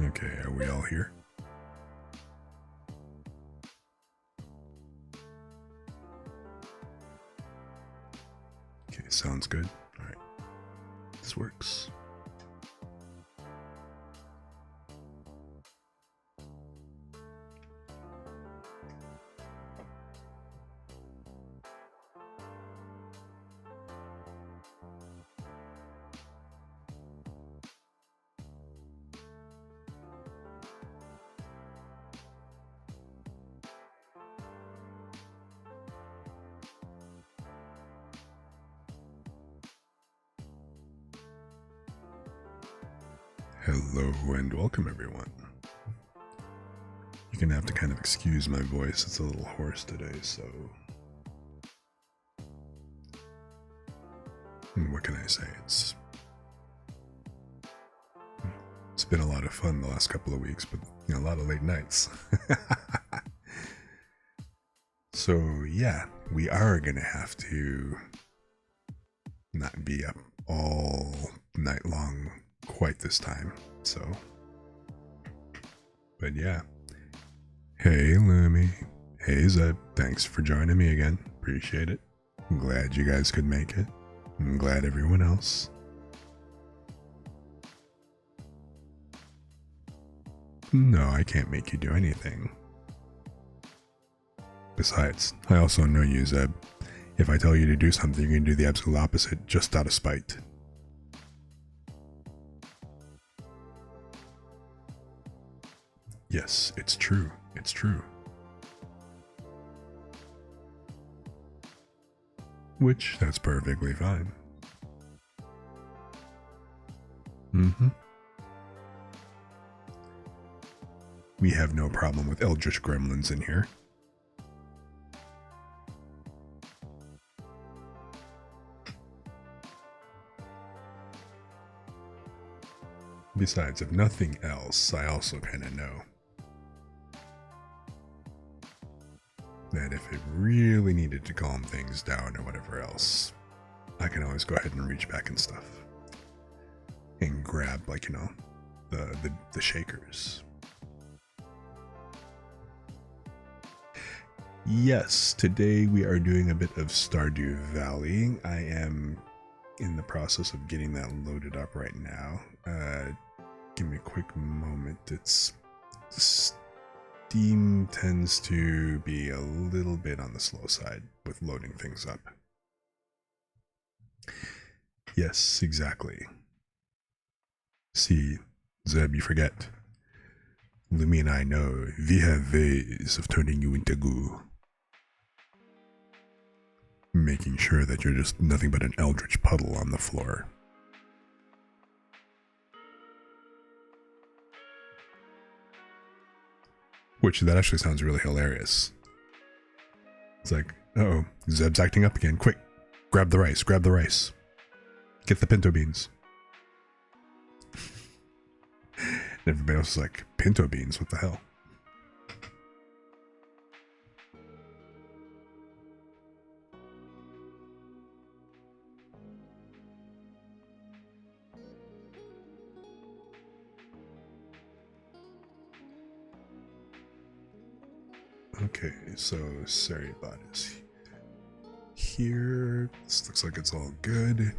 Okay, are we all here? Okay, sounds good. Alright, this works. Hello and welcome everyone. You're gonna have to kind of excuse my voice, it's a little hoarse today, so... what can I say? It's been a lot of fun the last couple of weeks, but a lot of late nights. So yeah, we are gonna have to not be up all night long quite this time, so... But yeah. Hey Lumi. Hey Zeb, thanks for joining me again. Appreciate it. I'm glad you guys could make it. I'm glad everyone else. No, I can't make you do anything. Besides, I also know you, Zeb. If I tell you to do something, you're going to do the absolute opposite, just out of spite. Yes, it's true. It's true. Which, that's perfectly fine. Mm-hmm. We have no problem with eldritch gremlins in here. Besides, if nothing else, I also kind of know that if it really needed to calm things down or whatever else, I can always go ahead and reach back and stuff. And grab, like, the shakers. Yes, today we are doing a bit of Stardew Valley. I am in the process of getting that loaded up right now. Give me a quick moment. Steam tends to be a little bit on the slow side with loading things up. Yes, exactly. See, Zeb, you forget. Lumi and I know we have ways of turning you into goo. Making sure that you're just nothing but an eldritch puddle on the floor. Which, that actually sounds really hilarious. It's like, uh-oh, Zeb's acting up again. Quick, grab the rice, grab the rice. Get the pinto beans. And everybody else is like, pinto beans, what the hell? Okay, so Saribot is here. This looks like it's all good.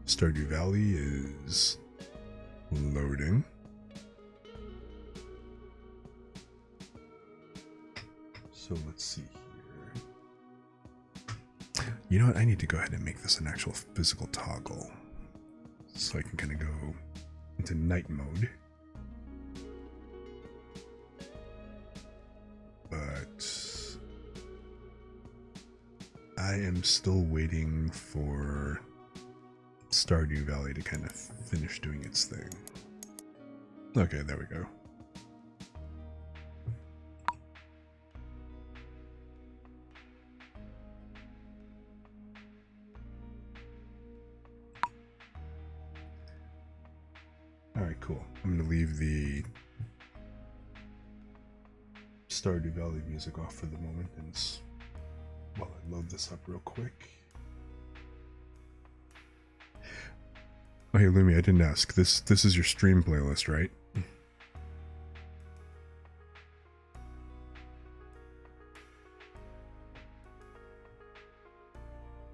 Stardew Valley is loading. So let's see here. You know what? I need to go ahead and make this an actual physical toggle. So I can kind of go into night mode. But I am still waiting for Stardew Valley to kind of finish doing its thing. Okay, there we go. Alright, cool. I'm going to leave the Stardew Valley music off for the moment, and while I load this up real quick. Oh, hey, Lumi, I didn't ask. This is your stream playlist, right?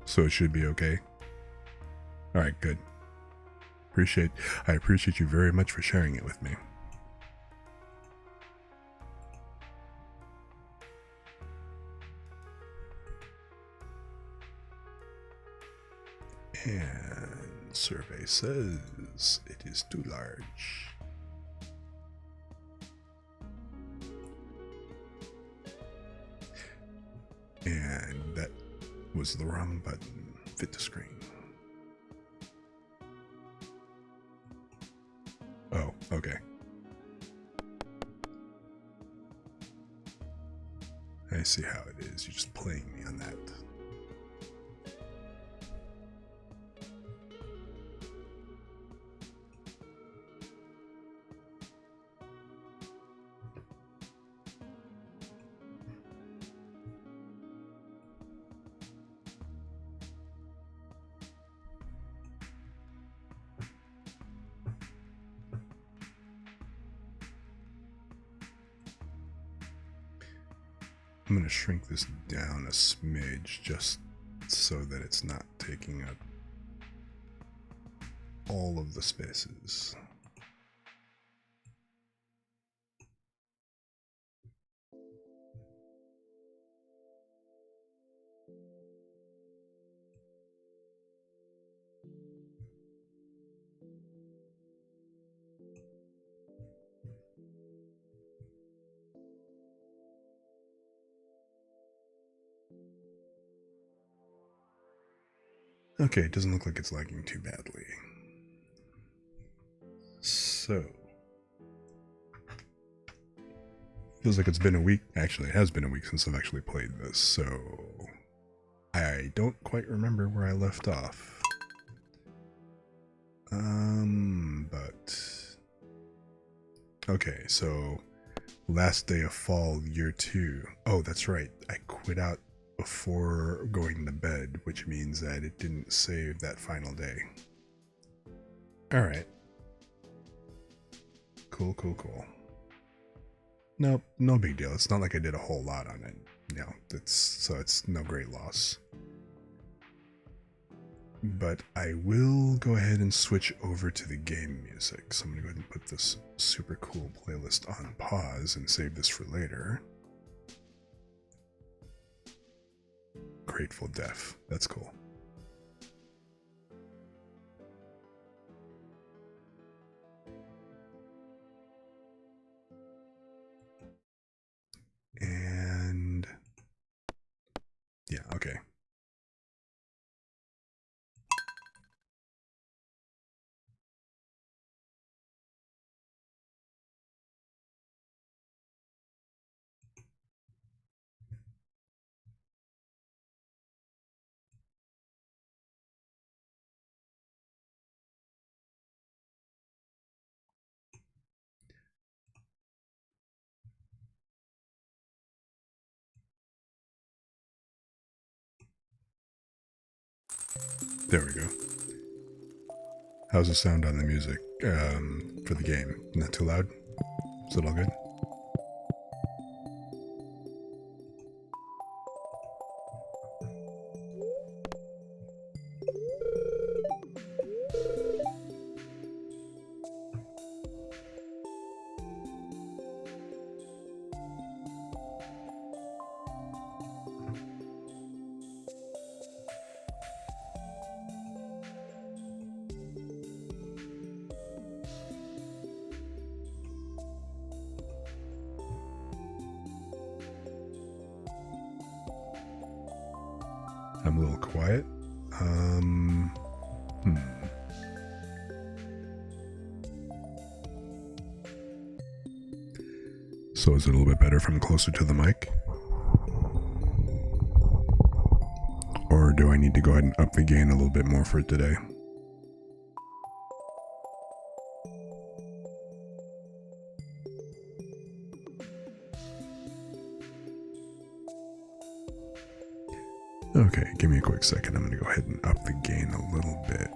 So it should be okay. All right, good. I appreciate you very much for sharing it with me. And survey says it is too large. And that was the wrong button. Fit to screen. Oh, okay. I see how it is. You're just playing me on that. I'm going to shrink this down a smidge just so that it's not taking up all of the spaces. Okay, it doesn't look like it's lagging too badly. So, feels like it's been a week. Actually, it has been a week since I've actually played this, so I don't quite remember where I left off. But okay, so last day of fall, year 2. Oh, that's right. I quit out before going to bed, which means that it didn't save that final day. All right. Cool. Nope, no big deal. It's not like I did a whole lot on it. You know, it's no great loss. But I will go ahead and switch over to the game music. So I'm gonna go ahead and put this super cool playlist on pause and save this for later. Grateful Deaf. That's cool. And yeah, okay. There we go. How's the sound on the music for the game? Not too loud? Is it all good? I'm a little quiet. So is it a little bit better if I'm closer to the mic? Or do I need to go ahead and up the gain a little bit more for today? Okay, give me a quick second. I'm going to go ahead and up the gain a little bit.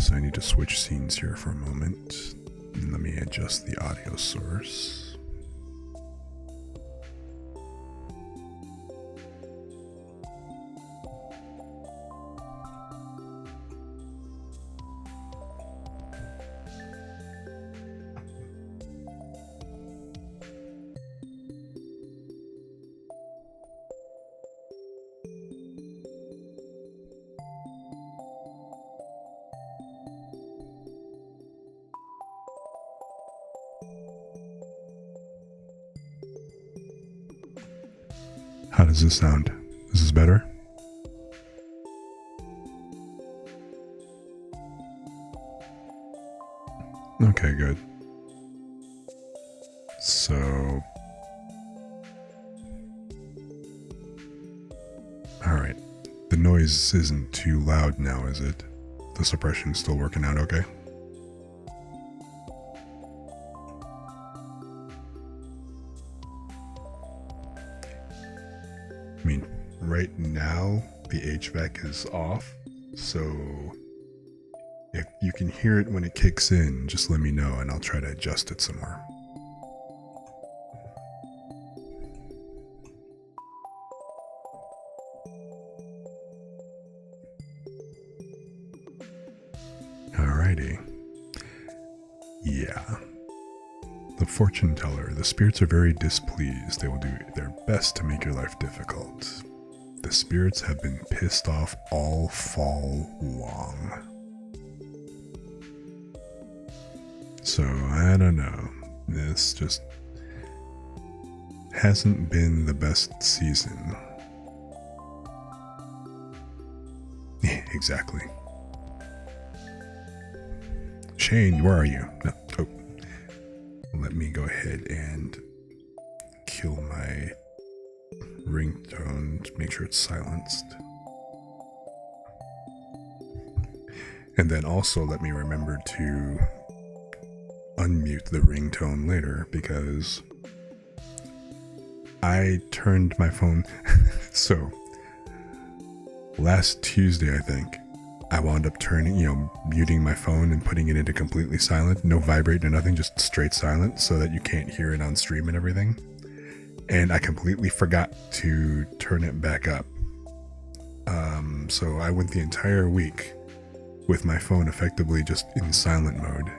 So I need to switch scenes here for a moment. And let me adjust the audio source. How does this sound? Is this better? Okay, good. So, alright. The noise isn't too loud now, is it? The suppression's still working out okay? I mean, right now, the HVAC is off, so if you can hear it when it kicks in, just let me know and I'll try to adjust it some more. Alrighty. Yeah. The fortune teller. The spirits are very displeased. They will do their best to make your life difficult. The spirits have been pissed off all fall long. So, I don't know. This just hasn't been the best season. Exactly. Shane, where are you? No. Oh. Let me go ahead and kill my ringtone to make sure it's silenced. And then also let me remember to unmute the ringtone later because I turned my phone. So last Tuesday, I think, I wound up muting my phone and putting it into completely silent. No vibrate, no nothing, just straight silent so that you can't hear it on stream and everything. And I completely forgot to turn it back up. So I went the entire week with my phone effectively just in silent mode.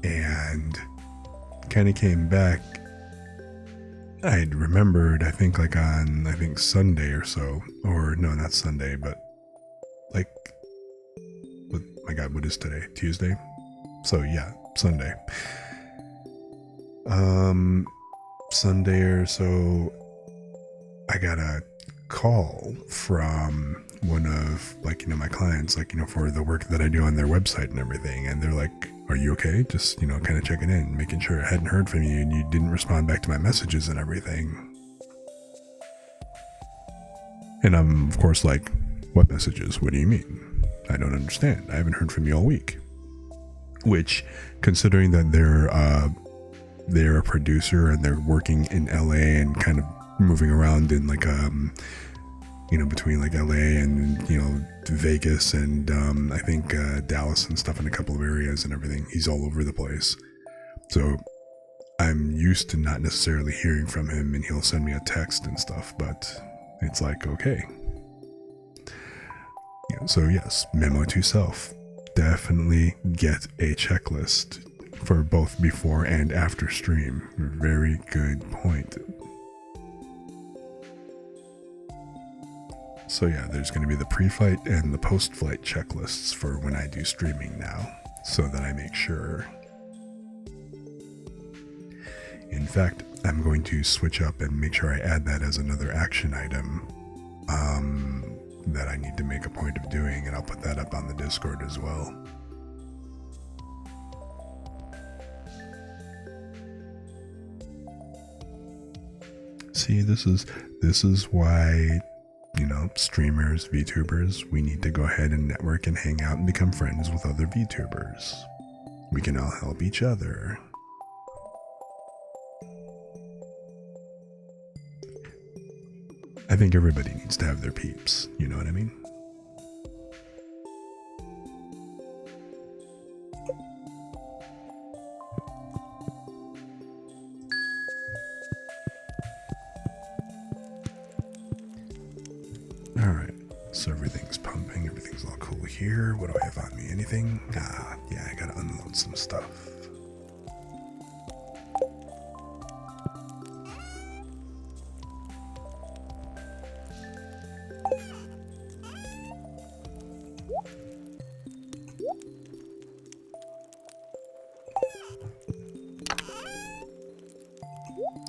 And kind of came back. I'd remembered, I think Sunday or so. Or no, not Sunday, but my God, what is today? Tuesday? So yeah, Sunday. Sunday or so, I got a call from one of my clients, for the work that I do on their website and everything. And they're like, are you okay? Just, kind of checking in, making sure I hadn't heard from you and you didn't respond back to my messages and everything. And I'm, of course, like, what messages? What do you mean? I don't understand. I haven't heard from you all week. Which, considering that they're a producer and they're working in LA and kind of moving around in between LA and Vegas and I think Dallas and stuff in a couple of areas and everything. He's all over the place. So I'm used to not necessarily hearing from him, and he'll send me a text and stuff, but it's like, okay. So yes, memo to self. Definitely get a checklist for both before and after stream. Very good point. So yeah, there's going to be the pre-flight and the post-flight checklists for when I do streaming now, so that I make sure. In fact, I'm going to switch up and make sure I add that as another action item that I need to make a point of doing, and I'll put that up on the Discord as well. See, this is why, streamers, VTubers, we need to go ahead and network and hang out and become friends with other VTubers. We can all help each other. I think everybody needs to have their peeps, you know what I mean? Alright, so everything's pumping, everything's all cool here. What do I have on me? Anything? Ah, yeah, I gotta unload some stuff.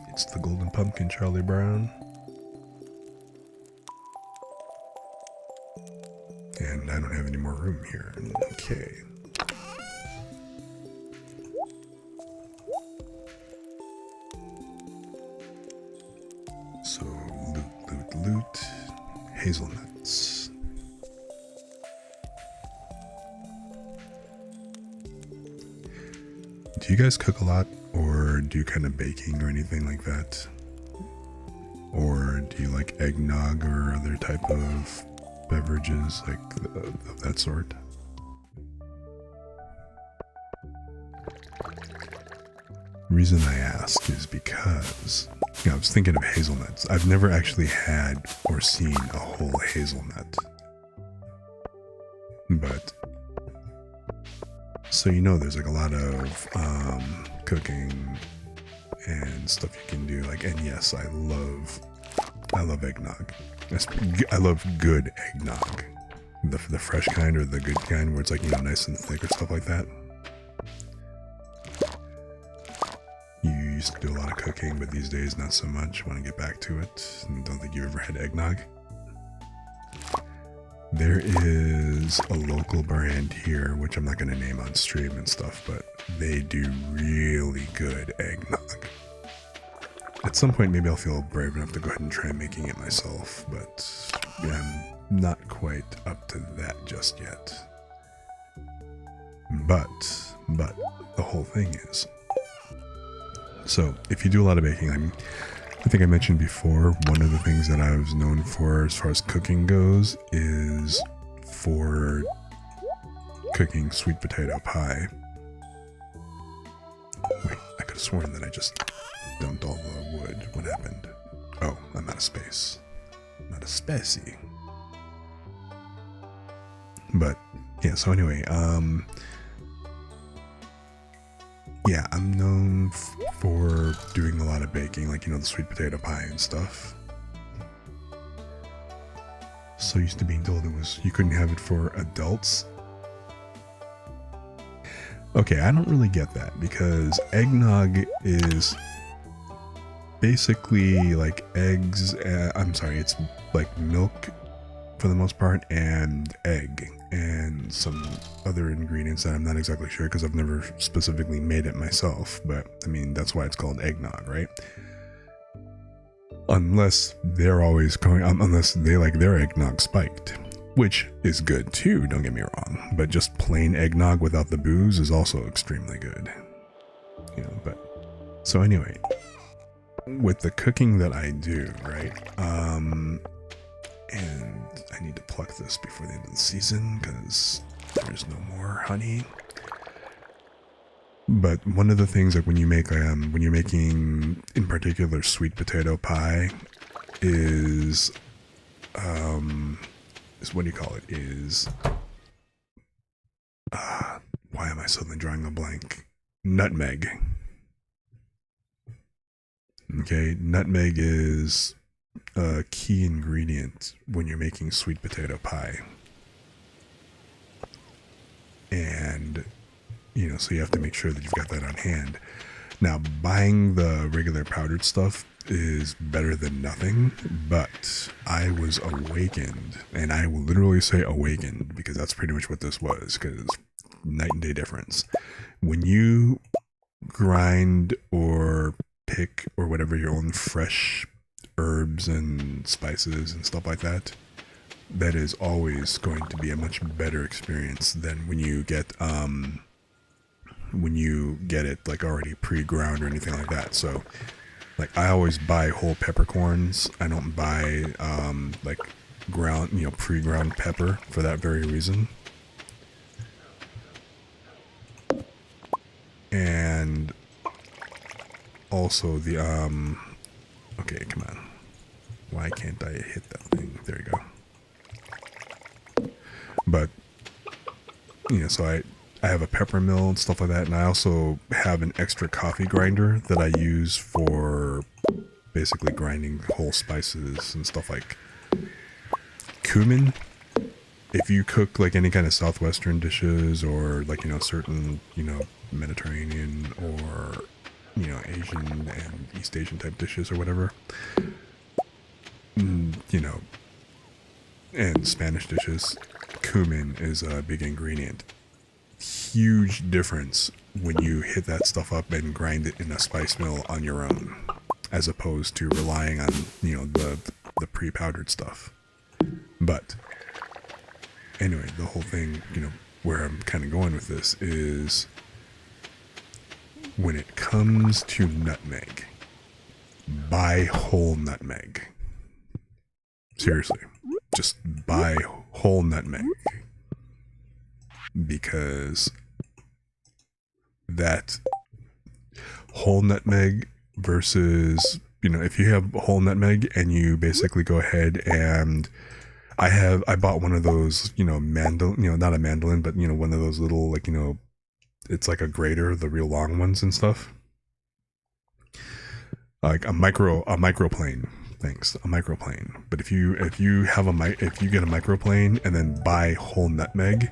It's the golden pumpkin, Charlie Brown. And I don't have any more room here. Okay. So, loot. Hazelnuts. Do you guys cook a lot, or do you kind of baking or anything like that? Or do you like eggnog or other type of beverages like of that sort? Reason I ask is because I was thinking of hazelnuts. I've never actually had or seen a whole hazelnut. But so there's like a lot of cooking and stuff you can do. Like, and yes, I love eggnog. I love good eggnog, the fresh kind or the good kind where it's like nice and thick or stuff like that. You used to do a lot of cooking, but these days not so much. Want to get back to it? Don't think you ever had eggnog. There is a local brand here, which I'm not going to name on stream and stuff, but they do really good eggnog. At some point, maybe I'll feel brave enough to go ahead and try making it myself, but yeah, I'm not quite up to that just yet. But the whole thing is, so if you do a lot of baking, I think I mentioned before, one of the things that I was known for as far as cooking goes is for cooking sweet potato pie. Wait, I could have sworn that I just dumped all the wood. What happened? Oh, I'm out of space. Not a spacey. But yeah, so anyway, yeah, I'm known for doing a lot of baking, like, the sweet potato pie and stuff. So used to being told you couldn't have it for adults. Okay, I don't really get that, because eggnog is basically like eggs, it's like milk for the most part, and egg, and some other ingredients that I'm not exactly sure because I've never specifically made it myself, but I mean, that's why it's called eggnog, right? Unless they're always unless they like their eggnog spiked, which is good too, don't get me wrong, but just plain eggnog without the booze is also extremely good, but so anyway, with the cooking that I do, right, and I need to pluck this before the end of the season because there's no more honey. But one of the things, like when you're making in particular sweet potato pie, is what do you call it? Why am I suddenly drawing a blank? Nutmeg. Okay, nutmeg is a key ingredient when you're making sweet potato pie. And, so you have to make sure that you've got that on hand. Now, buying the regular powdered stuff is better than nothing, but I was awakened, and I will literally say awakened, because that's pretty much what this was, because night and day difference. When you grind or pick or whatever your own fresh herbs and spices and stuff like that, that is always going to be a much better experience than when you get it like already pre-ground or anything like that. So like I always buy whole peppercorns. I don't buy like ground, pre-ground pepper for that very reason. And also the okay, come on. Why can't I hit that thing? There you go. But so I have a pepper mill and stuff like that, and I also have an extra coffee grinder that I use for basically grinding whole spices and stuff like cumin. If you cook like any kind of southwestern dishes or like certain Mediterranean or Asian and East Asian type dishes or whatever, and Spanish dishes, cumin is a big ingredient. Huge difference when you hit that stuff up and grind it in a spice mill on your own, as opposed to relying on the pre-powdered stuff. But anyway, the whole thing, where I'm kind of going with this is when it comes to nutmeg, buy whole nutmeg. Seriously, just buy whole nutmeg, because that whole nutmeg versus, if you have whole nutmeg and you basically go ahead and I bought one of those, mandolin, not a mandolin, but one of those little, like, it's like a grater, the real long ones and stuff. Like a microplane. Thanks, a microplane. But if you get a microplane and then buy whole nutmeg,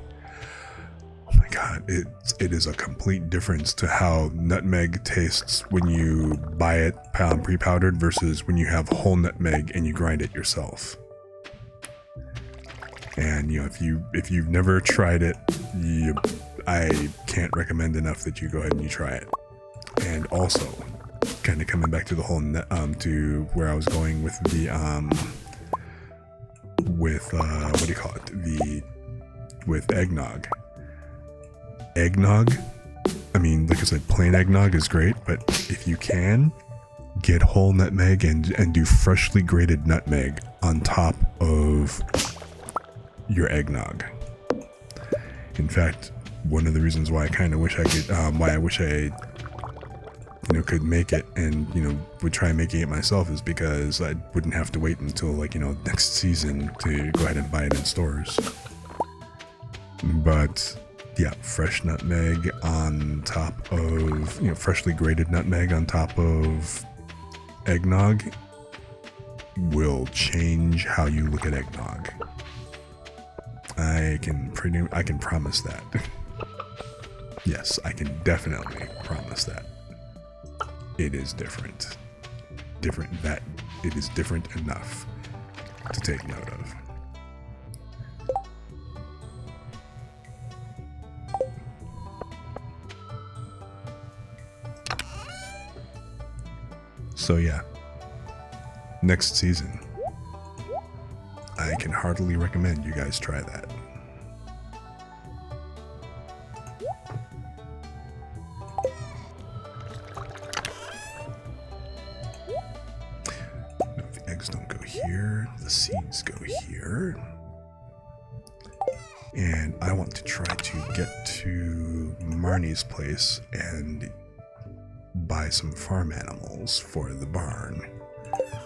oh my god, it is a complete difference to how nutmeg tastes when you buy it pre-powdered versus when you have whole nutmeg and you grind it yourself. And if you've never tried it, I can't recommend enough that you go ahead and you try it. And also, kind of coming back to the whole to where I was going with the what do you call it, with eggnog. I mean, like I said, plain eggnog is great, but if you can, get whole nutmeg and do freshly grated nutmeg on top of your eggnog. In fact, one of the reasons why I kind of wish I could, could make it and, would try making it myself is because I wouldn't have to wait until next season to go ahead and buy it in stores. But yeah, fresh nutmeg on top of, freshly grated nutmeg on top of eggnog will change how you look at eggnog. I can promise that. Yes, I can definitely promise that. It is different. It is different enough to take note of. So yeah, next season, I can heartily recommend you guys try that. No, the eggs don't go here, the seeds go here. And I want to try to get to Marnie's place and buy some farm animals for the barn.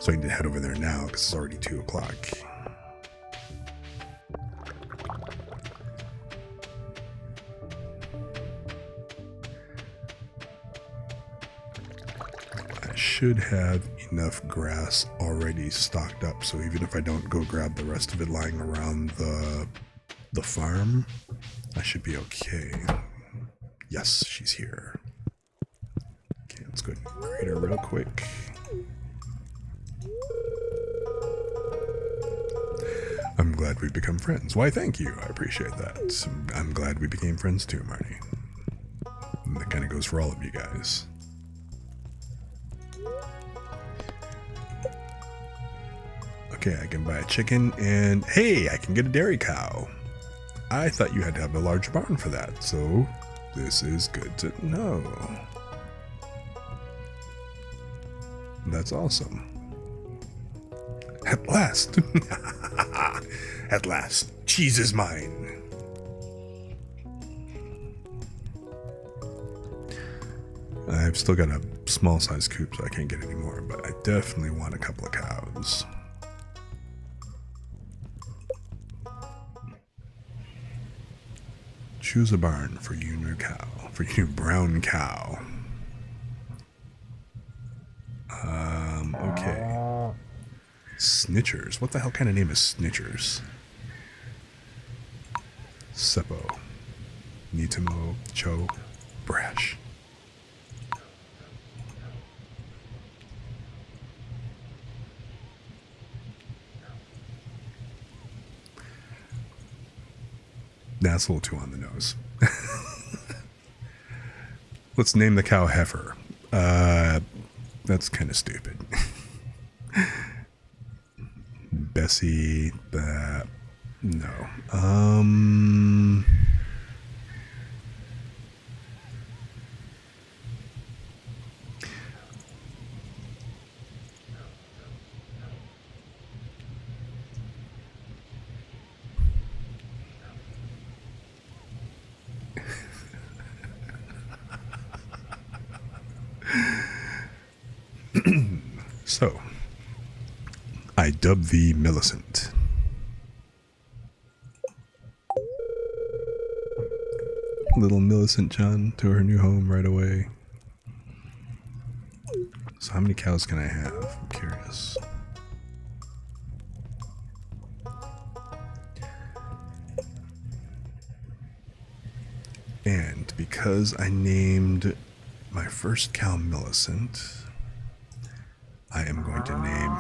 So I need to head over there now because it's already 2 o'clock. I should have enough grass already stocked up, so even if I don't go grab the rest of it lying around the farm, I should be okay. Yes, she's here. Okay, let's go ahead and greet her real quick. I'm glad we've become friends. Why, thank you. I appreciate that. I'm glad we became friends too, Marnie. And that kind of goes for all of you guys. Okay, I can buy a chicken, and hey, I can get a dairy cow. I thought you had to have a large barn for that, so this is good to know. That's awesome. At last. At last. Cheese is mine. I've still got a small size coop, so I can't get any more, but I definitely want a couple of cows. Choose a barn for you and your cow. For you, brown cow. Okay. Snitchers. What the hell kind of name is Snitchers? Seppo. Nitimo. Cho. Brash. That's a little too on the nose. Let's name the cow Heifer. That's kind of stupid. Bessie, no. So, I dub thee Millicent. Little Millicent John to her new home right away. So how many cows can I have? I'm curious. And because I named my first cow Millicent, I am going to name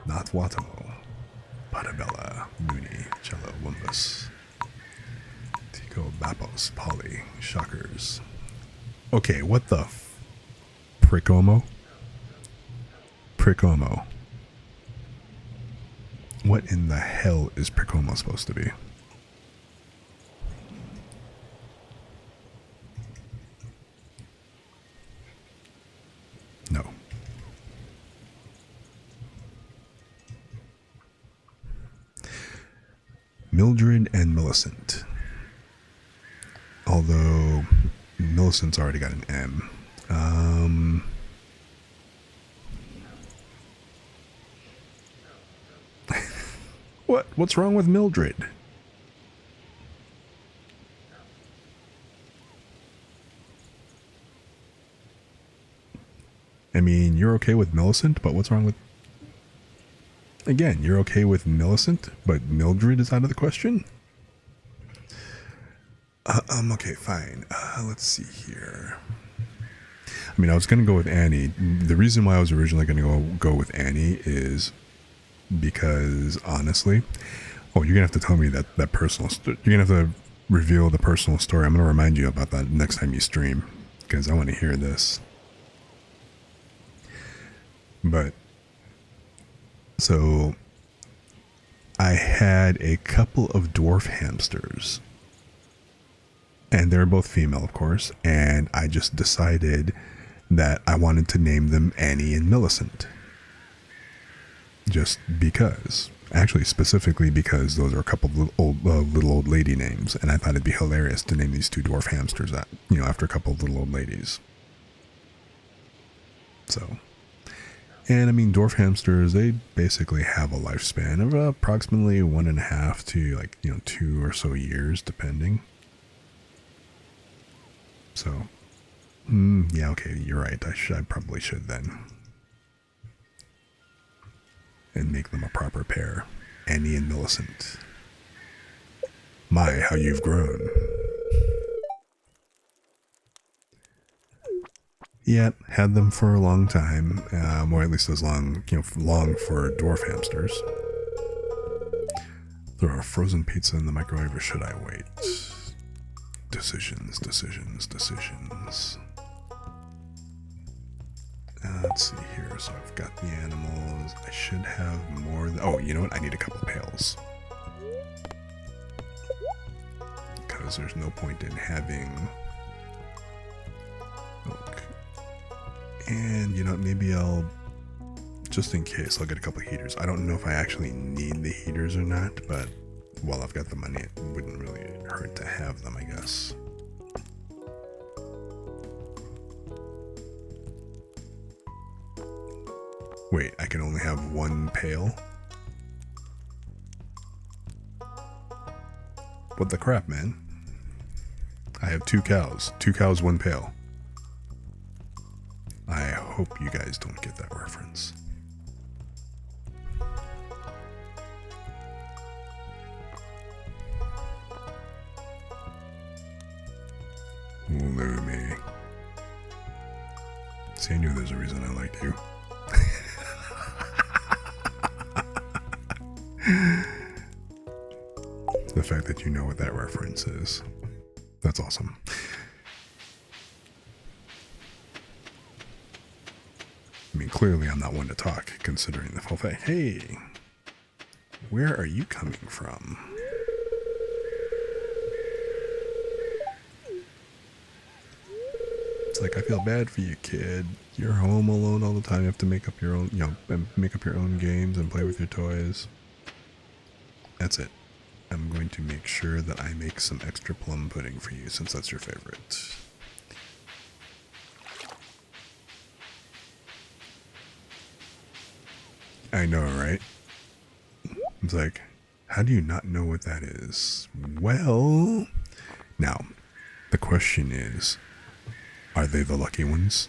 not Watamo, Patabella, Mooney, Cello, Wumbus, Tico, Bapos, Polly, Shockers. Okay, what the Prickomo? Prickomo. What in the hell is Prickomo supposed to be? No. Mildred and Millicent. Although Millicent's already got an M. What's wrong with Mildred? I mean, you're okay with Millicent, but what's wrong with... Again, you're okay with Millicent, but Mildred is out of the question? Okay, fine. Let's see here. I mean, I was going to go with Annie. The reason why I was originally going to go with Annie is because, honestly... Oh, you're going to have to tell me that personal... You're going to have to reveal the personal story. I'm going to remind you about that next time you stream, because I want to hear this. But... So... I had a couple of dwarf hamsters. And they're both female, of course. And I just decided that I wanted to name them Annie and Millicent. Just because. Actually, specifically because those are a couple of little old lady names. And I thought it'd be hilarious to name these two dwarf hamsters that, after a couple of little old ladies. So. And I mean, dwarf hamsters, they basically have a lifespan of approximately 1.5 to 2 or so years, depending. So, yeah, okay, you're right. I probably should then. And make them a proper pair. Annie and Millicent. My, how you've grown. Yeah, had them for a long time, or at least as long, long for dwarf hamsters. There are frozen pizza in the microwave, or should I wait? Decisions. Let's see here. So I've got the animals. I should have more. Oh, you know what? I need a couple pails. Because there's no point in having milk. And, maybe I'll, just in case, I'll get a couple of heaters. I don't know if I actually need the heaters or not, but while I've got the money, it wouldn't really hurt to have them, I guess. Wait, I can only have one pail? What the crap, man? I have 2 cows. 2 cows, 1 pail. I hope you guys don't get that reference. Look at me. See, I knew there's a reason I liked you. The fact that you know what that reference is. That's awesome. I mean, clearly I'm not one to talk, considering the full fact. Hey, where are you coming from? It's like, I feel bad for you, kid. You're home alone all the time. You have to make up your own, make up your own games and play with your toys. That's it. I'm going to make sure that I make some extra plum pudding for you, since that's your favorite. I know, right? It's like, how do you not know what that is? Well, now, the question is, are they the lucky ones?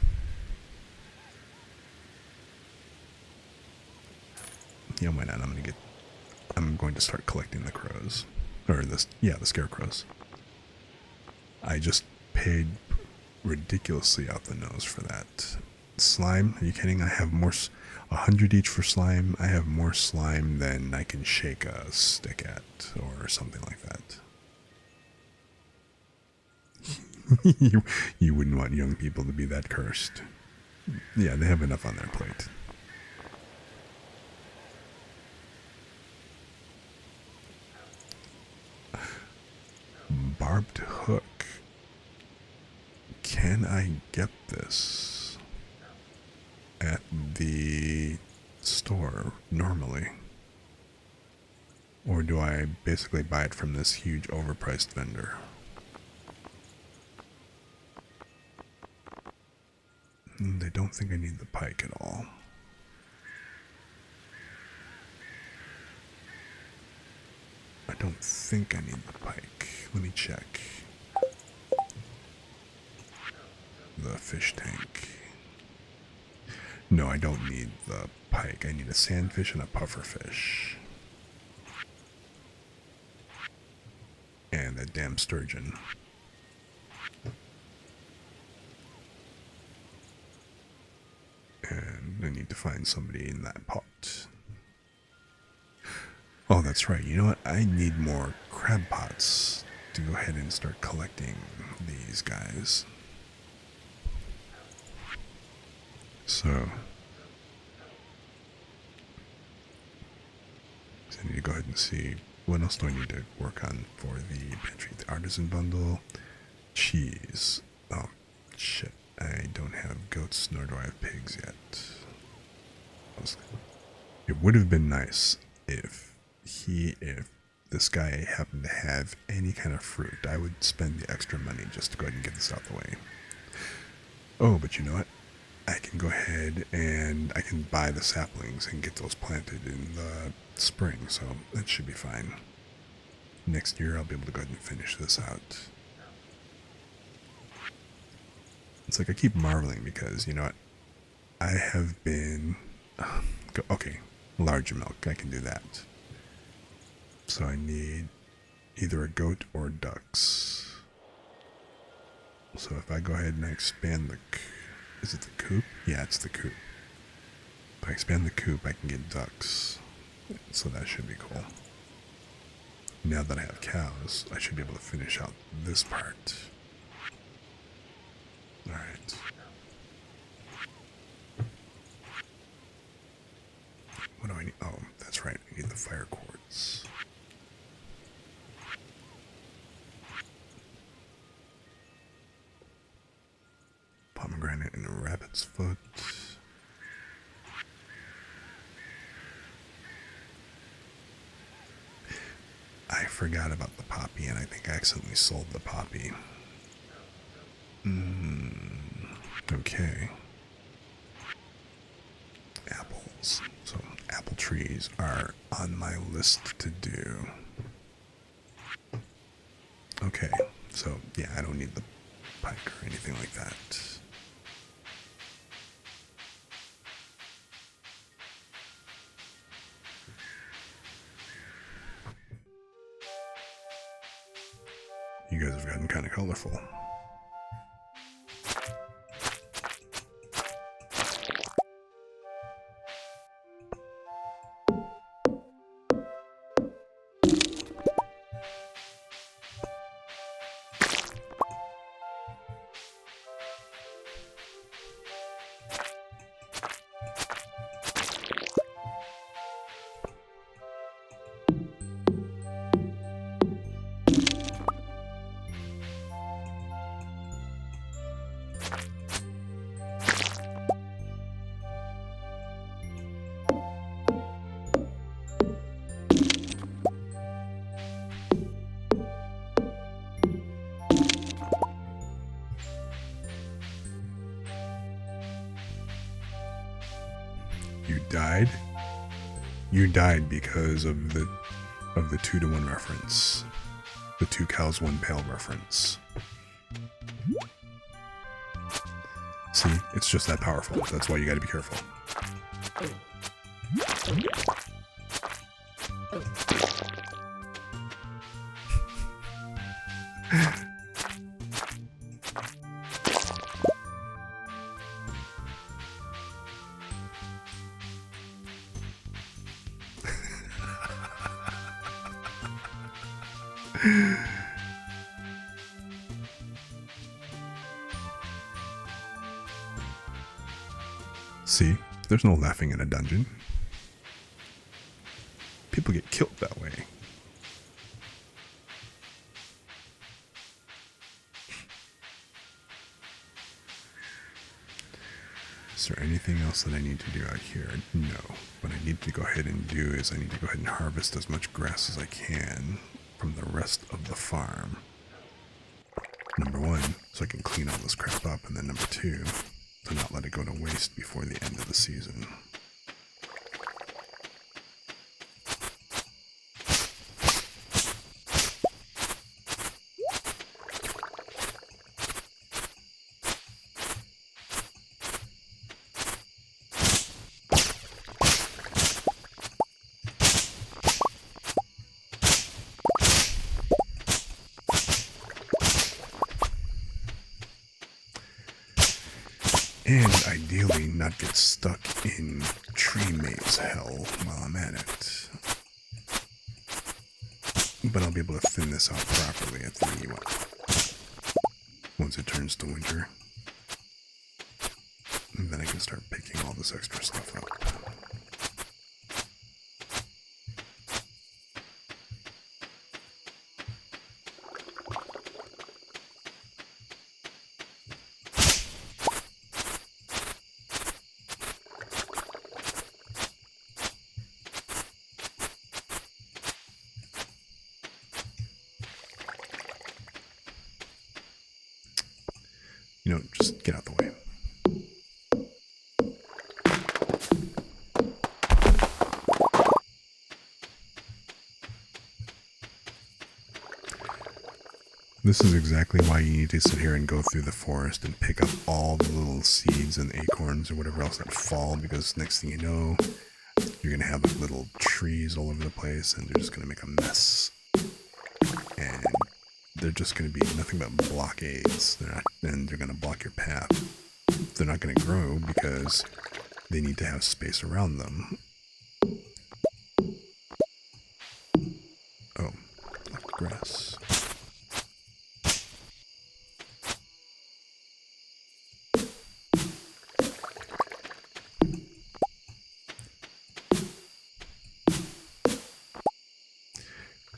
Yeah, why not? I'm going to start collecting the crows. Or the scarecrows. I just paid ridiculously out the nose for that. Slime? Are you kidding? I have more, 100 each for slime. I have more slime than I can shake a stick at, or something like that. You wouldn't want young people to be that cursed. Yeah, they have enough on their plate. Barbed hook. Can I get this at the store normally? Or do I basically buy it from this huge overpriced vendor? They don't think I need the pike at all. I don't think I need the pike. Let me check. The fish tank. No, I don't need the pike. I need a sandfish and a pufferfish. And that damn sturgeon. And I need to find somebody in that pot. Oh, that's right. You know what? I need more crab pots to go ahead and start collecting these guys. So I need to go ahead and see what else do I need to work on for the pantry. The artisan bundle, cheese. Oh, shit. I don't have goats, nor do I have pigs yet. It would have been nice if this guy happened to have any kind of fruit. I would spend the extra money just to go ahead and get this out of the way. Oh, but you know what? I can go ahead and I can buy the saplings and get those planted in the spring, so that should be fine. Next year I'll be able to go ahead and finish this out. It's like I keep marveling because, you know what? I have been... okay, large milk, I can do that. So I need either a goat or ducks. So if I go ahead and I expand the... Is it the coop? Yeah, it's the coop. If I expand the coop, I can get ducks. So that should be cool. Now that I have cows, I should be able to finish out this part. Alright. What do I need? Oh, that's right. I need the fire quartz. Pomegranate and a rabbit's foot. I forgot about the poppy, and I think I accidentally sold the poppy. Okay. Apples. So, apple trees are on my list to do. Okay, So, yeah, I don't need the pike or anything like that. You guys have gotten kind of colorful. You died? You died because of the 2-to-1 reference. The 2 cows, 1 pail reference. See, it's just that powerful. That's why you gotta be careful. See, there's no laughing in a dungeon. People get killed that way. Is there anything else that I need to do out here? No. What I need to go ahead and do is I need to go ahead and harvest as much grass as I can from the rest of the farm. Number 1, so I can clean all this crap up, and then number 2, to not let it go to waste before the end of the season. And ideally not get stuck in tree maze hell while I'm at it. But I'll be able to thin this out properly at the once it turns to winter. And then I can start picking all this extra stuff up. You know, just get out the way. This is exactly why you need to sit here and go through the forest and pick up all the little seeds and acorns or whatever else that fall, because next thing you know, you're going to have like little trees all over the place and they're just going to make a mess. And they're just going to be nothing but blockades. And they're going to block your path. They're not going to grow because they need to have space around them. Oh, left grass.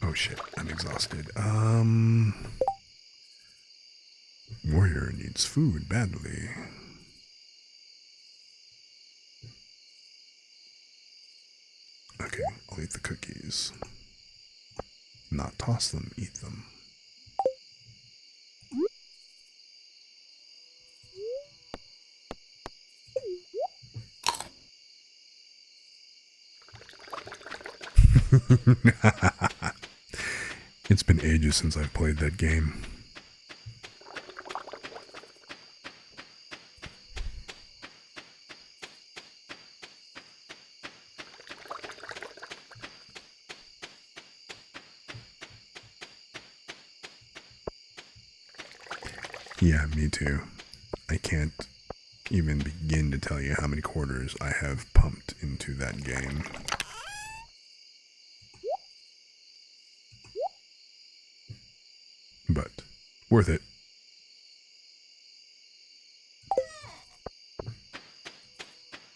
Oh shit, I'm exhausted. Warrior needs food badly. Okay, I'll eat the cookies. Not toss them, eat them. It's been ages since I've played that game. Yeah, me too. I can't even begin to tell you how many quarters I have pumped into that game. But worth it.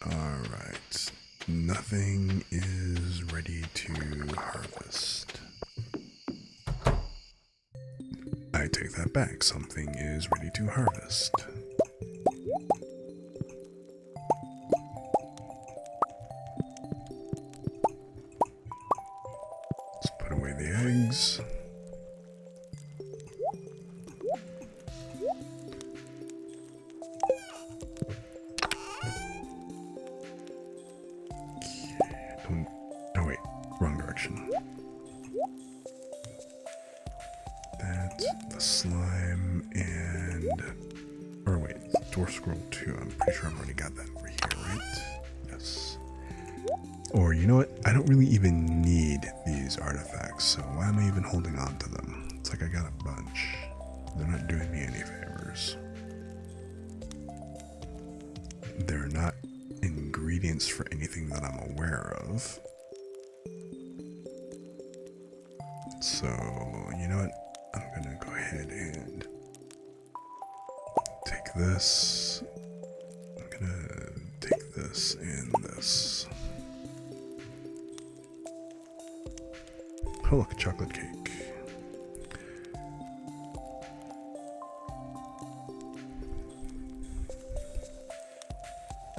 Alright. Nothing is ready to harvest. I take that back. Something is ready to harvest. Let's put away the eggs. Oh wait, wrong direction. That, the slime, and... Or wait, Dwarf Scroll 2. I'm pretty sure I've already got that over here, right? Yes. Or, you know what? I don't really even need these artifacts, so why am I even holding on to them? It's like I got a bunch. They're not doing me any favors. They're not ingredients for anything that I'm aware of. So, you know what? I'm gonna go ahead and take this. I'm gonna take this and this. Oh, look, a chocolate cake.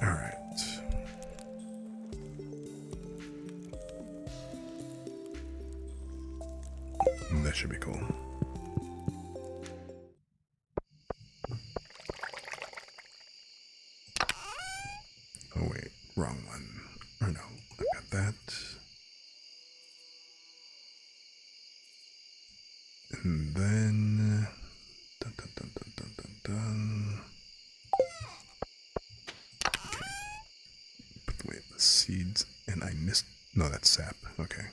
Alright. That should be cool. Oh wait, wrong one. Or no, I've got that. And then... Dun, dun, dun, dun, dun, dun, dun. Okay. Wait, the seeds... And I missed... No, that's sap. Okay.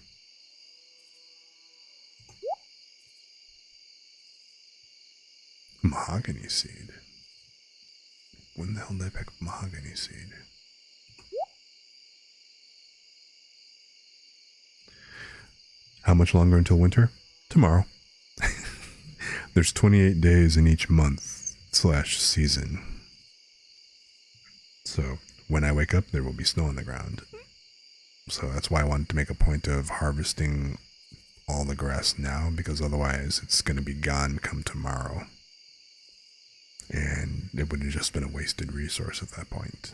Mahogany seed. When the hell did I pick up mahogany seed? How much longer until winter? Tomorrow. There's 28 days in each month / season. So when I wake up, there will be snow on the ground. So that's why I wanted to make a point of harvesting all the grass now, because otherwise it's going to be gone come tomorrow. And it would have just been a wasted resource at that point.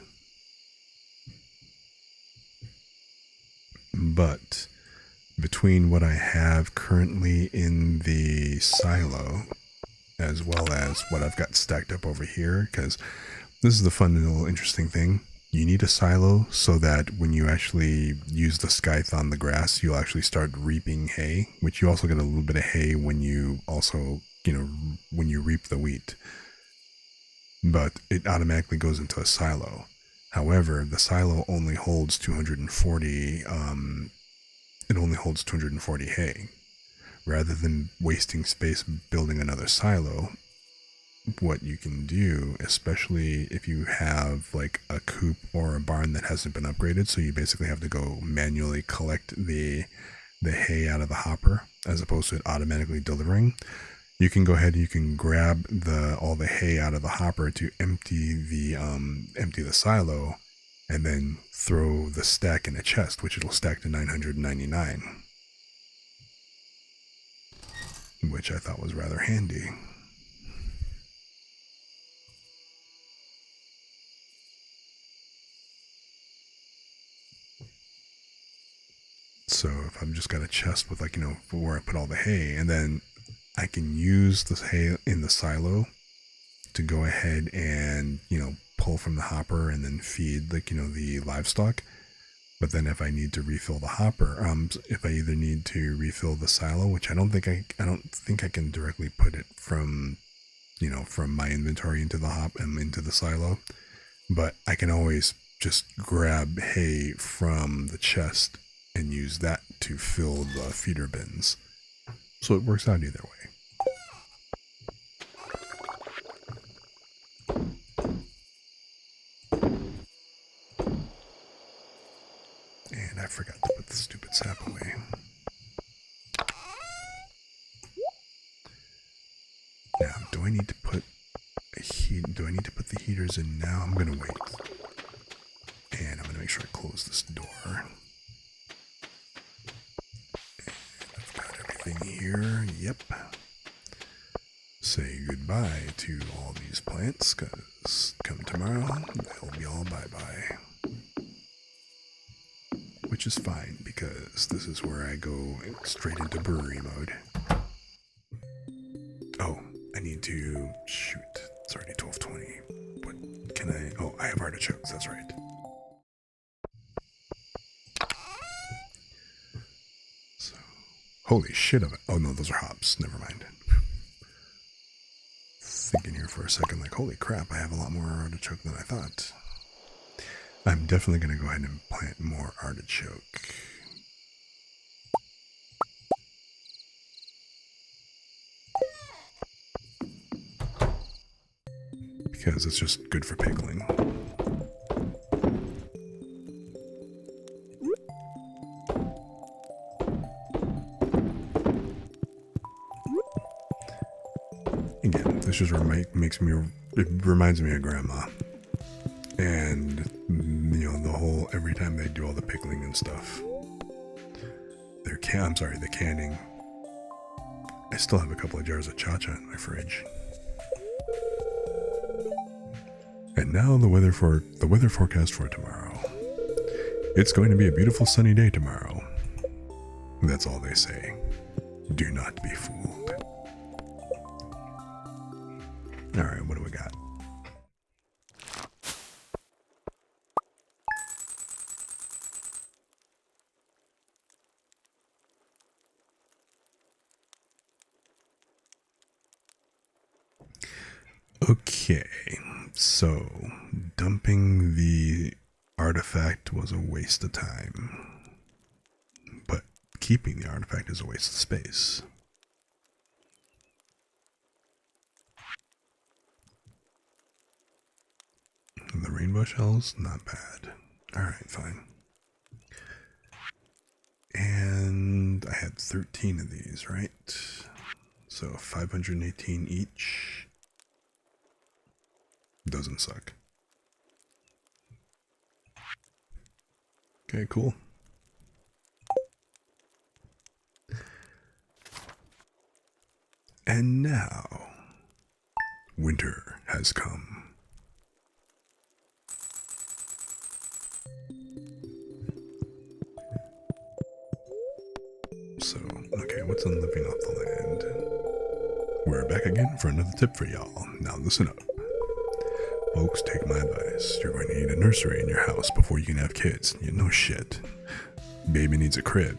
But between what I have currently in the silo, as well as what I've got stacked up over here, because this is the fun little interesting thing. You need a silo so that when you actually use the scythe on the grass, you'll actually start reaping hay, which you also get a little bit of hay when you also, when you reap the wheat. But it automatically goes into a silo. However, the silo only holds 240, it only holds 240 hay. Rather than wasting space building another silo, what you can do, especially if you have like a coop or a barn that hasn't been upgraded, so you basically have to go manually collect the hay out of the hopper as opposed to it automatically delivering, you can go ahead and you can grab all the hay out of the hopper to empty the silo, and then throw the stack in a chest, which it'll stack to 999, which I thought was rather handy. So if I've just got a chest with where I put all the hay, and then I can use the hay in the silo to go ahead and, pull from the hopper and then feed the livestock. But then if I need to refill the hopper, if I either need to refill the silo, which I don't think I can directly put it from my inventory into into the silo, but I can always just grab hay from the chest and use that to fill the feeder bins. So it works out either way. do I need to put a heat? Do I need to put the heaters in now? I'm gonna wait. And I'm gonna make sure I close this door. And I've got everything here. Yep. Say goodbye to all these plants, because come tomorrow, they'll be all bye-bye. Which is fine, because this is where I go straight into brewery mode. Oh, I need to... shoot, it's already 12:20. What can I... oh, I have artichokes, that's right. So, holy shit of it. Oh no, those are hops, never mind. Thinking here for a second, like, holy crap, I have a lot more artichoke than I thought. I'm definitely going to go ahead and plant more artichoke. Because it's just good for pickling. Again, this just reminds me of Grandma. And, you know, the whole, every time they do all the pickling and stuff. The canning. I still have a couple of jars of cha-cha in my fridge. And now the weather forecast for tomorrow. It's going to be a beautiful sunny day tomorrow. That's all they say. Do not be fooled. Alright, what do we got? Okay, so dumping the artifact was a waste of time, but keeping the artifact is a waste of space. And the rainbow shells, not bad. Alright, fine. And I had 13 of these, right? So 518 each. Doesn't suck. Okay, cool. And now, winter has come. So, okay, what's on living off the land? We're back again for another tip for y'all. Now listen up. Folks, take my advice. You're going to need a nursery in your house before you can have kids. You know shit. Baby needs a crib.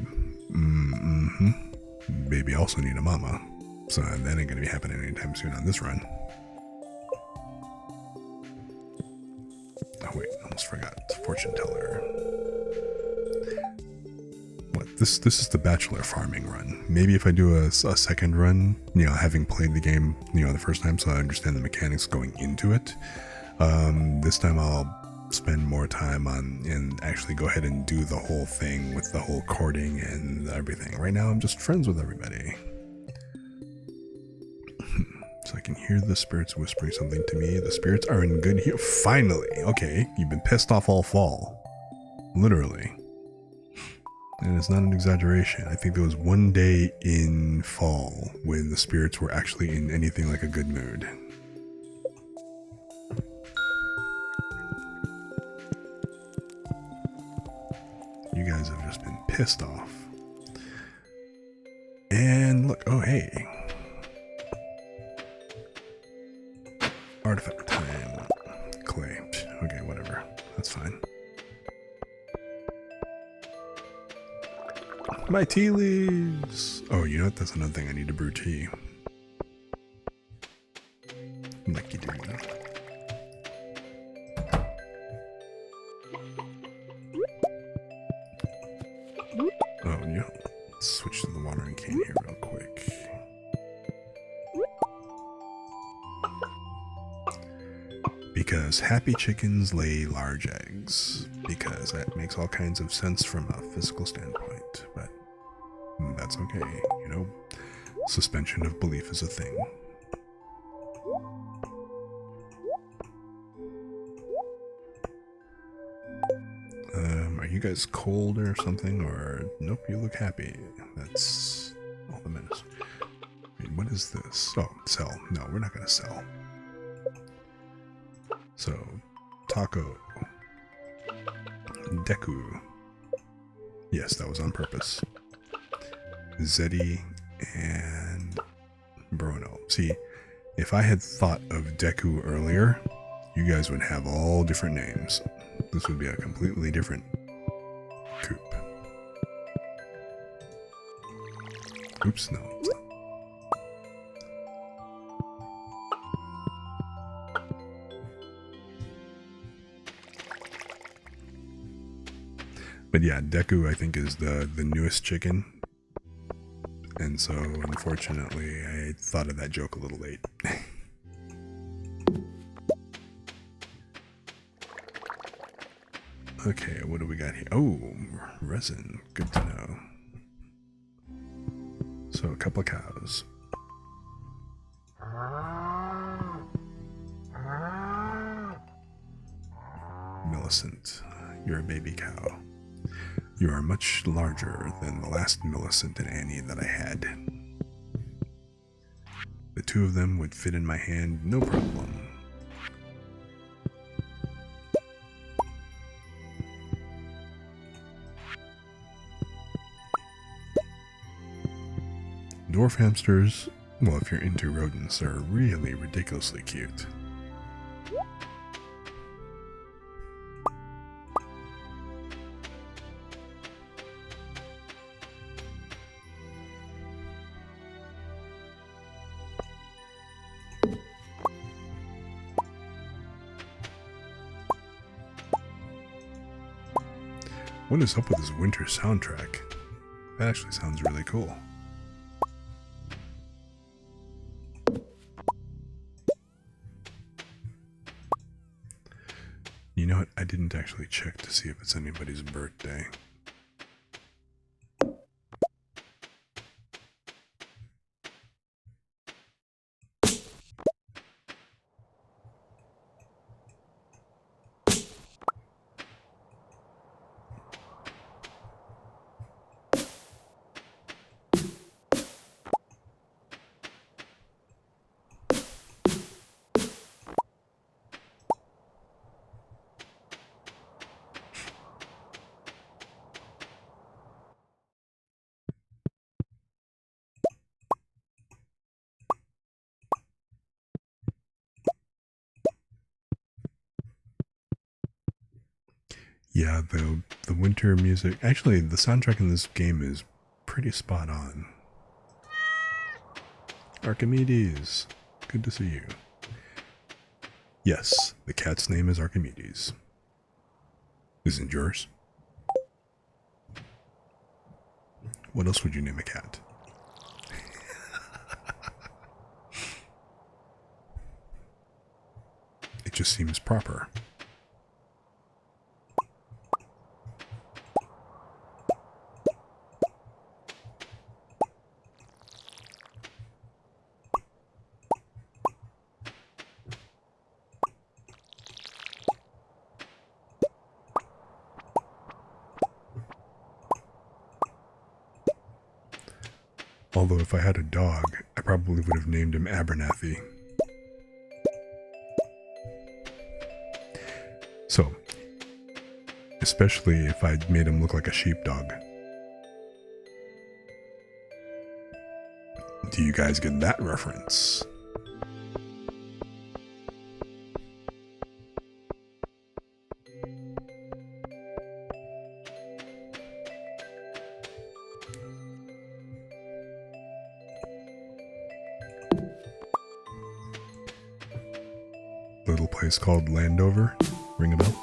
Baby also need a mama. So that ain't going to be happening anytime soon on this run. Oh wait, almost forgot. Fortune teller. What? This is the bachelor farming run. Maybe if I do a second run, you know, having played the game, you know, the first time, so I understand the mechanics going into it. This time I'll spend more time on and actually go ahead and do the whole thing with the whole courting and everything. Right now I'm just friends with everybody. So I can hear the spirits whispering something to me. The spirits are in good here. Finally! Okay, you've been pissed off all fall. Literally. And it's not an exaggeration. I think there was one day in fall when the spirits were actually in anything like a good mood. You guys have just been pissed off. And look, oh hey. Artifact time. Clay. Okay, whatever. That's fine. My tea leaves! Oh, you know what? That's another thing. I need to brew tea. Like you do. Oh, yeah. Let's switch to the watering can here real quick. Because happy chickens lay large eggs. Because that makes all kinds of sense from a physical standpoint. But that's okay, you know? Suspension of belief is a thing. Are you guys cold or something? Or nope, you look happy. That's all that matters. Wait, what is this? Oh, sell. No, we're not gonna sell. So, taco, deku. Yes, that was on purpose. Zeddy and Bruno. See, if I had thought of Deku earlier, you guys would have all different names. This would be a completely different coop. Oops, no. But yeah, Deku I think is the newest chicken. And so unfortunately I thought of that joke a little late. Okay, what do we got here? Oh, resin. Good to know. So a couple of cows. Millicent, you're a baby cow. You are much larger than the last Millicent and Annie that I had. The two of them would fit in my hand, no problem. Dwarf hamsters, well, if you're into rodents, are really ridiculously cute. What is up with this winter soundtrack? That actually sounds really cool. You know what? I didn't actually check to see if it's anybody's birthday. Yeah, the winter music. Actually, the soundtrack in this game is pretty spot on. Archimedes, good to see you. Yes, the cat's name is Archimedes. Isn't yours? What else would you name a cat? It just seems proper. Although if I had a dog, I probably would have named him Abernathy. So, especially if I'd made him look like a sheepdog. Do you guys get that reference? Little place called Landover. Ring a bell?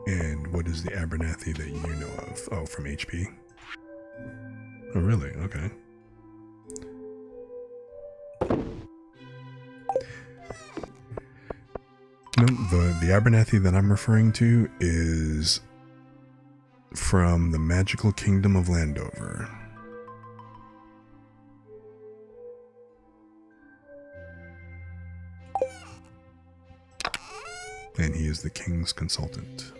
And what is the Abernathy that you know of? Oh, from HP? Oh, really? Okay. No, the Abernathy that I'm referring to is from the magical kingdom of Landover. And he is the king's consultant.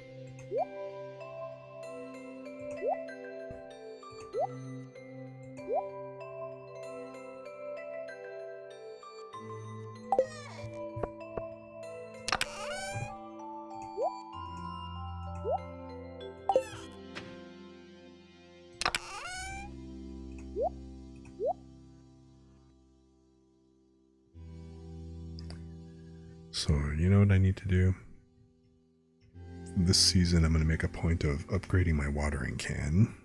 So, you know what I need to do? This season, I'm going to make a point of upgrading my watering can.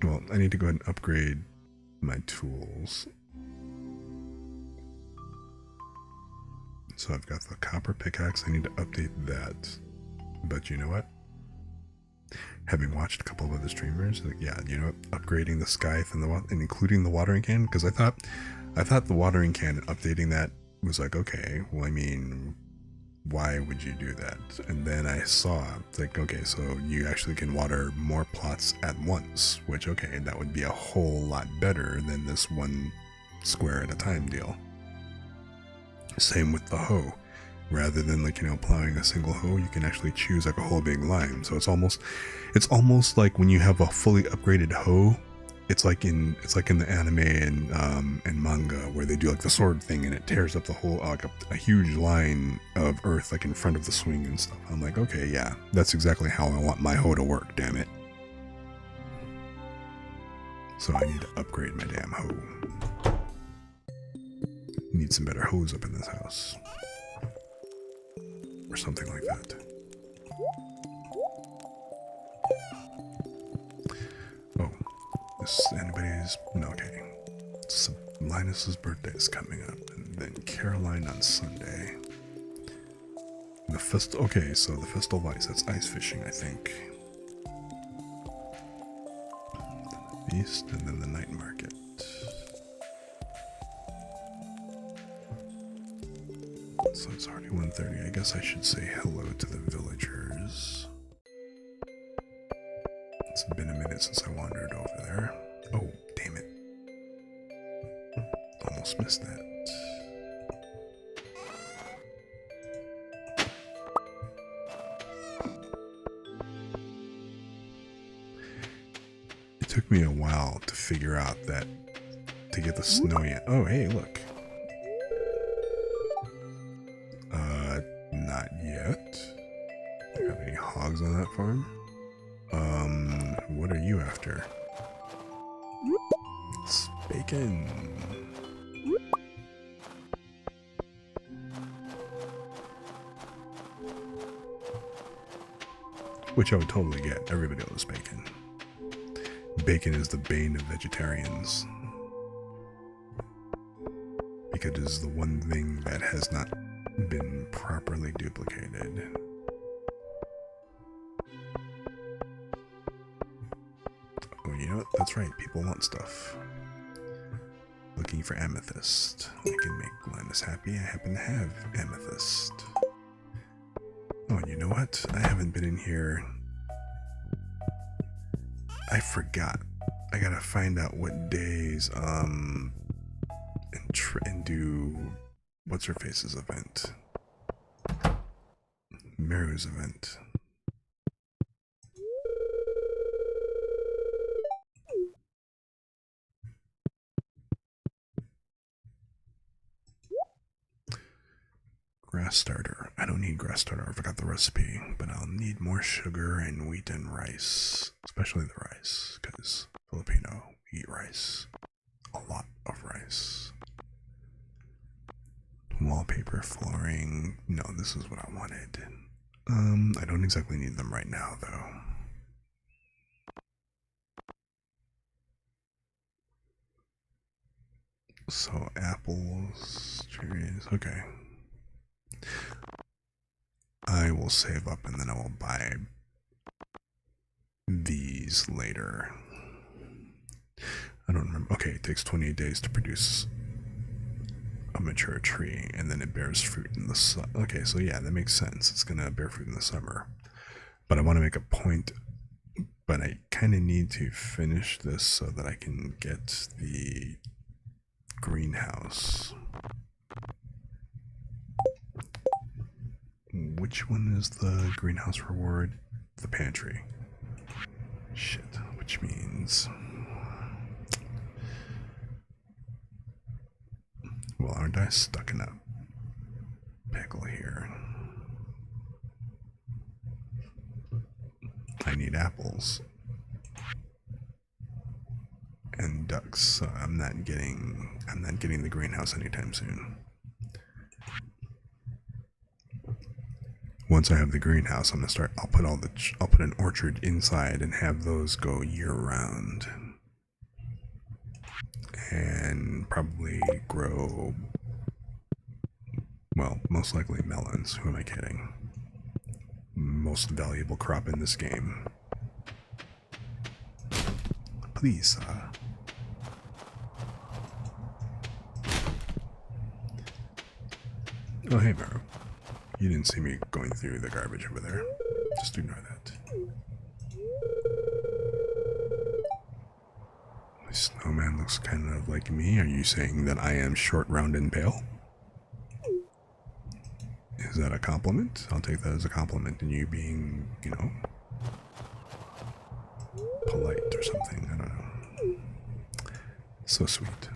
Well, I need to go ahead and upgrade my tools. So I've got the copper pickaxe. I need to update that. But you know what? Having watched a couple of other streamers, like, yeah, you know what? Upgrading the scythe and and including the watering can, because I thought the watering can and updating that was like, okay, well, I mean, why would you do that? And then I saw, like, okay, so you actually can water more plots at once, which, okay, that would be a whole lot better than this one square at a time deal. Same with the hoe. Rather than, like, you know, plowing a single hoe, you can actually choose like a whole big line. So it's almost like when you have a fully upgraded hoe, it's like in the anime and manga where they do like the sword thing and it tears up the whole like a huge line of earth like in front of the swing and stuff. I'm like, okay, yeah, that's exactly how I want my hoe to work, damn it. So I need to upgrade my damn hoe. Need some better hoes up in this house. Or something like that. Oh, this anybody's no, okay. So Linus's birthday is coming up, and then Caroline on Sunday. The Festal, okay, so the Festal of Ice, that's ice fishing, I think. The feast, and then the night market. So it's already 1:30. I guess I should say hello to the villagers. It's been a minute since I wandered over there. Oh, damn it. Almost missed that. It took me a while to figure out that to get the snow yet. Oh, hey, look. Not yet. Got any hogs on that farm? What are you after? It's bacon. Which I would totally get. Everybody loves bacon. Bacon is the bane of vegetarians. Because it is the one thing that has not been properly duplicated. Oh, you know what? That's right. People want stuff. Looking for amethyst. I can make Linus happy. I happen to have amethyst. Oh, and you know what? I haven't been in here. I forgot. I gotta find out what days, and do what's her face's event. Meru's event. Grass starter. I don't need grass starter. I forgot the recipe, but I'll need more sugar and wheat and rice, especially the rice, because Filipino eat rice. A lot of rice. Wallpaper, flooring. No, this is what I wanted. I don't exactly need them right now, though. So apples, cherries. Okay. I will save up and then I will buy these later. I don't remember. Okay, it takes 28 days to produce a mature tree and then it bears fruit in the sun. Okay, so yeah, that makes sense. It's gonna bear fruit in the summer. But I want to make a point, but I kind of need to finish this so that I can get the greenhouse. Which one is the greenhouse reward? The pantry. Shit, which means... Well, aren't I stuck in a pickle here? I need apples. And ducks, so I'm not getting the greenhouse anytime soon. Once I have the greenhouse, I'm gonna start. I'll put an orchard inside and have those go year round, and probably grow. Well, most likely melons. Who am I kidding? Most valuable crop in this game. Please, Oh, hey, Maro. You didn't see me going through the garbage over there. Just ignore that. My snowman looks kind of like me. Are you saying that I am short, round, and pale? Is that a compliment? I'll take that as a compliment, and you being, you know, polite or something. I don't know. So sweet.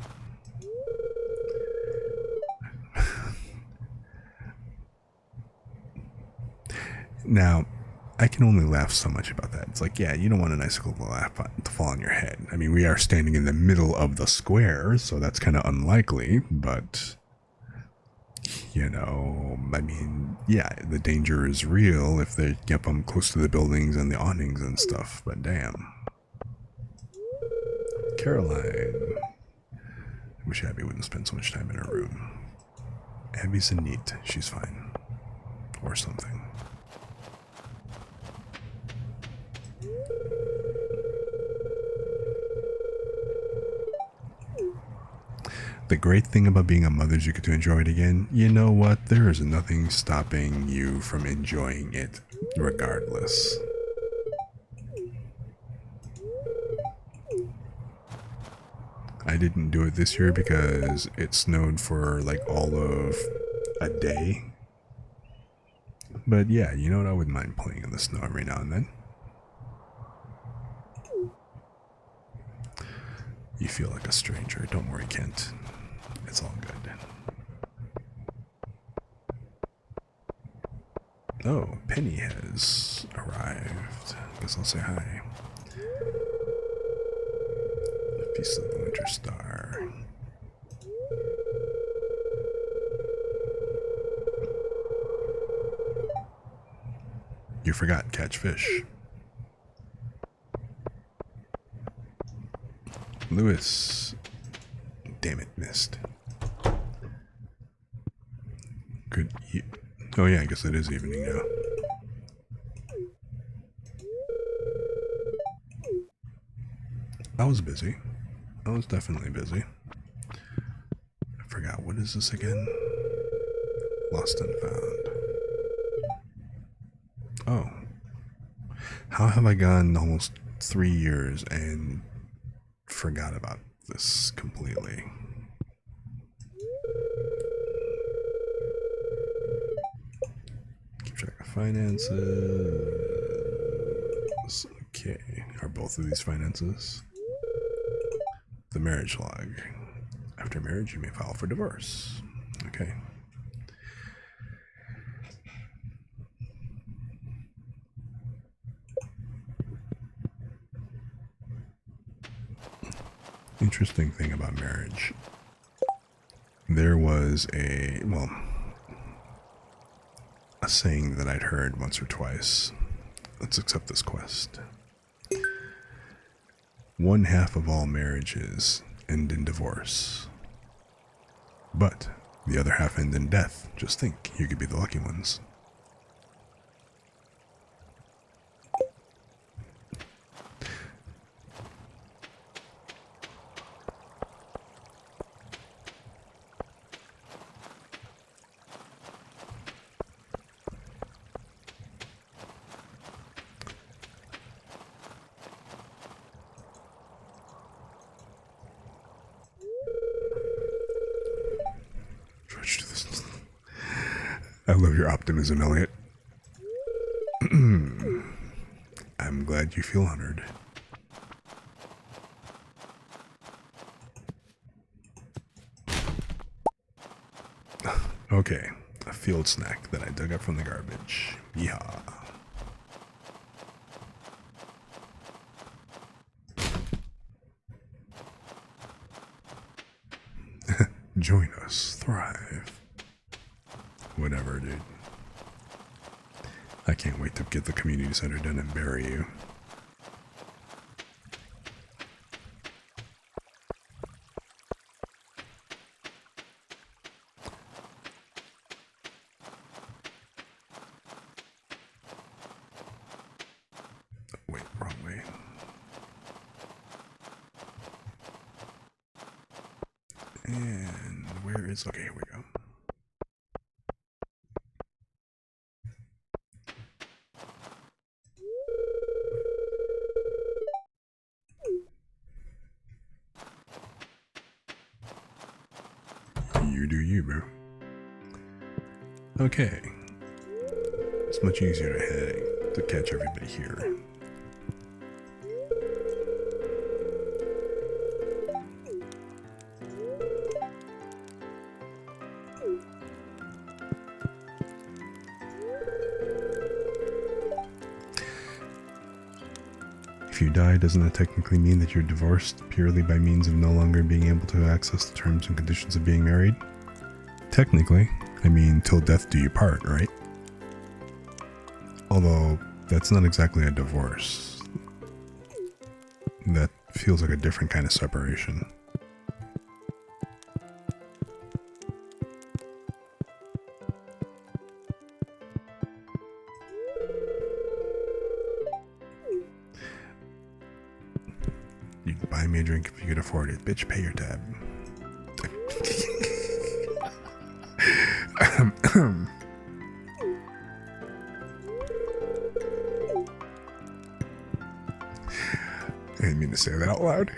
Now, I can only laugh so much about that. It's like, yeah, you don't want an icicle to fall on your head. I mean, we are standing in the middle of the square, so that's kind of unlikely, but, you know, I mean, yeah, the danger is real if they get them close to the buildings and the awnings and stuff, but damn. Caroline. I wish Abby wouldn't spend so much time in her room. Abby's a neat. She's fine. Or something. The great thing about being a mother is you get to enjoy it again. You know what? There is nothing stopping you from enjoying it regardless. I didn't do it this year because it snowed for like all of a day. But yeah, you know what? I wouldn't mind playing in the snow every now and then. You feel like a stranger. Don't worry, Kent. It's all good. Oh, Penny has arrived. Guess I'll say hi. Piece of the Winter Star. You forgot catch fish. Lewis. Damn it, missed. Good. Oh yeah, I guess it is evening now. I was busy. I was definitely busy. I forgot, what is this again? Lost and found. Oh. How have I gone almost 3 years and forgot about this completely? Keep track of finances. Okay. Are both of these finances? The marriage log. After marriage, you may file for divorce. Okay. Interesting thing about marriage. There was a saying that I'd heard once or twice. Let's accept this quest. 1/2 of all marriages end in divorce. But the other half end in death. Just think, you could be the lucky ones. I love your optimism, Elliot. I'm glad you feel honored. Okay, a field snack that I dug up from the garbage. Yeehaw. Join us, thrive. Whatever, dude. I can't wait to get the community center done and bury you. Wait, wrong way. And where is... Okay, here we go. You do you, bro. Okay. It's much easier to catch everybody here. If you die, doesn't that technically mean that you're divorced purely by means of no longer being able to access the terms and conditions of being married? Technically. I mean, till death do you part, right? Although, that's not exactly a divorce. That feels like a different kind of separation. You can buy me a drink if you could afford it. Bitch, pay your tab. I didn't mean to say that out loud.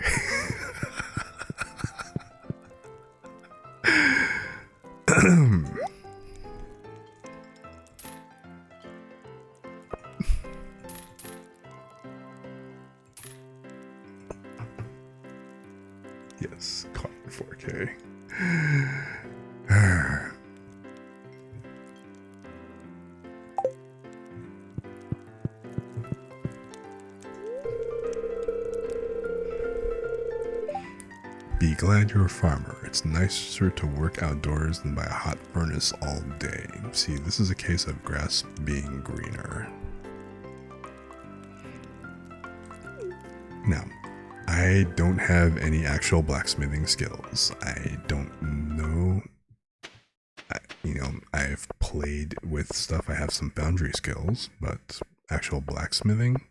Yes, caught in 4K. Be glad you're a farmer. It's nicer to work outdoors than by a hot furnace all day. See, this is a case of grass being greener. Now, I don't have any actual blacksmithing skills. I don't know. I've played with stuff. I have some foundry skills, but actual blacksmithing,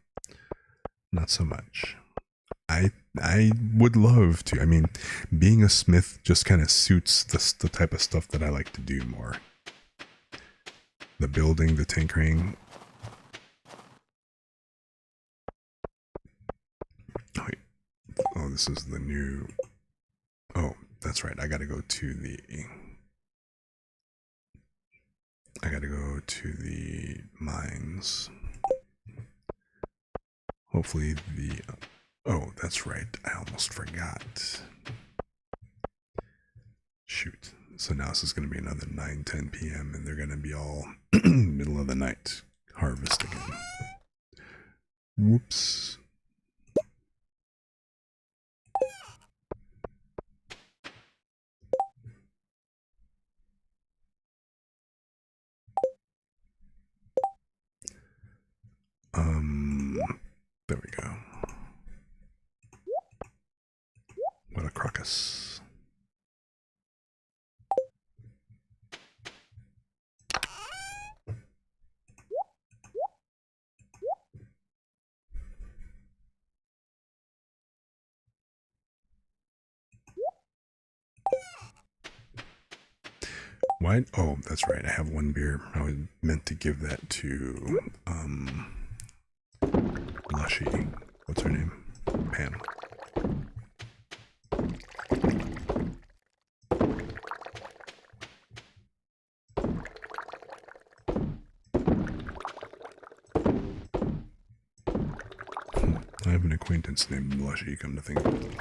not so much. I would love to. I mean, being a smith just kind of suits the type of stuff that I like to do more. The building, the tinkering. Oh, wait. Oh, this is the new... Oh, that's right. I gotta go to the mines. Hopefully the... Oh, that's right. I almost forgot. Shoot. So now this is going to be another 9-10 p.m. and they're going to be all middle of the night harvest again. Whoops. There we go. What a crocus. Why? Oh, that's right. I have one beer. I was meant to give that to, Lushy. What's her name? Pam. have an acquaintance named Lushy, come to think of it.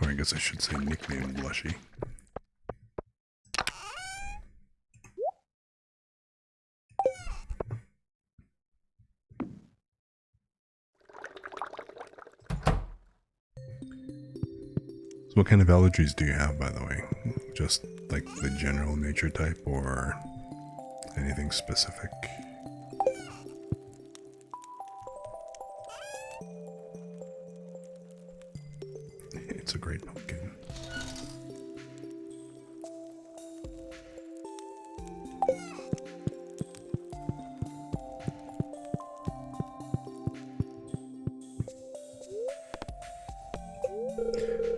Or I guess I should say nicknamed Lushy. So what kind of allergies do you have, by the way? Just like the general nature type or anything specific? It's a great pumpkin.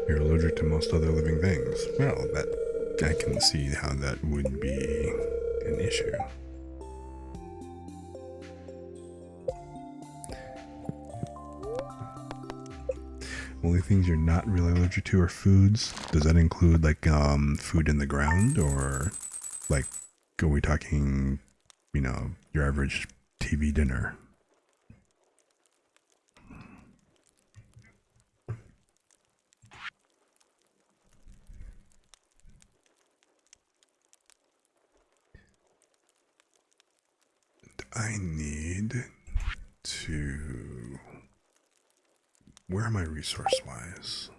You're allergic to most other living things. Well, that I can see how that would be an issue. Only things you're not really allergic to are foods. Does that include like food in the ground, or like are we talking, you know, your average TV dinner? I need to... Where am I resource-wise?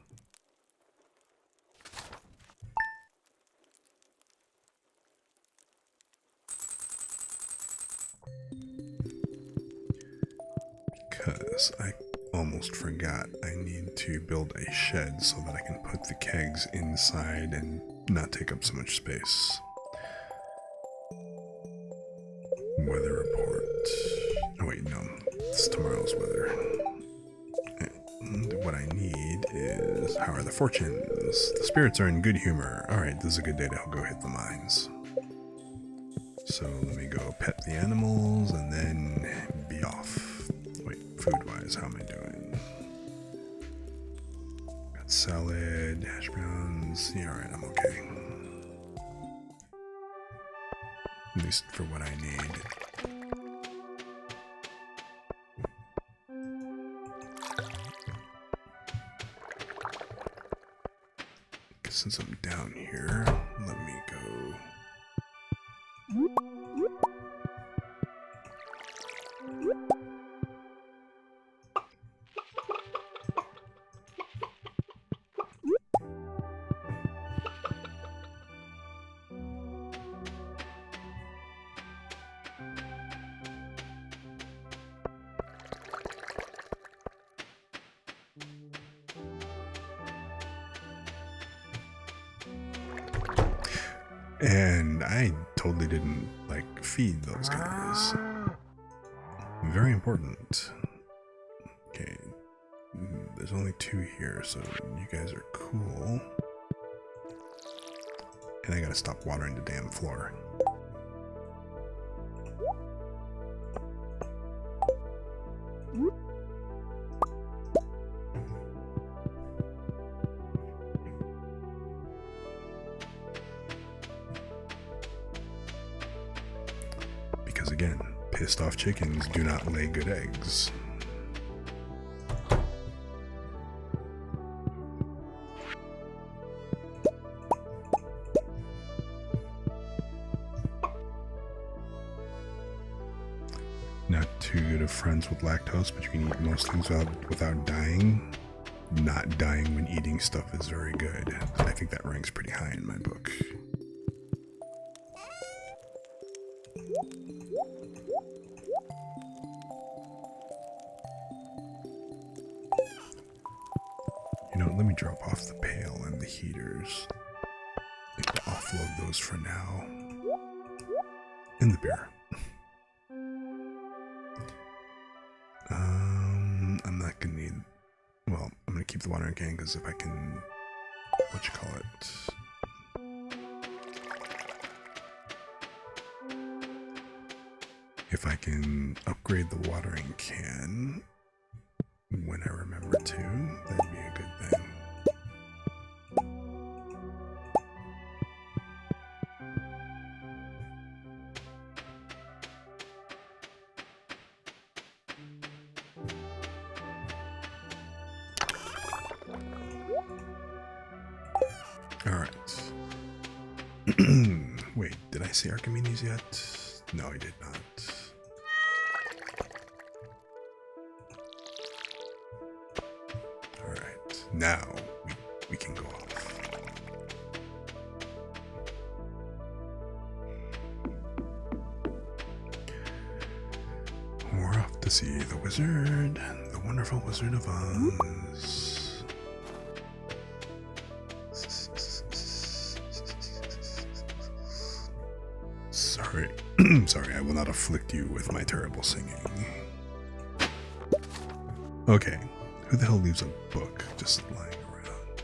Because I almost forgot I need to build a shed so that I can put the kegs inside and not take up so much space. Weather report. Oh wait, no. It's tomorrow's weather. And what I need is... How are the fortunes? The spirits are in good humor. Alright, this is a good day to go hit the mines. So let me go pet the animals and then be off. Wait, food-wise, how am I doing? Got salad, hash browns. Yeah, alright, I'm okay. At least for what I need. Since I'm down here, let me go. And I totally didn't, like, feed those guys. Very important. Okay. There's only 2 here, so you guys are cool. And I gotta stop watering the damn floor. Because again, pissed off chickens do not lay good eggs. Not too good of friends with lactose, but you can eat most things without dying. Not dying when eating stuff is very good. I think that ranks pretty high in my book. You know, let me drop off the pail and the heaters. I need to offload those for now. And the beer. I'm not gonna need... Well, I'm gonna keep the watering can because if I can... If I can upgrade the watering can when I remember to, that'd be a good thing. Alright. Wait, did I see Archimedes yet? No, I did not. Alright, now we can go off. We're off to see the wizard, the wonderful Wizard of Oz. Sorry, sorry, I will not afflict you with my terrible singing. Okay, who the hell leaves a book just lying around?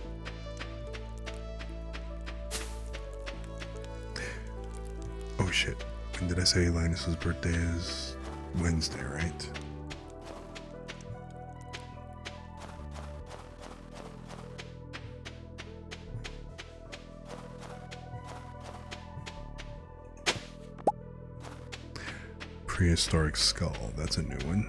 Oh shit, when did I say Linus's birthday is Wednesday, right? Prehistoric skull, that's a new one.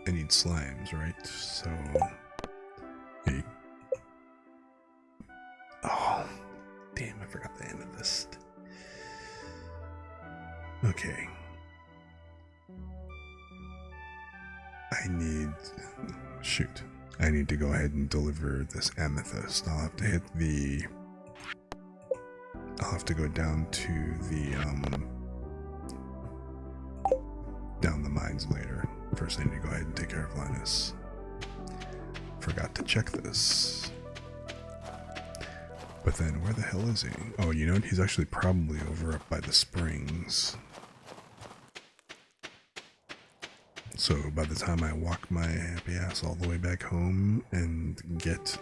I need slimes, right? So, hey. Oh, damn, I forgot the amethyst. Okay. I need to go ahead and deliver this amethyst. I'll have to hit the... I'll have to go down to the, down the mines later. First I need to go ahead and take care of Linus. Forgot to check this. But then where the hell is he? Oh, you know what? He's actually probably over up by the springs. So by the time I walk my happy ass all the way back home and get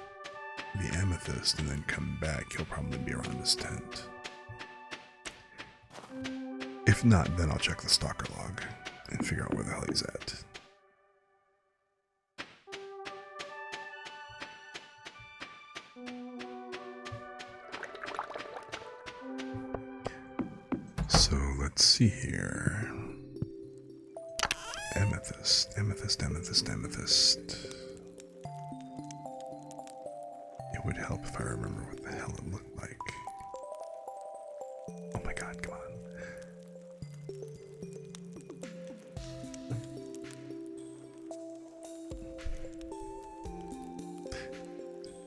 the amethyst and then come back, he'll probably be around his tent. If not, then I'll check the stalker log and figure out where the hell he's at. So let's see here. Amethyst, amethyst, amethyst, amethyst. It would help if I remember what the hell it looked like. Oh my god, come on.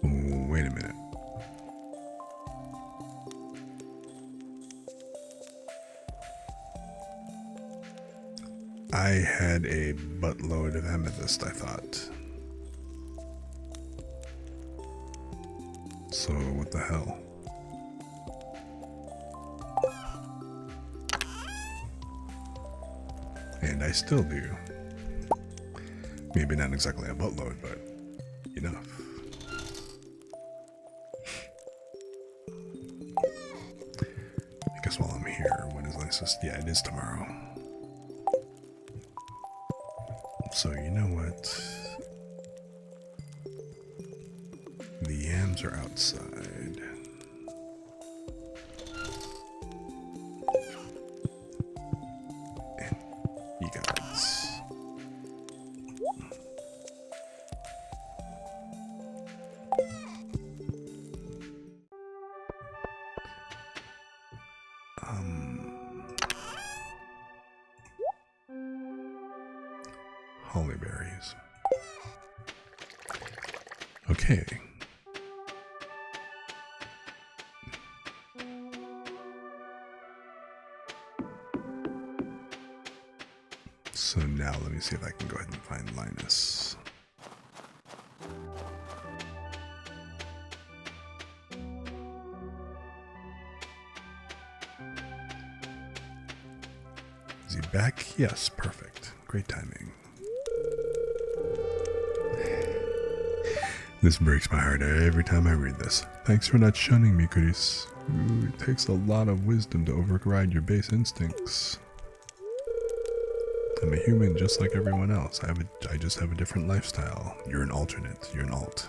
Oh, wait a minute. I had a buttload of amethyst, I thought. So, what the hell? And I still do. Maybe not exactly a buttload, but enough. I guess while I'm here, when is Linus? Yeah, it is tomorrow. So you know what? The yams are outside. And you guys. Holly berries. Okay. So now let me see if I can go ahead and find Linus. Is he back? Yes, perfect. Great timing. This breaks my heart every time I read this. Thanks for not shunning me, Chris. Ooh, it takes a lot of wisdom to override your base instincts. I'm a human just like everyone else. I just have a different lifestyle. You're an alternate. You're an alt.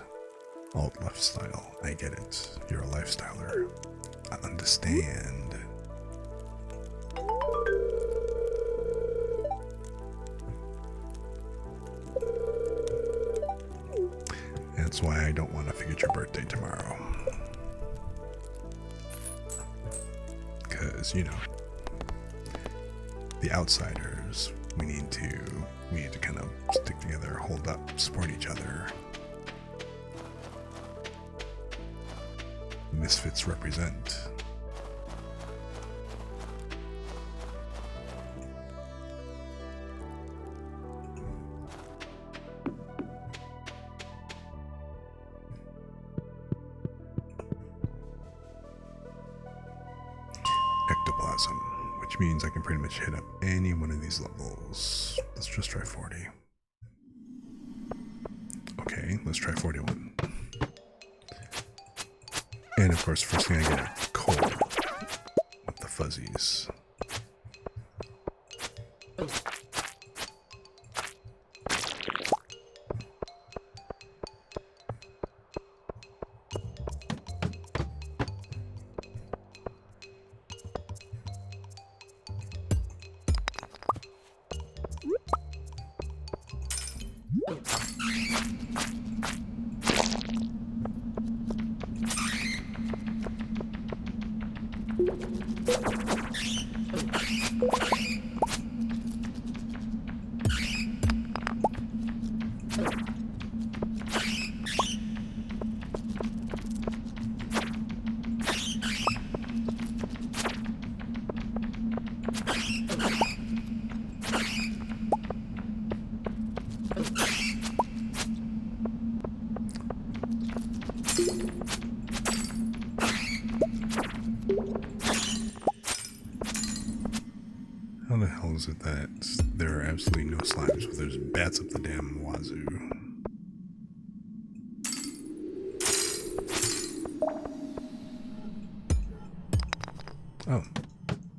Alt lifestyle. I get it. You're a lifestyler. I understand. That's why I don't want to forget your birthday tomorrow. Because, you know, the outsiders, we need to kind of stick together, hold up, support each other. Misfits represent. Ectoplasm, which means I can pretty much hit up any one of these levels. Let's just try 40. Okay, let's try 41. And of course, first thing I get a coal with the fuzzies. How the hell is it that there are absolutely no slimes, but there's bats up the damn wazoo? Oh,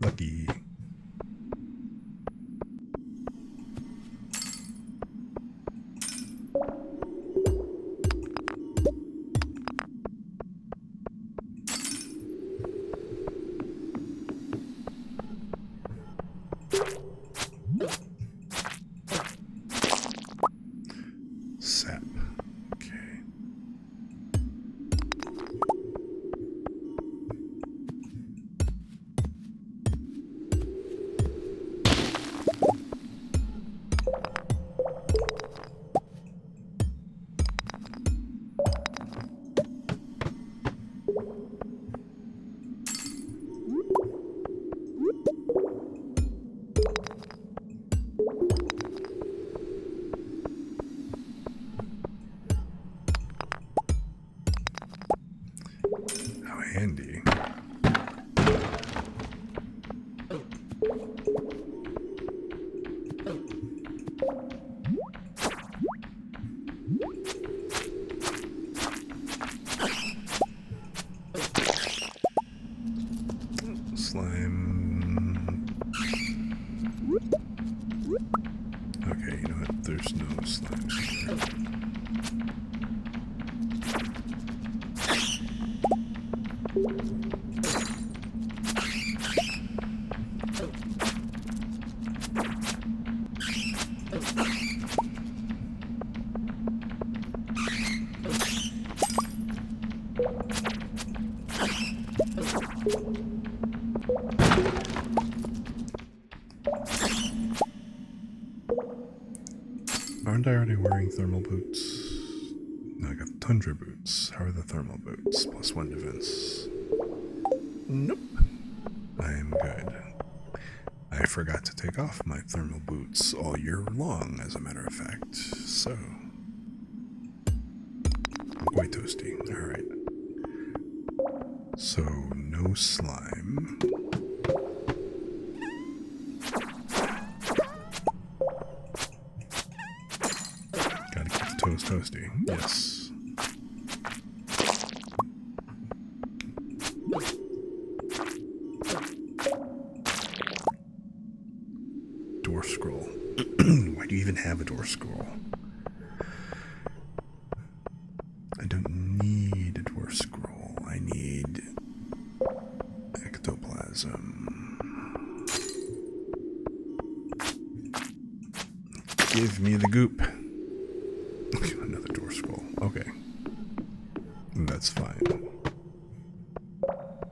lucky. Sap. Okay. How handy. Slime. Okay, you know what? There's no slimes here. Aren't I already wearing thermal boots? No, I got tundra boots. How are the thermal boots? +1 defense. Nope. I am good. I forgot to take off my thermal boots all year long, as a matter of fact. So, I'm quite toasty. Alright. So, no slime. Gotta keep the toast toasty. Yes. Dwarf scroll. Why do you even have a dwarf scroll? I don't Give me the goop. Another door scroll. Okay. That's fine.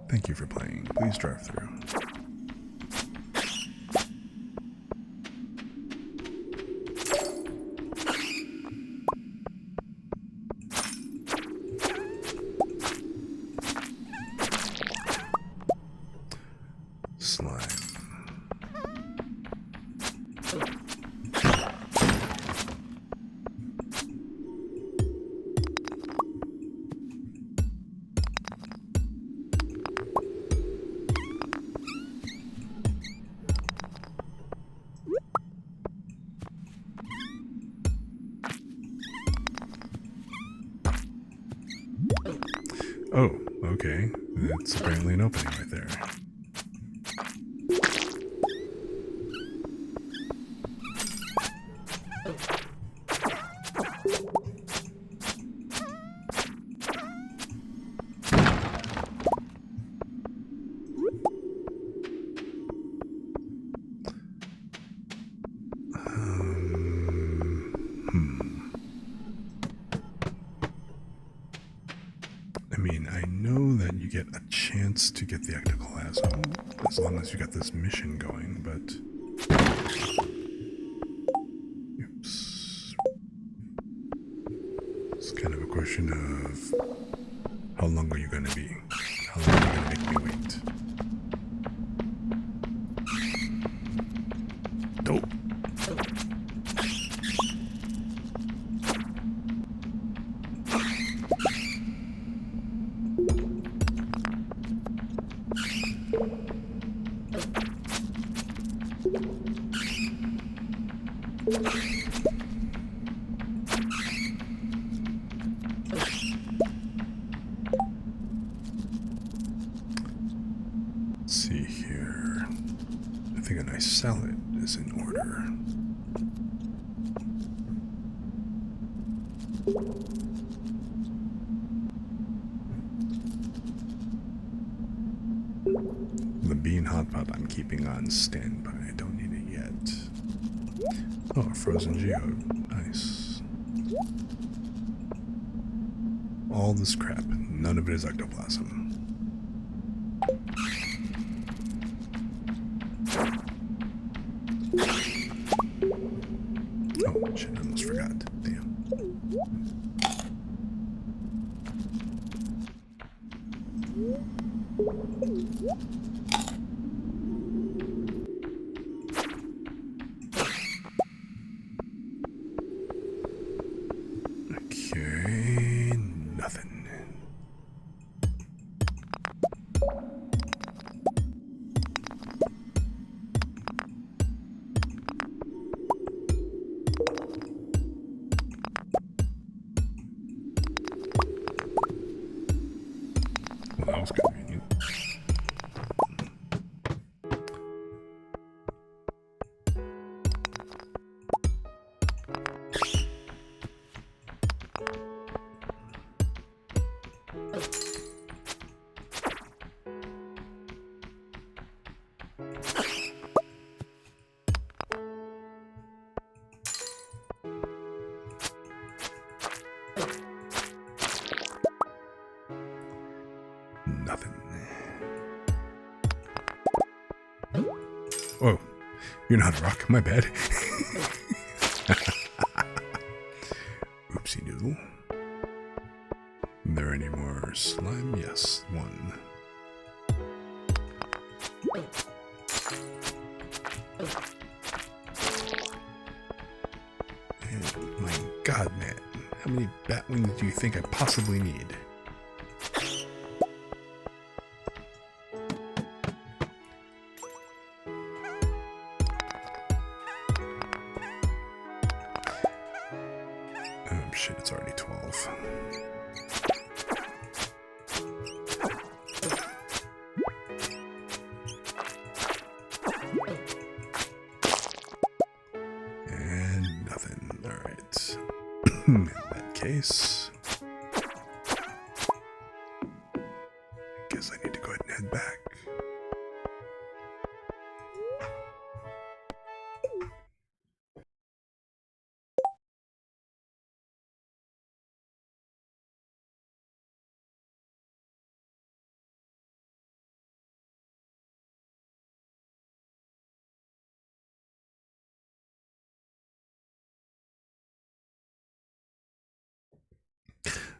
Thank you for playing. Please drive through. Slime. Oh, okay. That's apparently an opening right there. I mean, I know that you get a chance to get the ectoplasm as long as you got this mission going, but... Oops. It's kind of a question of how long are you going to be? How long are you going to make me wait? Dope. Let's see here. I think a nice salad is in order. The bean hot pot I'm keeping on standby. I don't need it yet. Oh, a frozen geode. Nice. All this crap. None of it is ectoplasm. Oh, shit, I almost forgot. Damn. Okay, nothing. Well, that was convenient. Nothing. Whoa, you're not a rock. My bad. Oopsie doodle. Are there any more slime? Yes, one. And my god, man. How many bat wings do you think I possibly need? Oh shit, it's already 12. And nothing. Alright. In that case, I guess I need to go ahead and head back.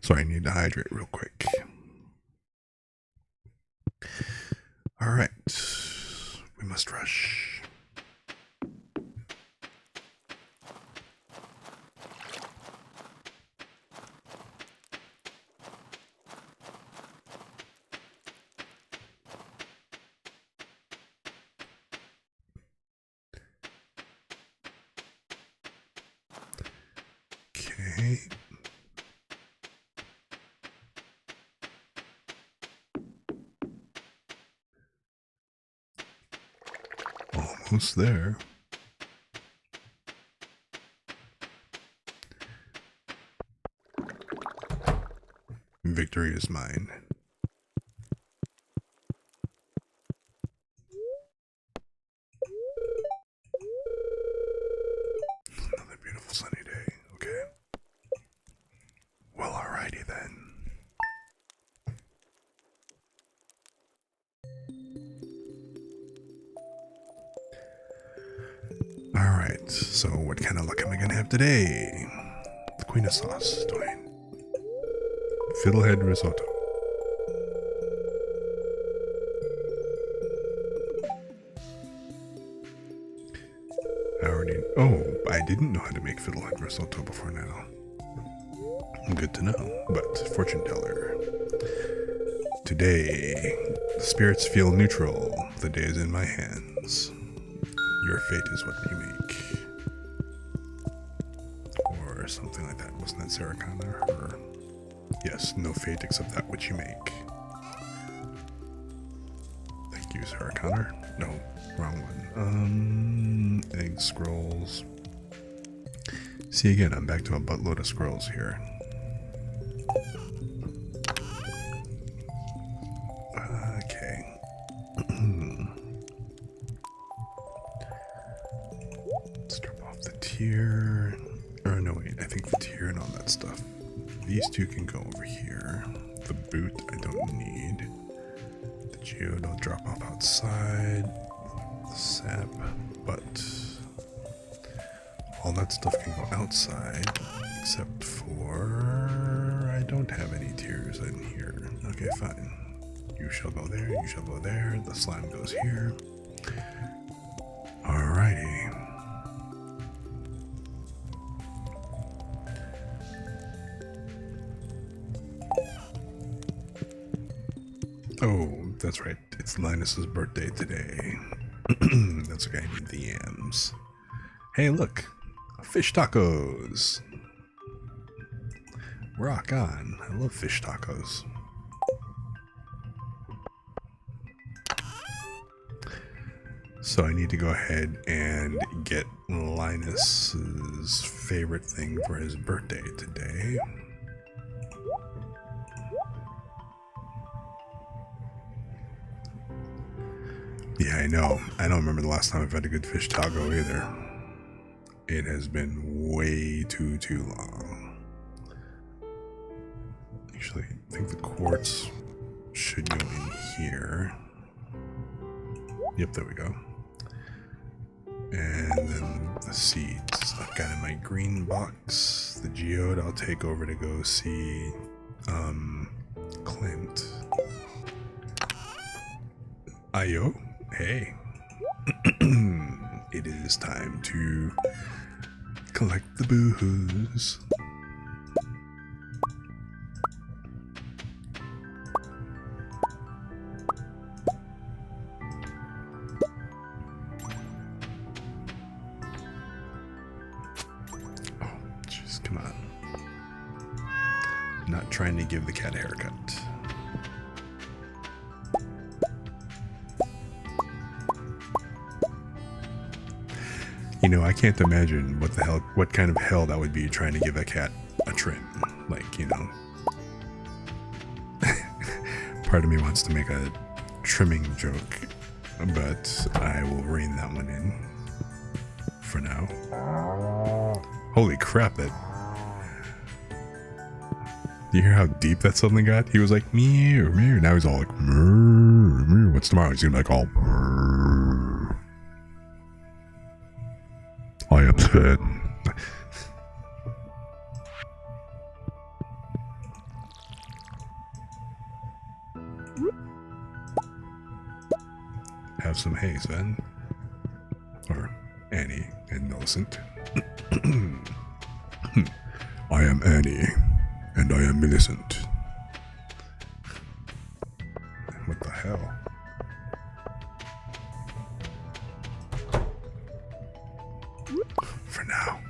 So I need to hydrate real quick. Alright. We must rush. Okay. Almost there. Victory is mine. Another beautiful sunny day. Okay. Well, alrighty then. Alright, so what kind of luck am I gonna have today? The Queen of Sauce, Dwayne. Fiddlehead risotto. I didn't know how to make fiddlehead risotto before now. Good to know, but fortune teller. Today, the spirits feel neutral. The day is in my hands. Your fate is what you make. Or something like that. Wasn't that Sarah Connor? Or yes, no fate except that which you make. Thank you, Sarah Connor. No, wrong one. Egg scrolls. See again, I'm back to a buttload of scrolls here. Okay. Let's drop off the tier. Or no, wait, I think the tier and all that stuff. These two can go over here. The boot I don't need. The geode I'll drop off outside. The sap, but all that stuff can go outside, except for I don't have any tiers in here. Okay, fine. You shall go there, you shall go there, the slime goes here. Alrighty. Oh, that's right. It's Linus's birthday today. That's okay, I need the yams. Hey, look. Fish tacos. Rock on. I love fish tacos. So I need to go ahead and get Linus's favorite thing for his birthday today. Yeah, I know. I don't remember the last time I've had a good fish taco either. It has been way too long. Actually, I think the quartz should go in here. Yep, there we go. And then the seeds I've got in my green box. The geode I'll take over to go see Clint. Ayo, hey. It is time to collect the booze. Oh, jeez, come on. Not trying to give the cat a haircut. You know, I can't imagine what kind of hell that would be trying to give a cat a trim. Like, you know. Part of me wants to make a trimming joke, but I will rein that one in for now. Holy crap, that... You hear how deep that suddenly got? He was like, meow, meow. Now he's all like, meow, meow. What's tomorrow? He's gonna be like all... I upset. have some hay, Sven. Or Annie and Millicent. I am Annie, and I am Millicent. What the hell? For now.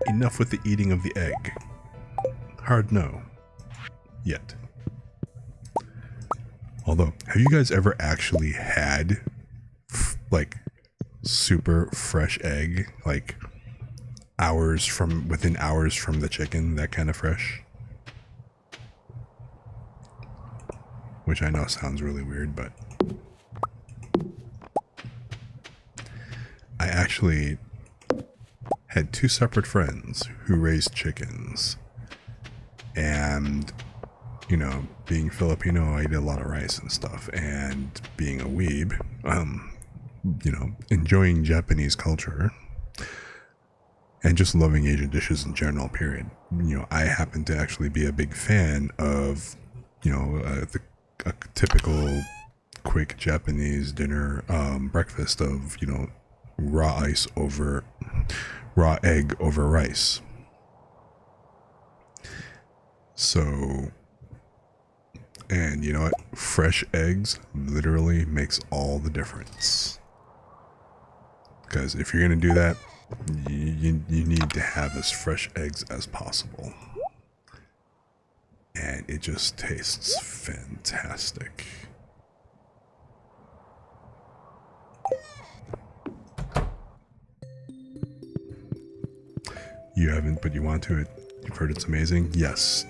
Enough with the eating of the egg. Hard no. Yet. Although, have you guys ever actually had, like, super fresh egg? Like, within hours from the chicken, that kind of fresh? Which I know sounds really weird, but I actually had 2 separate friends who raised chickens. And, you know, being Filipino, I eat a lot of rice and stuff. And being a weeb, you know, enjoying Japanese culture and just loving Asian dishes in general, period. You know, I happen to actually be a big fan of, you know, a typical quick Japanese dinner, breakfast of, you know, raw egg over rice. So, and you know what? Fresh eggs literally makes all the difference. Because if you're going to do that, you need to have as fresh eggs as possible. And it just tastes fantastic. You haven't, but you want to. You've heard it's amazing? Yes.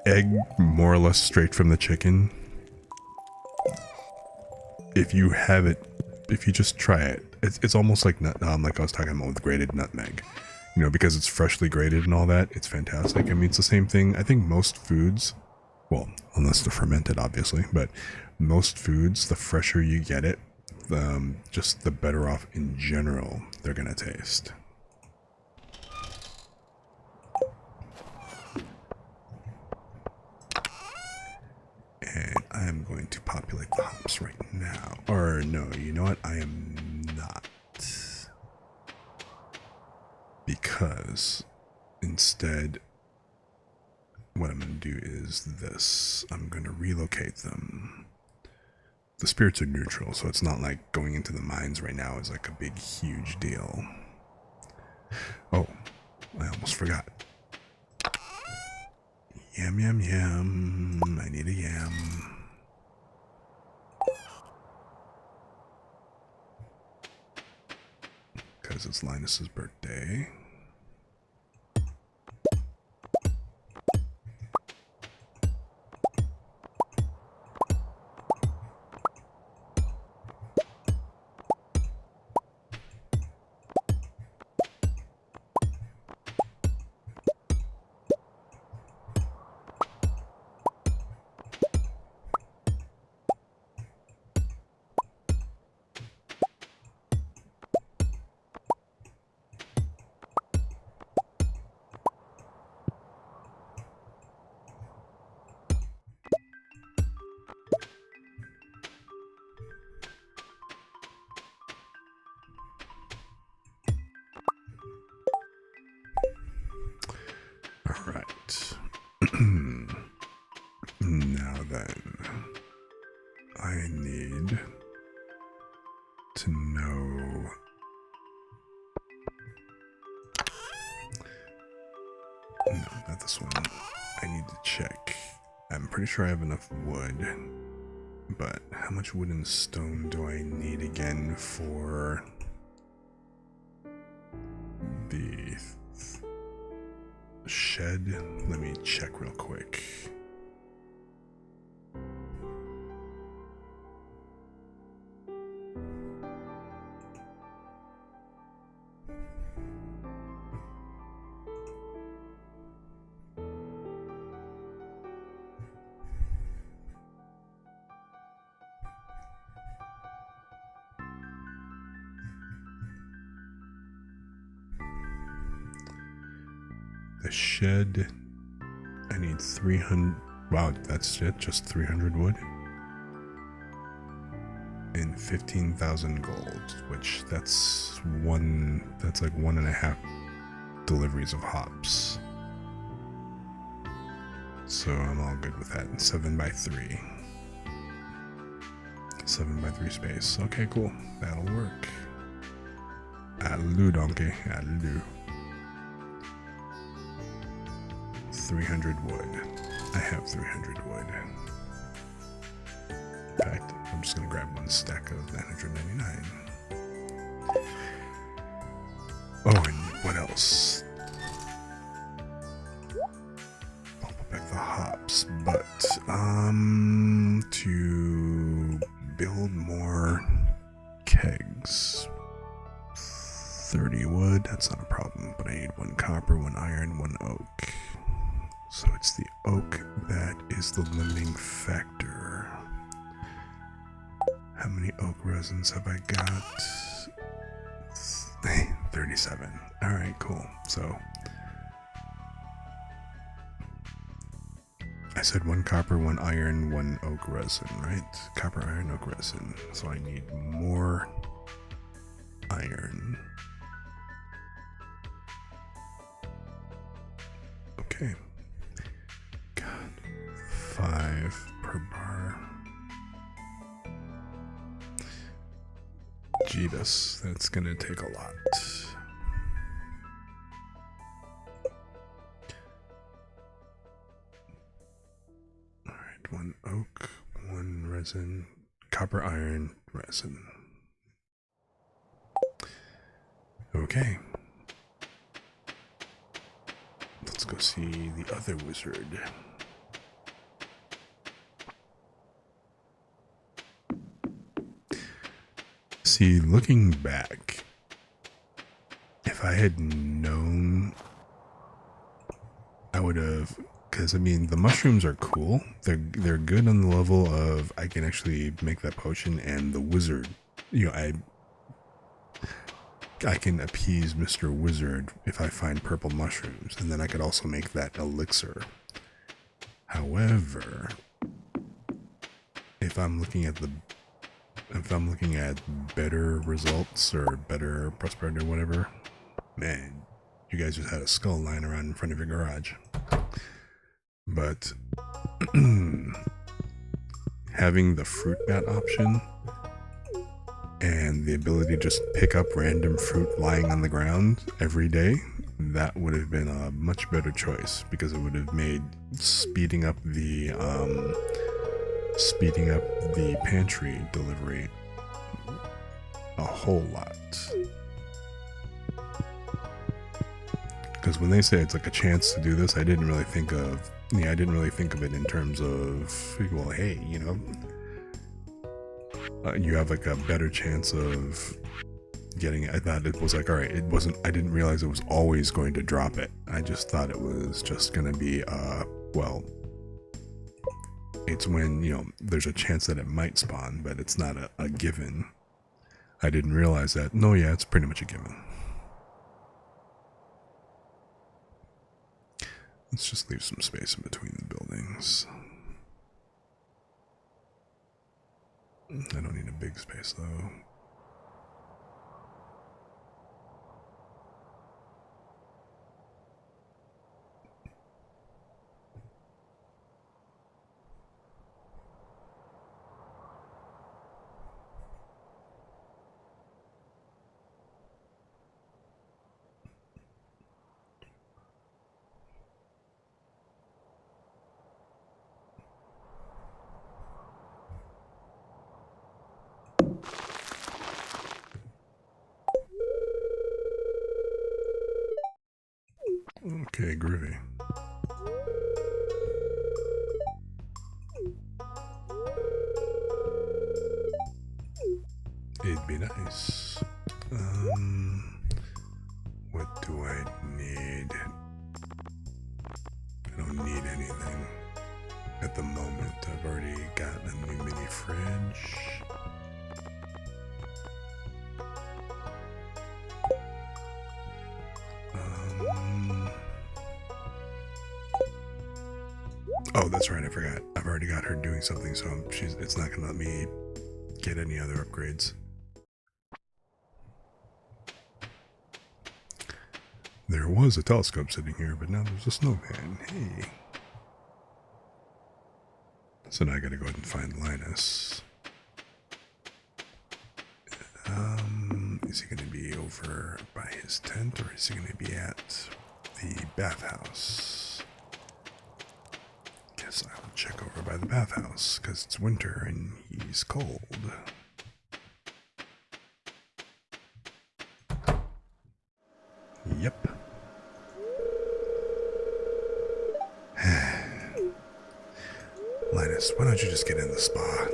Egg, more or less straight from the chicken. If you have it, if you just try it, it's almost like like I was talking about with grated nutmeg. You know, because it's freshly grated and all that, it's fantastic. I mean, it's the same thing. I think most foods, well, unless they're fermented, obviously, but most foods, the fresher you get it, just the better off in general they're gonna taste. And I am going to populate the hops right now. Or no, you know what? I am not. Because instead, what I'm going to do is this. I'm going to relocate them. The spirits are neutral, so it's not like going into the mines right now is like a big, huge deal. Oh, I almost forgot. Yum, yum, yum. I need a yam. Because it's Linus's birthday. Alright. Now then, I need to know... No, not this one. I need to check. I'm pretty sure I have enough wood. But how much wood and stone do I need again for the shed? Let me check real quick. The shed. I need 300. Wow, that's it. Just 300 wood. And 15,000 gold, which that's like 1.5 deliveries of hops. So I'm all good with that. 7x3. 7x3 space. Okay, cool. That'll work. That'll do, donkey. That'll do. 300 wood. I have 300 wood. In fact, I'm just gonna grab one stack of 999. Oh, and what else? I'll put back the hops, but to build more kegs. 30 wood, that's not a problem, but I need 1 copper, 1 iron, 1 oak. So it's the oak that is the limiting factor. How many oak resins have I got? 37. Alright, cool. So I said 1 copper, 1 iron, 1 oak resin, right? Copper, iron, oak resin. So I need more iron. Okay. God. 5 per bar. Jeebus, that's gonna take a lot. Alright, 1 oak, 1 resin, copper, iron, resin. Okay. Let's go see the other wizard. See, looking back, if I had known, I would have, because I mean, the mushrooms are cool. They're good on the level of I can actually make that potion, and the wizard, you know, I can appease Mr. Wizard if I find purple mushrooms, and then I could also make that elixir. However, if I'm looking at better results or better prosperity or whatever, man, you guys just had a skull lying around in front of your garage. But having the fruit bat option and the ability to just pick up random fruit lying on the ground every day, that would have been a much better choice, because it would have made speeding up the pantry delivery a whole lot. Because when they say it's like a chance to do this, I didn't really think of it in terms of, well, hey, you know, you have like a better chance of getting it. I thought it was like, all right, it wasn't, I didn't realize it was always going to drop it. I just thought it was just going to be, well, it's when, you know, there's a chance that it might spawn, but it's not a given. I didn't realize that. No, yeah, it's pretty much a given. Let's just leave some space in between the buildings. I don't need a big space though. Okay, groovy. It'd be nice. What do I need? I don't need anything at the moment. I've already got a new mini fridge. Oh, that's right, I forgot. I've already got her doing something, so it's not gonna let me get any other upgrades. There was a telescope sitting here, but now there's a snowman. Hey. So now I gotta go ahead and find Linus. Is he gonna be over by his tent, or is he gonna be at the bathhouse? Guess I'll check over by the bathhouse, because it's winter and he's cold. Yep. Linus, why don't you just get in the spa?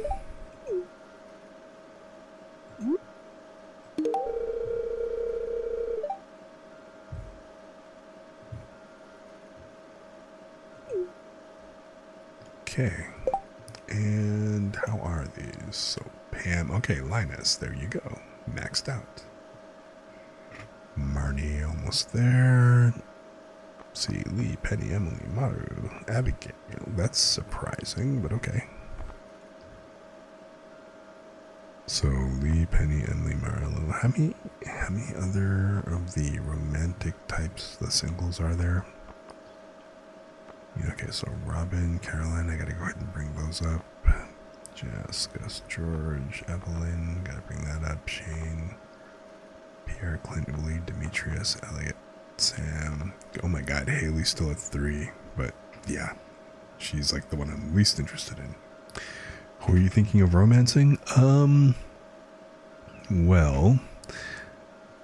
Okay. And how are these? So Pam, okay, Linus, there you go. Maxed out. Marnie, almost there. See, Lee, Penny, Emily, Maru, Abigail. That's surprising, but okay. So Lee, Penny, Emily, Maru. How many other of the romantic types, the singles, are there? Okay, so Robin, Caroline, I gotta go ahead and bring those up. Jessica, George, Evelyn, gotta bring that up. Shane, Pierre, Clint, Uli, Demetrius, Elliot, Sam. Oh my god, Haley's still at 3, but yeah, she's like the one I'm least interested in. Who are you thinking of romancing? Well,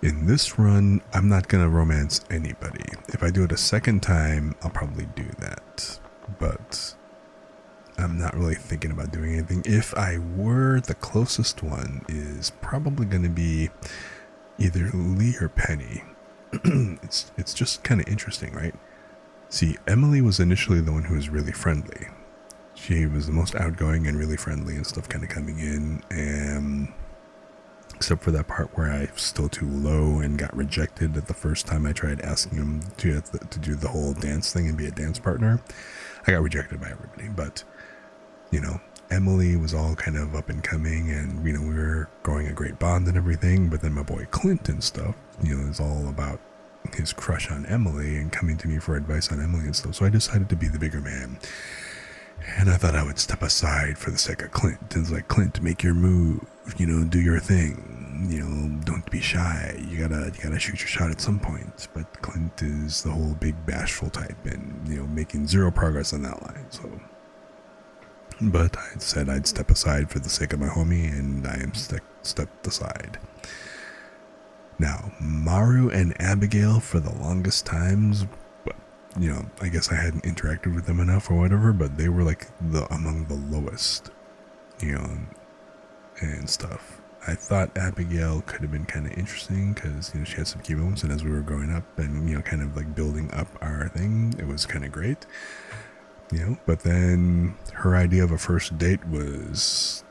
in this run, I'm not gonna romance anybody. If I do it a second time, I'll probably do that, but I'm not really thinking about doing anything. If I were, the closest one is probably gonna be either Lee or Penny. It's just kind of interesting, right? See, Emily was initially the one who was really friendly. She was the most outgoing and really friendly and stuff kind of coming in, and except for that part where I was still too low and got rejected at the first time I tried asking him to do the whole dance thing and be a dance partner. I got rejected by everybody, but Emily was all kind of up and coming, and we were growing a great bond and everything. But then my boy Clint and stuff, is all about his crush on Emily and coming to me for advice on Emily and stuff. So I decided to be the bigger man, and I thought I would step aside for the sake of Clint. And it's like, Clint, make your move, do your thing, don't be shy. You gotta shoot your shot at some point. But Clint is the whole big bashful type, and making zero progress on that line. So. But I said I'd step aside for the sake of my homie, and I am stepped aside. Now, Maru and Abigail, for the longest times, I guess I hadn't interacted with them enough or whatever, but they were like among the lowest, and stuff. I thought Abigail could have been kind of interesting because, she had some key moments, and as we were growing up and, kind of like building up our thing, it was kind of great. But then her idea of a first date was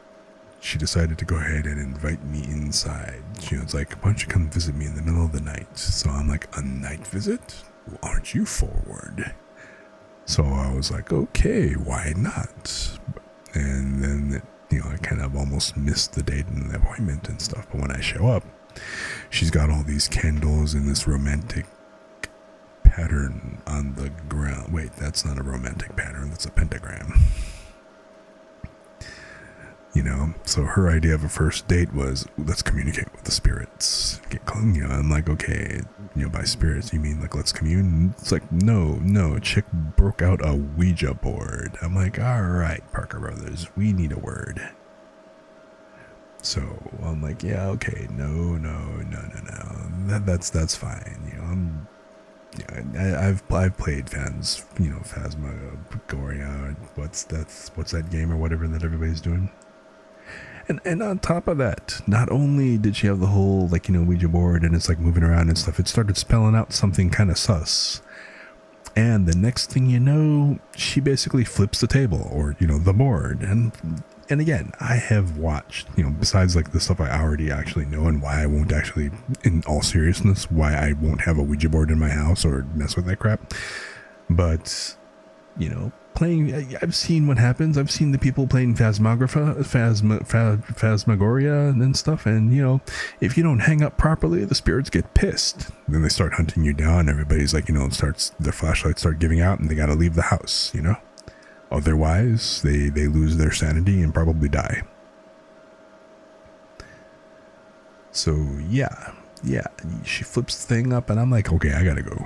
she decided to go ahead and invite me inside. She was like, why don't you come visit me in the middle of the night? So I'm like, a night visit? Well, aren't you forward? So I was like, okay, why not? And then, I kind of almost missed the date and the appointment and stuff. But when I show up, she's got all these candles in this romantic pattern on the ground. Wait, that's not a romantic pattern, that's a pentagram. So her idea of a first date was, let's communicate with the spirits. I'm like, okay, by spirits you mean like let's commune? It's like, no, chick broke out a Ouija board. I'm like, all right, Parker Brothers, we need a word. So I'm like, yeah, okay, no, that's fine. I've played Phasmagoria. What's that game or whatever that everybody's doing? And on top of that, not only did she have the whole Ouija board and it's like moving around and stuff, it started spelling out something kind of sus. And the next thing you know, she basically flips the table or the board. And again, I have watched, besides the stuff I already actually know and why I won't actually, in all seriousness, why I won't have a Ouija board in my house or mess with that crap. But playing. I've seen what happens. I've seen the people playing Phasmagoria and stuff. And, if you don't hang up properly, the spirits get pissed. Then they start hunting you down. Everybody's like, their flashlights start giving out and they got to leave the house, Otherwise, they lose their sanity and probably die. So, yeah, she flips the thing up and I'm like, okay, I got to go.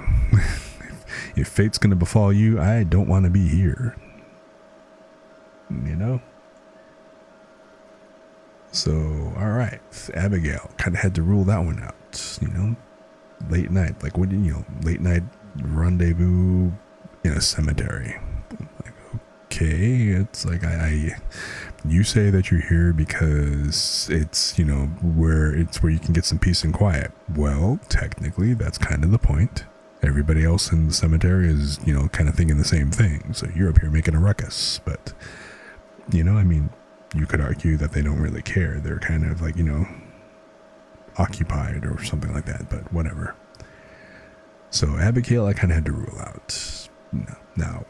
If fate's going to befall you, I don't want to be here. So, alright. Abigail kind of had to rule that one out. Late night. Like, late night rendezvous in a cemetery. Like, okay. It's like, you say that you're here because it's, where you can get some peace and quiet. Well, technically, that's kind of the point. Everybody else in the cemetery is, kind of thinking the same thing. So you're up here making a ruckus. But, you could argue that they don't really care. They're kind of like, occupied or something like that. But whatever. So Abigail, I kind of had to rule out. Now,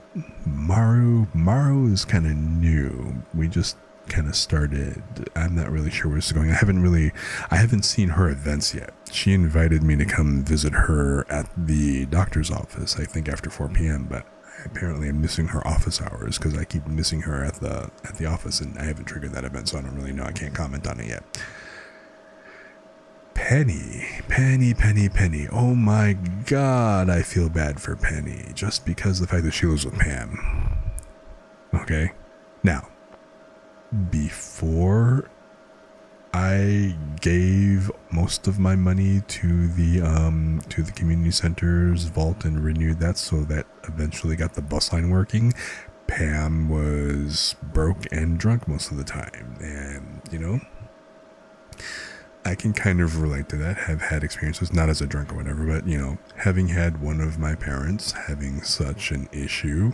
Maru is kind of new. We just kind of started. I'm not really sure where this is going. I haven't seen her events yet. She invited me to come visit her at the doctor's office, I think after 4 p.m., but apparently I'm missing her office hours because I keep missing her at the office, and I haven't triggered that event, so I don't really know. I can't comment on it yet. Penny. Oh my god, I feel bad for Penny just because of the fact that she lives with Pam. Okay? Now, before I gave most of my money to the community center's vault and renewed that so that eventually got the bus line working, Pam was broke and drunk most of the time. And, I can kind of relate to that, have had experiences, not as a drunk or whatever, but, having had one of my parents having such an issue,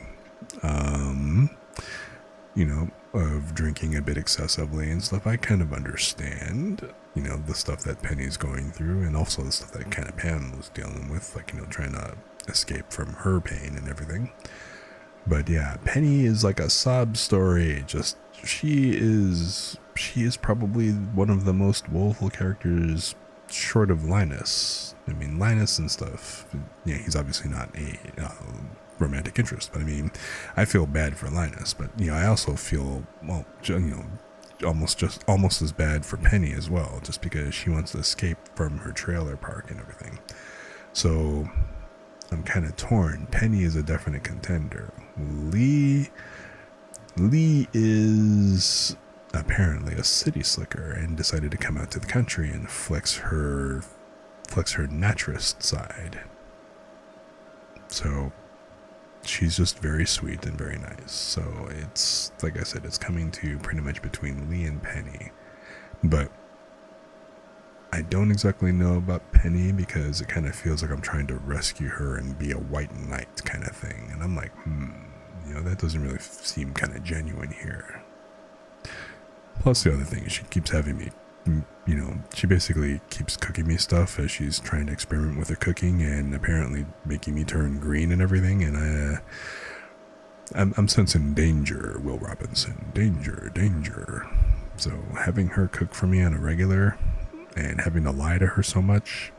of drinking a bit excessively and stuff, I kind of understand, the stuff that Penny's going through, and also the stuff that kind of Pam was dealing with, like, trying to escape from her pain and everything. But yeah, Penny is like a sob story. Just, she is probably one of the most woeful characters short of Linus. I mean, Linus and stuff, yeah, he's obviously not a romantic interest, but I mean, I feel bad for Linus, but I also feel, well, almost as bad for Penny as well, just because she wants to escape from her trailer park and everything. So I'm kind of torn. Penny is a definite contender. Lee is apparently a city slicker and decided to come out to the country and flex her naturist side. So she's just very sweet and very nice. So it's, like I said, it's coming to pretty much between Lee and Penny. But I don't exactly know about Penny because it kind of feels like I'm trying to rescue her and be a white knight kind of thing. And I'm like, that doesn't really seem kind of genuine here. Plus the other thing is she keeps having me, she basically keeps cooking me stuff as she's trying to experiment with her cooking and apparently making me turn green and everything. And I'm sensing danger, Will Robinson. Danger. So having her cook for me on a regular and having to lie to her so much,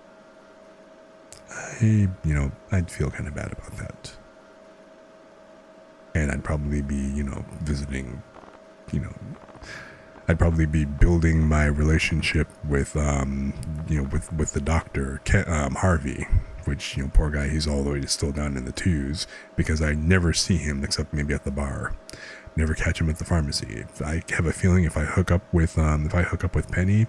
I'd feel kind of bad about that. And I'd probably be, visiting, I'd probably be building my relationship with, with the doctor, Harvey, which, poor guy, he's all the way still down in the twos because I never see him except maybe at the bar. Never catch him at the pharmacy. I have a feeling if I hook up with Penny,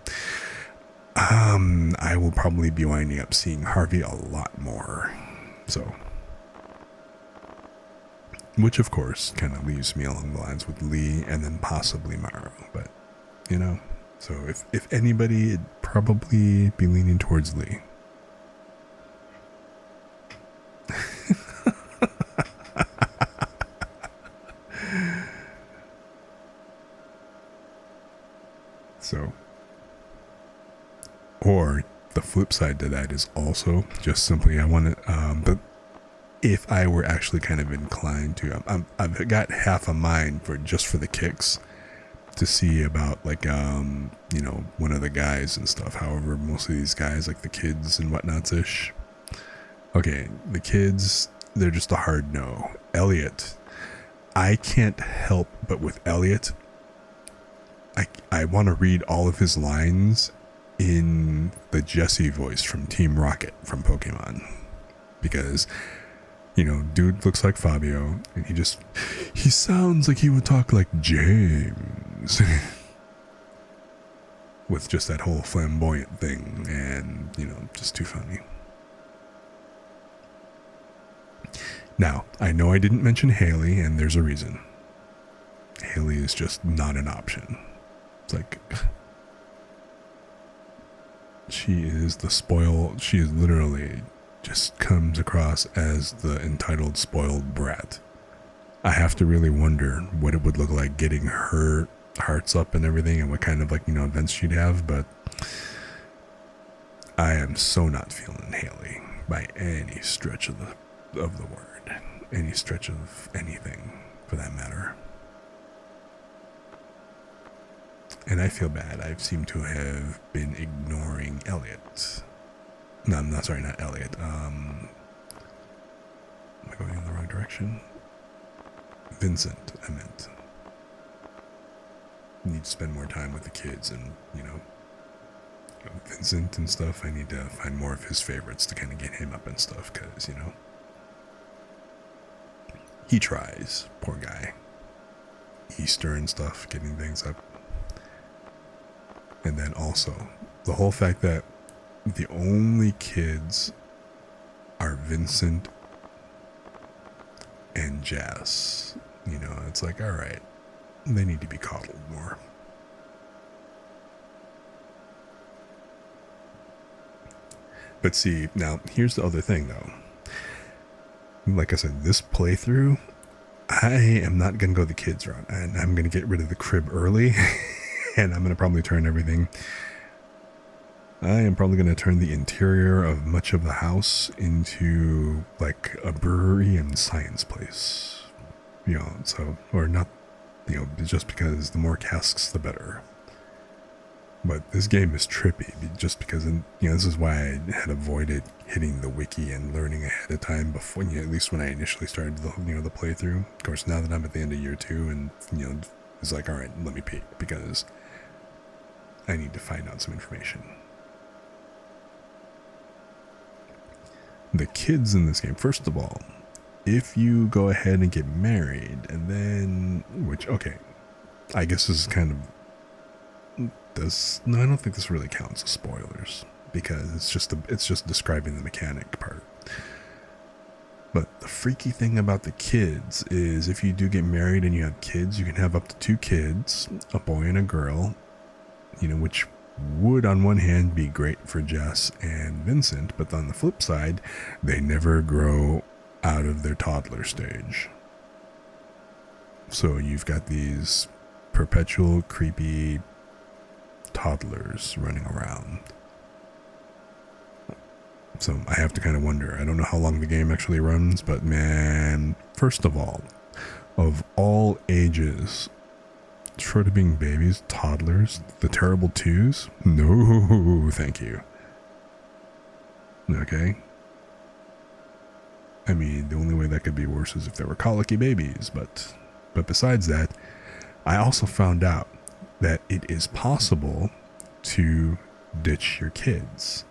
I will probably be winding up seeing Harvey a lot more. So, which of course kind of leaves me along the lines with Lee and then possibly Maru. But, so if anybody, it'd probably be leaning towards Lee. So, or the flip side to that is also just simply I want to, if I were actually kind of inclined to, I've got half a mind for just for the kicks to see about like one of the guys and stuff. However, most of these guys, like the kids and whatnots ish. Okay, the kids, they're just a hard no. Elliot, I can't help but with Elliot, I want to read all of his lines in the Jesse voice from Team Rocket from Pokemon, because dude looks like Fabio, and he sounds like he would talk like James. With just that whole flamboyant thing, and, just too funny. Now, I know I didn't mention Haley, and there's a reason. Haley is just not an option. It's like, she is literally just comes across as the entitled spoiled brat. I have to really wonder what it would look like getting her hearts up and everything, and what kind of events she'd have, but I am so not feeling Haley by any stretch of the word, any stretch of anything for that matter. And I feel bad. I seem to have been ignoring Elliot. No, I'm not, sorry, not Elliot. Am I going in the wrong direction? Vincent, I meant. Need to spend more time with the kids, and Vincent and stuff. I need to find more of his favorites to kind of get him up and stuff, because he tries, poor guy. Easter and stuff, getting things up. And then also the whole fact that the only kids are Vincent and Jess. It's like, all right, they need to be coddled more. But see, now here's the other thing though. Like I said, this playthrough, I am not going to go the kids route, and I'm going to get rid of the crib early. And I'm going to probably turn everything. I am probably going to turn the interior of much of the house into like a brewery and science place. Or not, just because the more casks, the better. But this game is trippy just because, this is why I had avoided hitting the wiki and learning ahead of time before, at least when I initially started the playthrough. Of course, now that I'm at the end of year 2 and, it's like, all right, let me peek, because I need to find out some information. The kids in this game, first of all, if you go ahead and get married, and then, I guess this is kind of, I don't think this really counts as spoilers, because it's just describing the mechanic part. But the freaky thing about the kids is, if you do get married and you have kids, you can have up to 2 kids, a boy and a girl, which would on one hand be great for Jess and Vincent, but on the flip side, they never grow out of their toddler stage. So you've got these perpetual creepy toddlers running around. So I have to kind of wonder. I don't know how long the game actually runs, but man, first of all ages, short of being babies, toddlers, the terrible twos, no, thank you. Okay? I mean, the only way that could be worse is if they were colicky babies, but besides that, I also found out that it is possible to ditch your kids.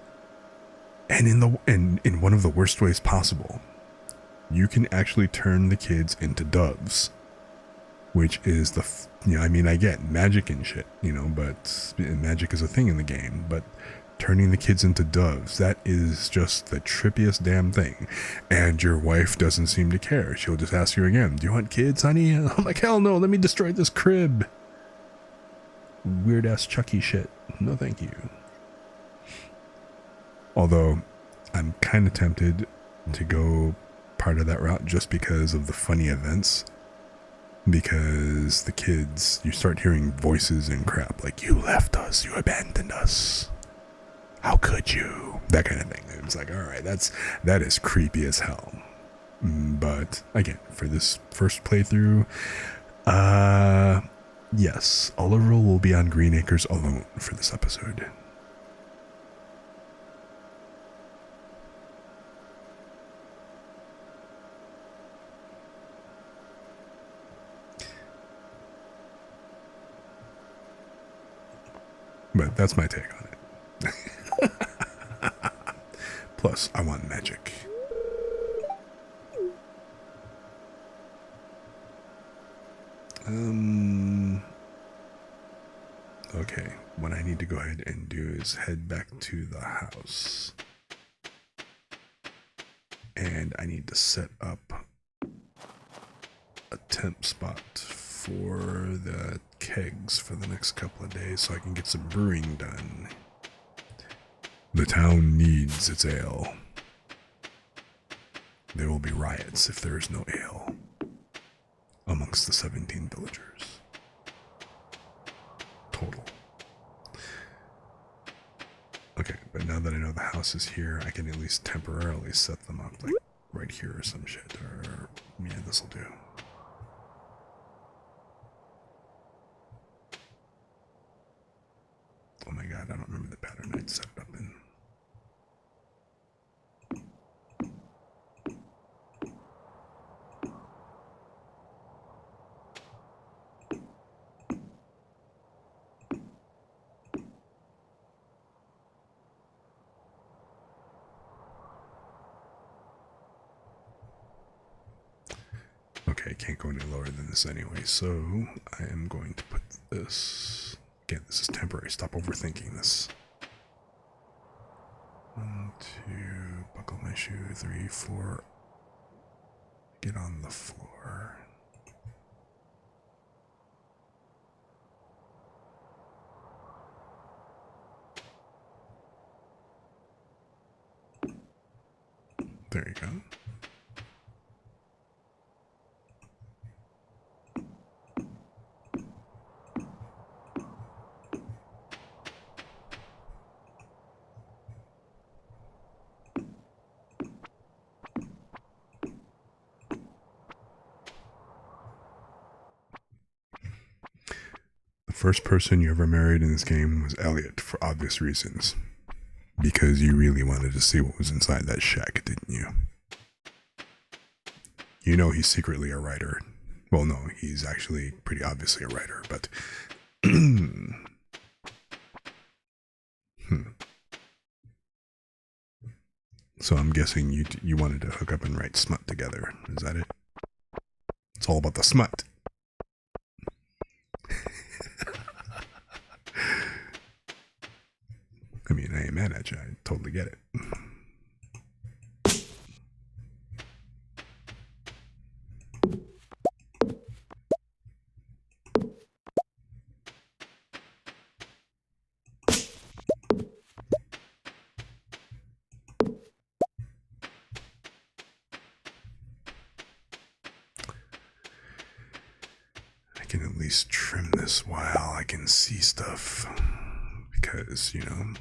And in one of the worst ways possible, you can actually turn the kids into doves, which is I get magic and shit, but magic is a thing in the game, but turning the kids into doves, that is just the trippiest damn thing. And your wife doesn't seem to care. She'll just ask you again, do you want kids, honey? And I'm like, hell no, let me destroy this crib. Weird ass Chucky shit. No thank you. Although I'm kind of tempted to go part of that route just because of the funny events. Because the kids, you start hearing voices and crap like, you left us, you abandoned us. How could you? That kind of thing. It's like, all right, that is creepy as hell. But again, for this first playthrough, yes, Oliver will be on Green Acres alone for this episode. But that's my take on it. Plus, I want magic. Okay, what I need to go ahead and do is head back to the house. And I need to set up a temp spot for the kegs for the next couple of days so I can get some brewing done. The town needs its ale. There will be riots if there is no ale amongst the 17 villagers. Total. Okay, but now that I know the house is here, I can at least temporarily set them up, like right here or some shit. Or, yeah, this'll do. Oh my god, I don't remember the pattern I'd set it up in. Okay, can't go any lower than this anyway, so I am going to put this... Again, this is temporary, stop overthinking this. 1, 2, buckle my shoe, 3, 4, get on the floor. There you go. The first person you ever married in this game was Elliot, for obvious reasons. Because you really wanted to see what was inside that shack, didn't you? You know he's secretly a writer. Well, no, he's actually pretty obviously a writer, but... So I'm guessing you wanted to hook up and write smut together. Is that it? It's all about the smut. I mean, I ain't mad at you. I totally get it. I can at least trim this while I can see stuff. Because, you know,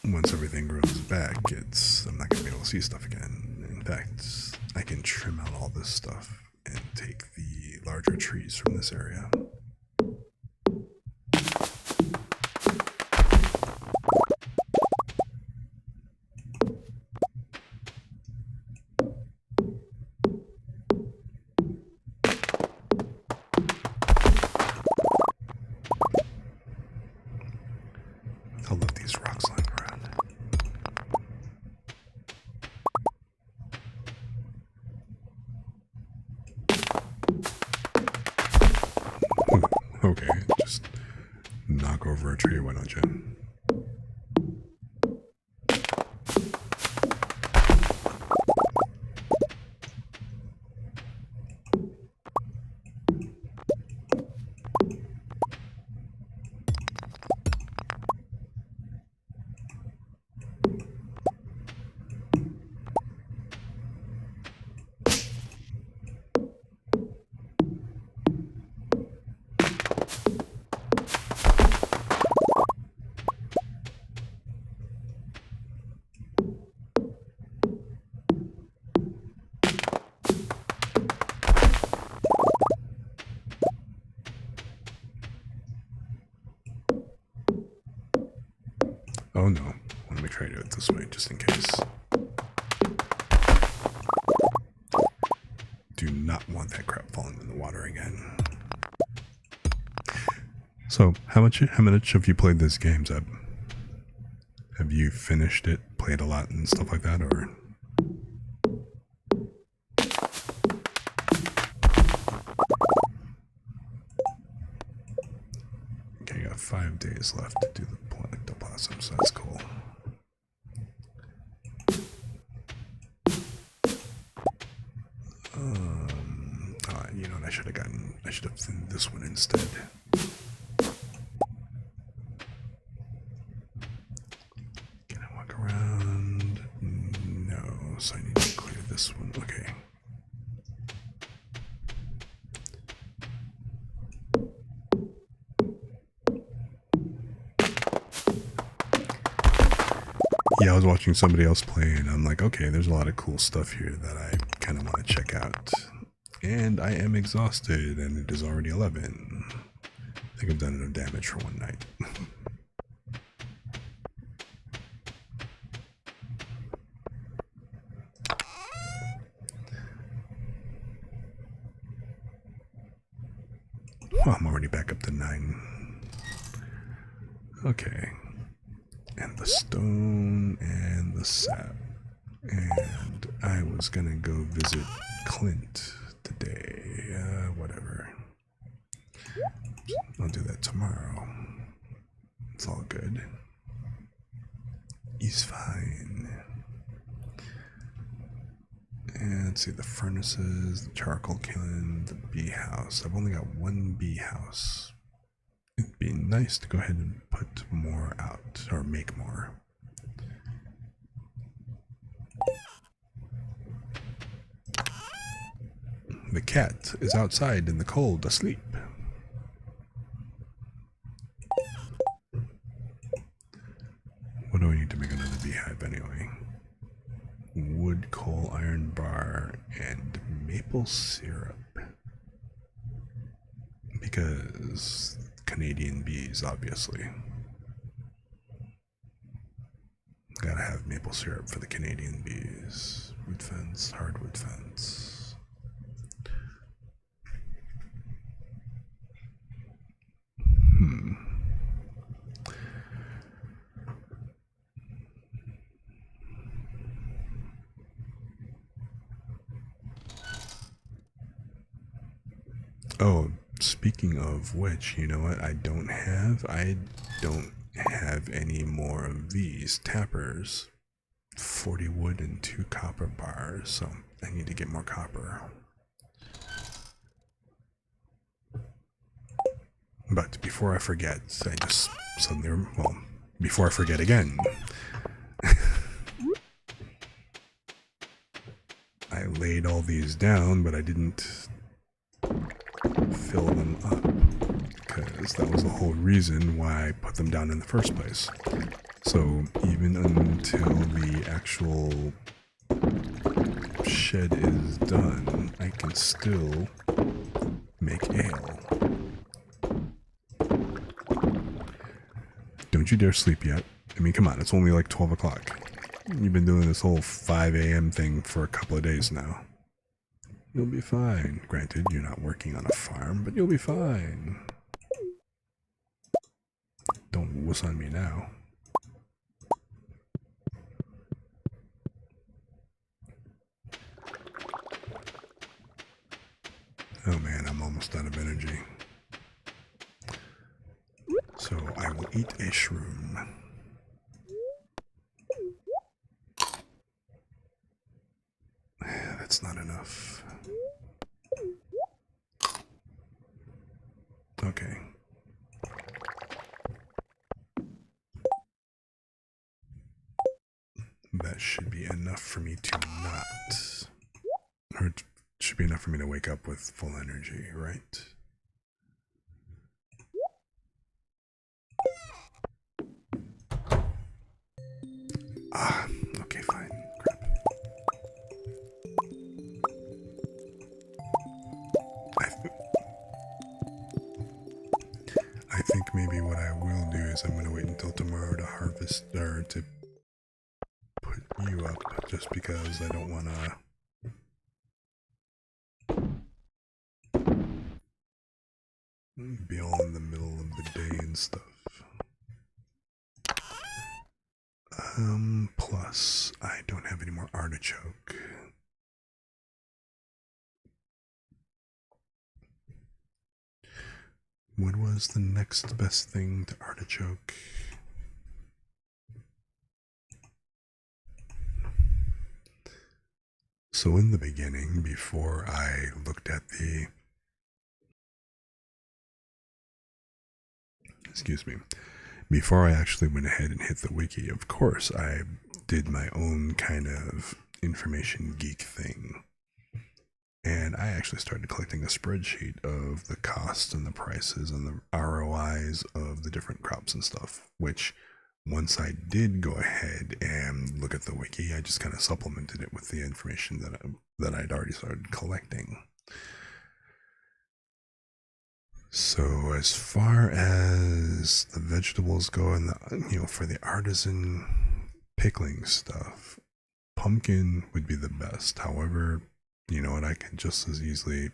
once everything grows back, I'm not going to be able to see stuff again. In fact, I can trim out all this stuff and take the larger trees from this area. I love these rocks lying around. Okay, just knock over a tree, why don't you? Oh no. I want to make sure I do it this way, just in case. Do not want that crap falling in the water again. So, how much have you played this game, Zeb? Have you finished it, played a lot and stuff like that, or? Okay, you got 5 days left to do the ectoplasm, so that's cool. You know what, I should have done this one instead. Can I walk around? No, so I need to clear this one. Okay. Yeah, I was watching somebody else play, and I'm like, okay, there's a lot of cool stuff here that I kind of want to check out. And I am exhausted, and it is already 11. I think I've done enough damage for one night. Well, I'm already back up to 9. Okay. And the stone and the sap. And I was gonna go visit Clint today. Whatever. I'll do that tomorrow. It's all good. He's fine. And let's see, the furnaces, the charcoal kiln, the bee house. I've only got one bee house. It'd be nice to go ahead and put more out, or make more. The cat is outside in the cold, asleep. What do I need to make another beehive anyway? Wood, coal, iron bar, and maple syrup. Because Canadian bees, obviously. Gotta have maple syrup for the Canadian bees. Wood fence, hardwood fence. Oh, speaking of which, you know what I don't have? I don't have any more of these tappers. 40 wood and 2 copper bars, so I need to get more copper. But before I forget, I just suddenly, well, before I forget again, I laid all these down, but I didn't fill them up, because that was the whole reason why I put them down in the first place. So even until the actual shed is done, I can still make ale. Don't you dare sleep yet. I mean, come on, it's only like 12 o'clock. You've been doing this whole 5 a.m. thing for a couple of days now. You'll be fine. Granted, you're not working on a farm, but you'll be fine. Don't wuss on me now. Oh man, I'm almost out of energy. So I will eat a shroom. That's not enough. Okay. That should be enough for me to not... Or it should be enough for me to wake up with full energy, right? Ah, okay, fine. Crap. I think maybe what I will do is I'm going to wait until tomorrow to harvest or to put you up just because I don't want to be all in the middle of the day and stuff. Plus, I don't have any more artichoke. What was the next best thing to artichoke? So in the beginning, before I looked at the, excuse me, before I actually went ahead and hit the wiki, of course, I did my own kind of information geek thing. And I actually started collecting a spreadsheet of the costs and the prices and the ROIs of the different crops and stuff, which once I did go ahead and look at the wiki, I just kind of supplemented it with the information that I'd already started collecting. So as far as the vegetables go and for the artisan pickling stuff, pumpkin would be the best. However, you know what, I can just as easily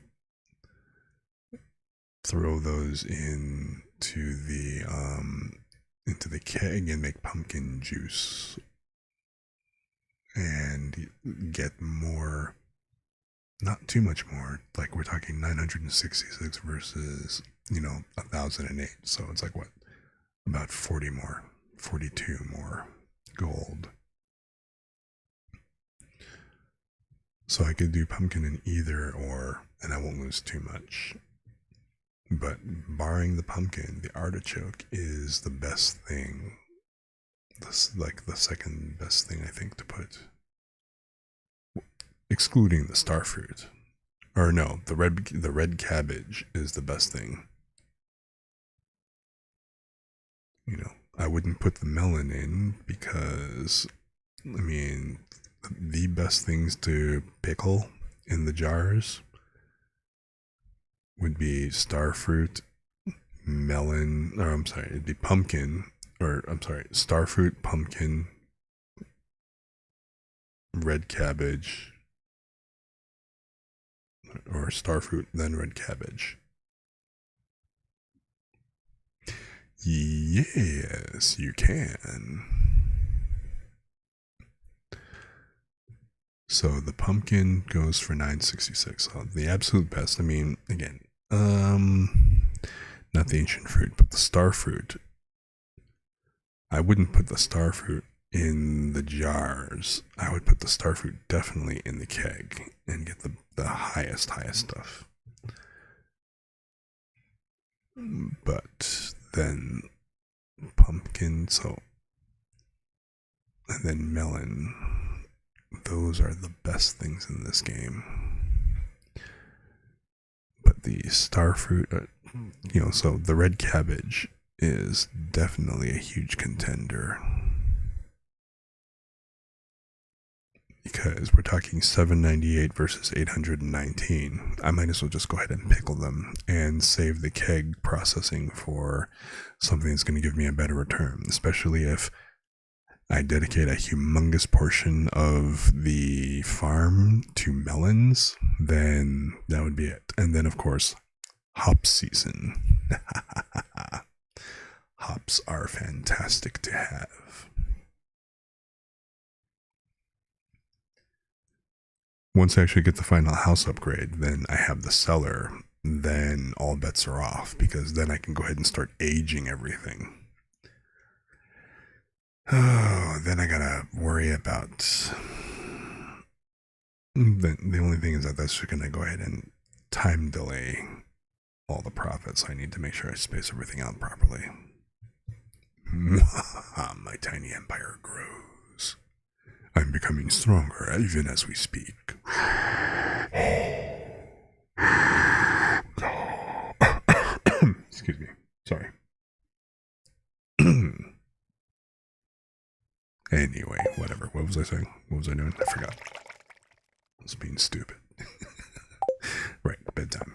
throw those into the keg and make pumpkin juice and get more, not too much more, like we're talking 966 versus 1008, so it's like what, about 42 more gold. So I could do pumpkin in either or, and I won't lose too much. But barring the pumpkin, the artichoke is the best thing. This like the second best thing I think to put, excluding the starfruit. Or no, the red cabbage is the best thing. I wouldn't put the melon in because, I mean, the best things to pickle in the jars would be starfruit, melon, or I'm sorry, it'd be pumpkin, or I'm sorry, starfruit, pumpkin, red cabbage, or starfruit, then red cabbage. Yes, you can. So the pumpkin goes for 966. So the absolute best. I mean, again, not the ancient fruit, but the star fruit. I wouldn't put the star fruit in the jars. I would put the star fruit definitely in the keg and get the highest stuff. But then pumpkin, and then melon. Those are the best things in this game. But the starfruit, so the red cabbage is definitely a huge contender. Because we're talking 798 versus 819. I might as well just go ahead and pickle them and save the keg processing for something that's going to give me a better return, especially if I dedicate a humongous portion of the farm to melons, then that would be it. And then, of course, hop season. Hops are fantastic to have. Once I actually get the final house upgrade, then I have the cellar, then all bets are off, because then I can go ahead and start aging everything. Oh, then I gotta worry about. The only thing is that's going to go ahead and time delay all the profits. So I need to make sure I space everything out properly. My tiny empire grows. I'm becoming stronger even as we speak. Excuse me. Sorry. Anyway, whatever. What was I saying? What was I doing? I forgot. I was being stupid. Right, bedtime.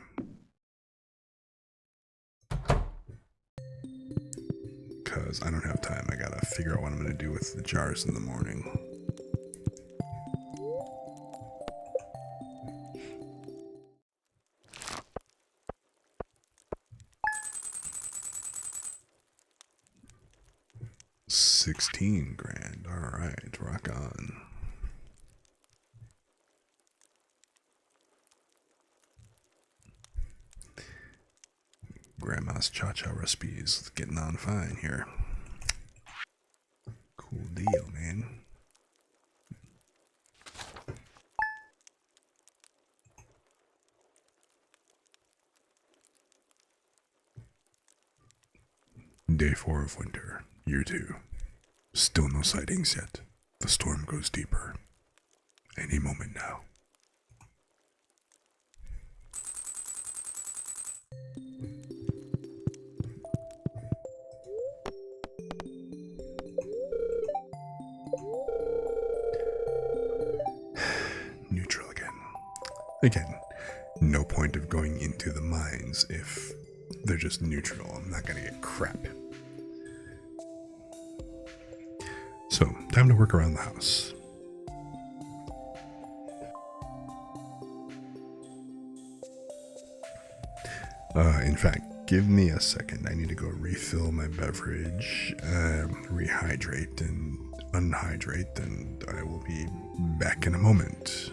Because because I don't have time. I gotta figure out what I'm gonna do with the jars in the morning. $16,000. All right, rock on. Grandma's cha-cha recipes getting on fine here. Cool deal, man. Day 4 of winter, year 2. Still no sightings yet. The storm goes deeper. Any moment now. Neutral again. Again, no point of going into the mines if they're just neutral. I'm not gonna get crap. So, time to work around the house. In fact, give me a second. I need to go refill my beverage, rehydrate and unhydrate, and I will be back in a moment.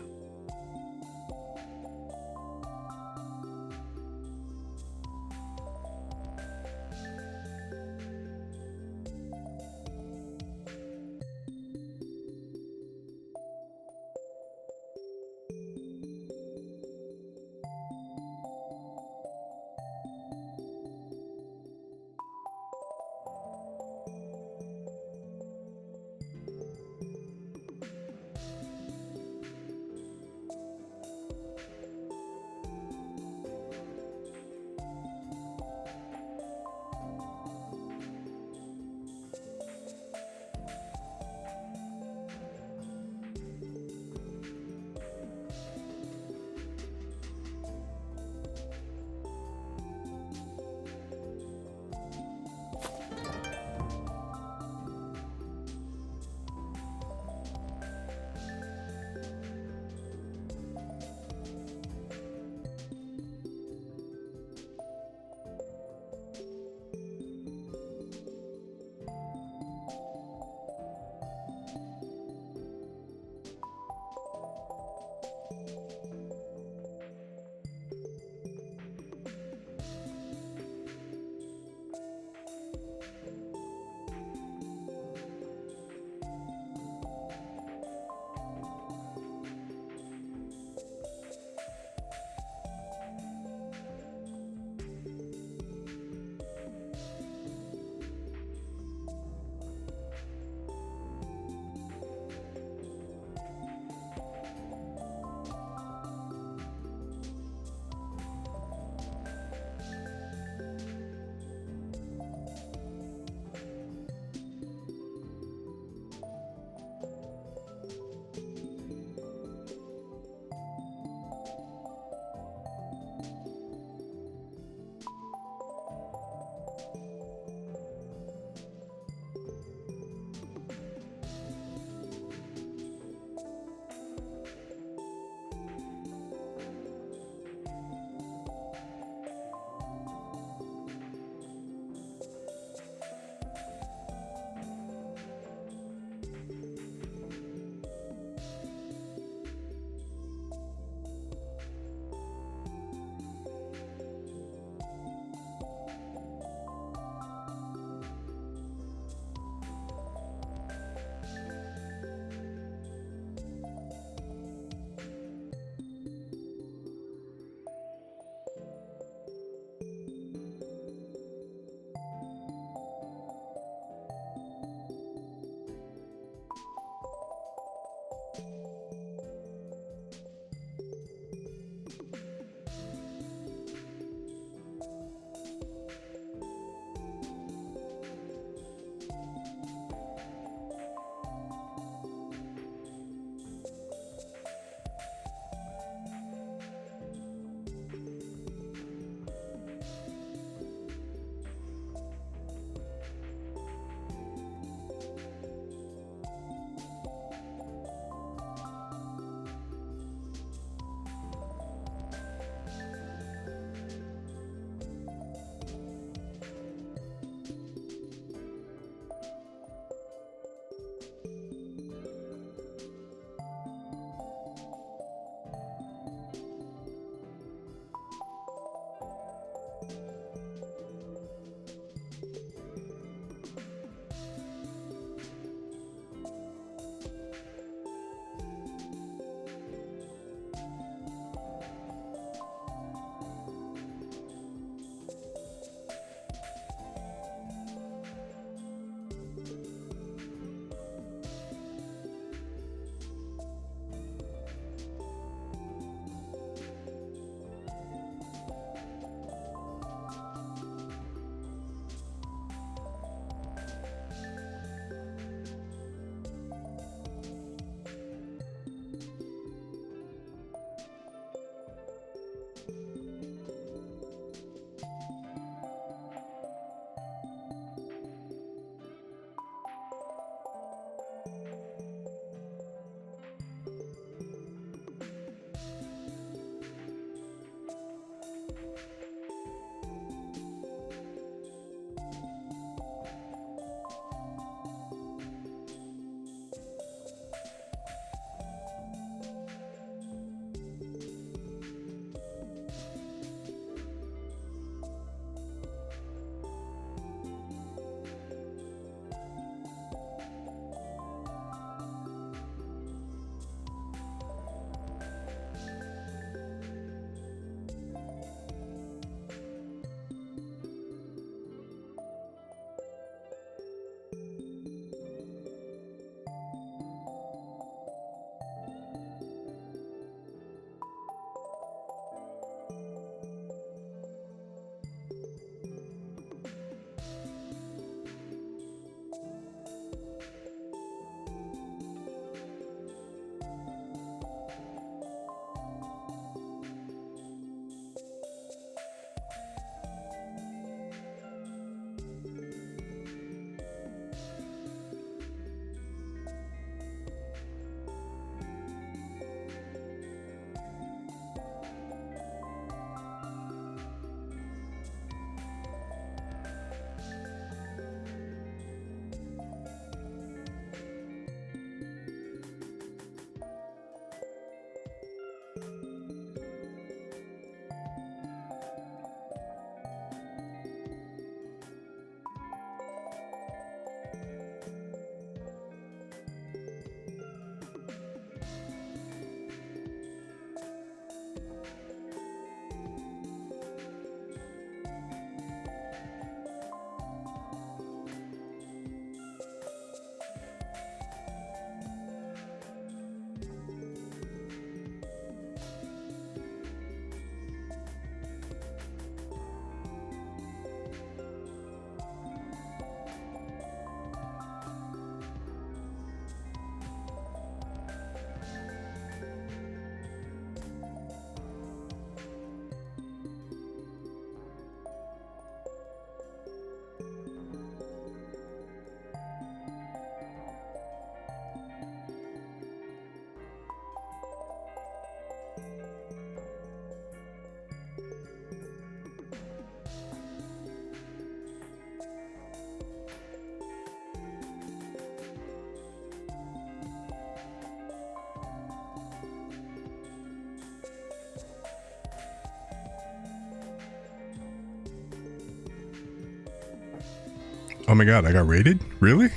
Oh my god, I got raided? Really?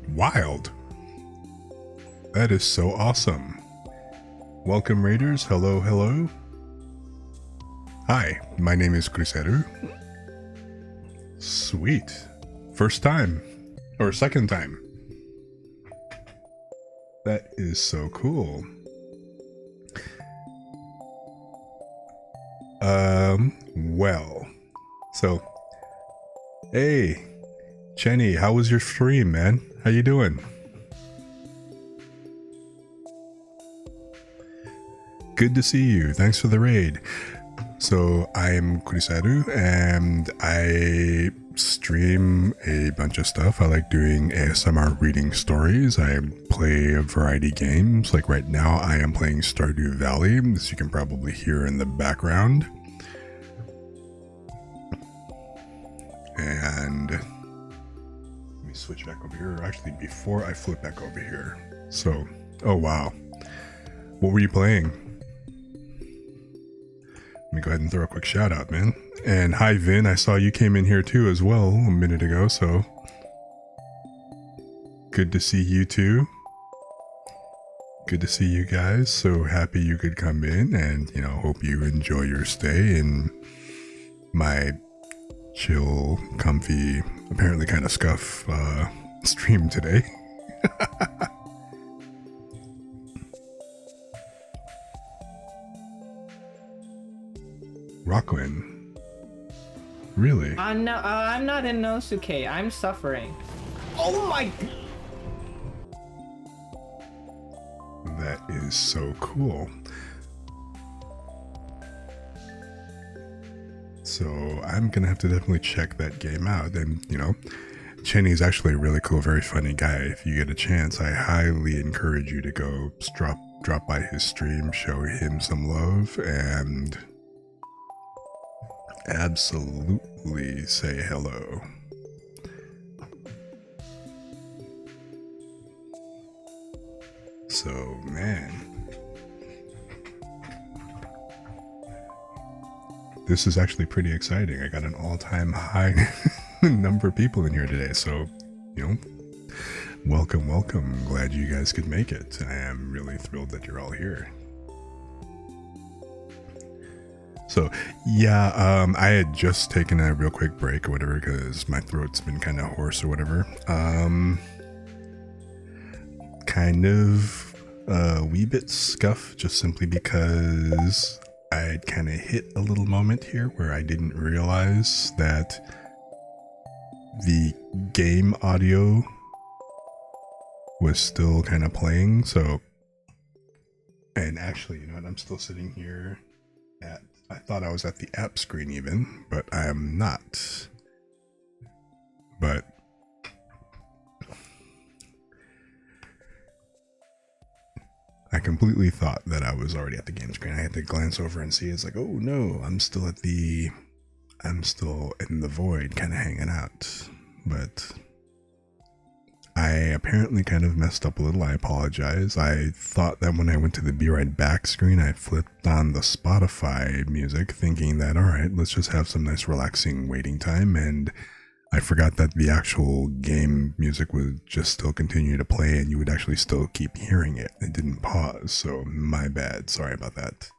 Wild. That is so awesome. Welcome, raiders. Hello, hello. Hi, my name is Cruzeiro. Sweet. First time. Or second time. That is so cool. Well. So, hey, Jenny, how was your stream, man? How you doing? Good to see you. Thanks for the raid. So I'm Cruzeiro and I stream a bunch of stuff. I like doing ASMR reading stories. I play a variety of games. Like right now I am playing Stardew Valley, as you can probably hear in the background. And let me switch back over here. Actually, before I flip back over here. So, oh wow. What were you playing? Let me go ahead and throw a quick shout out, man. And hi, Vin. I saw you came in here too as well a minute ago, so good to see you too. Good to see you guys. So happy you could come in and, you know, hope you enjoy your stay in my chill, comfy, apparently kind of scuff stream today. Rockwin. Really? No, I'm not in Nosuke. I'm suffering. Oh my... That is so cool. So I'm gonna have to definitely check that game out. And, you know, Chenny's actually a really cool, very funny guy. If you get a chance, I highly encourage you to go drop by his stream, show him some love, and absolutely say hello. So, man, this is actually pretty exciting. I got an all-time high number of people in here today. So, you know, welcome, welcome. Glad you guys could make it. I am really thrilled that you're all here. So, yeah, I had just taken a real quick break or whatever because my throat's been kind of hoarse or whatever. Kind of a wee bit scuff just simply because I'd kind of hit a little moment here where I didn't realize that the game audio was still kind of playing. So, and actually, you know what, I'm still sitting here at, I thought I was at the app screen even, but I am not. But I completely thought that I was already at the game screen. I had to glance over and see. It's like, oh no, I'm still in the void, kind of hanging out. But I apparently kind of messed up a little. I apologize. I thought that when I went to the Be Right Back screen, I flipped on the Spotify music thinking that, all right, let's just have some nice relaxing waiting time. And I forgot that the actual game music would just still continue to play and you would actually still keep hearing it. It didn't pause. So my bad. Sorry about that.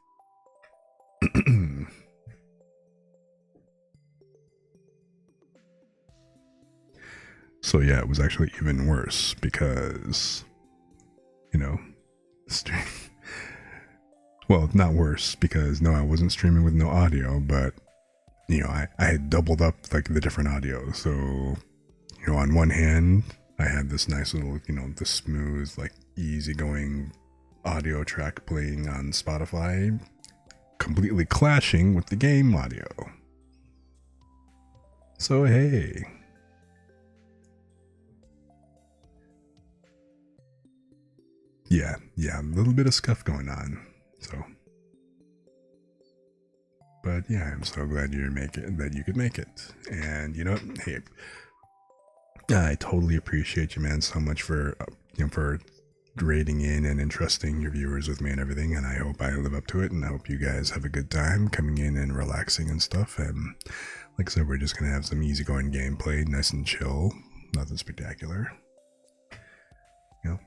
So yeah, it was actually even worse because, you know, well, not worse because no, I wasn't streaming with no audio, but you know, I had doubled up like the different audio. So, you know, on one hand, I had this nice little, you know, the smooth, like easygoing audio track playing on Spotify, completely clashing with the game audio. So, hey. Yeah, a little bit of scuff going on. So, but yeah, I'm so glad that you could make it. And you know, hey, I totally appreciate you, man, so much for for rating in and entrusting your viewers with me and everything. And I hope I live up to it. And I hope you guys have a good time coming in and relaxing and stuff. And Like I said, we're just gonna have some easygoing gameplay, nice and chill, nothing spectacular.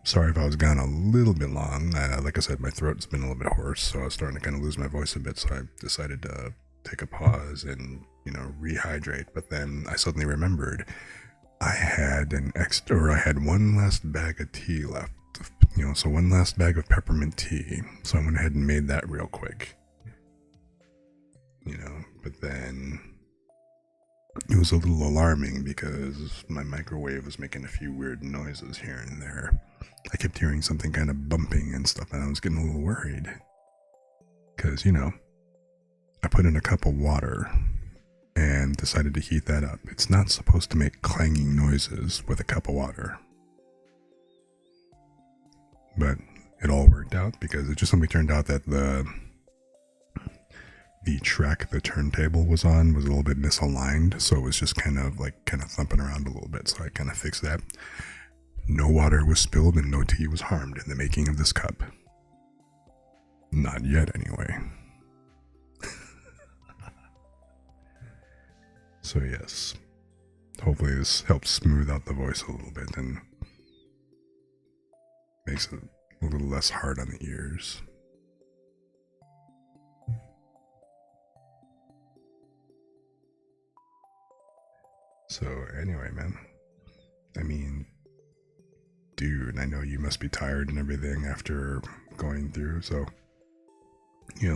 Sorry if I was gone a little bit long. Like I said, my throat's been a little bit hoarse, so I was starting to kind of lose my voice a bit. So I decided to take a pause and rehydrate. But then I suddenly remembered I had I had one last bag of tea left. So one last bag of peppermint tea. So I went ahead and made that real quick. But then it was a little alarming because my microwave was making a few weird noises here and there. I kept hearing something kind of bumping and stuff, and I was getting a little worried. Because, I put in a cup of water and decided to heat that up. It's not supposed to make clanging noises with a cup of water. But it all worked out because it just simply turned out that the track the turntable was on was a little bit misaligned, so it was just kind of thumping around a little bit. So I kind of fixed that. No water was spilled and no tea was harmed in the making of this cup. Not yet, anyway. So yes, hopefully this helps smooth out the voice a little bit and makes it a little less hard on the ears. So anyway, man, I mean, dude, I know you must be tired and everything after going through, so,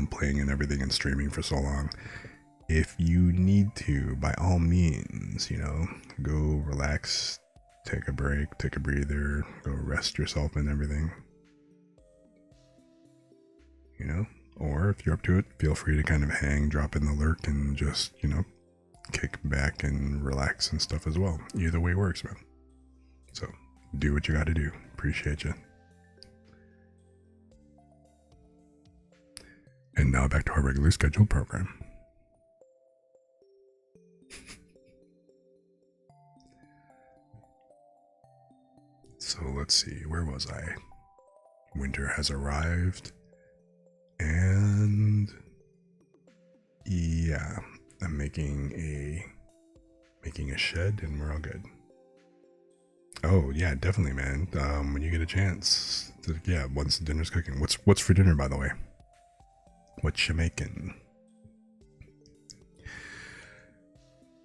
playing and everything and streaming for so long. If you need to, by all means, go relax, take a break, take a breather, go rest yourself and everything. Or if you're up to it, feel free to kind of hang, drop in the lurk, and just, kick back and relax and stuff as well. Either way works, man. So, do what you gotta do. Appreciate you. And now back to our regularly scheduled program. So let's see, where was I? Winter has arrived. And yeah, I'm making a shed and we're all good. Oh yeah, definitely, man. When you get a chance, once dinner's cooking. What's for dinner, by the way? What you making?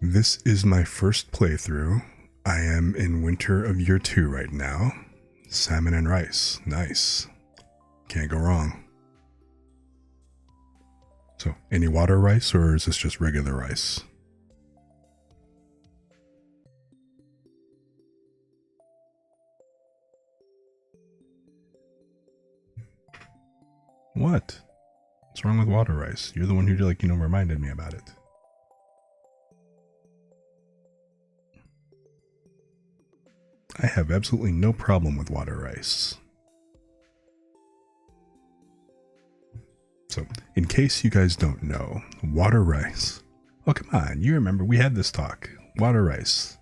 This is my first playthrough. I am in winter of year 2 right now. Salmon and rice, nice. Can't go wrong. So, any water rice, or is this just regular rice? What? What's wrong with water rice? You're the one who, reminded me about it. I have absolutely no problem with water rice. So, in case you guys don't know, water rice. Oh, come on. You remember we had this talk. Water rice.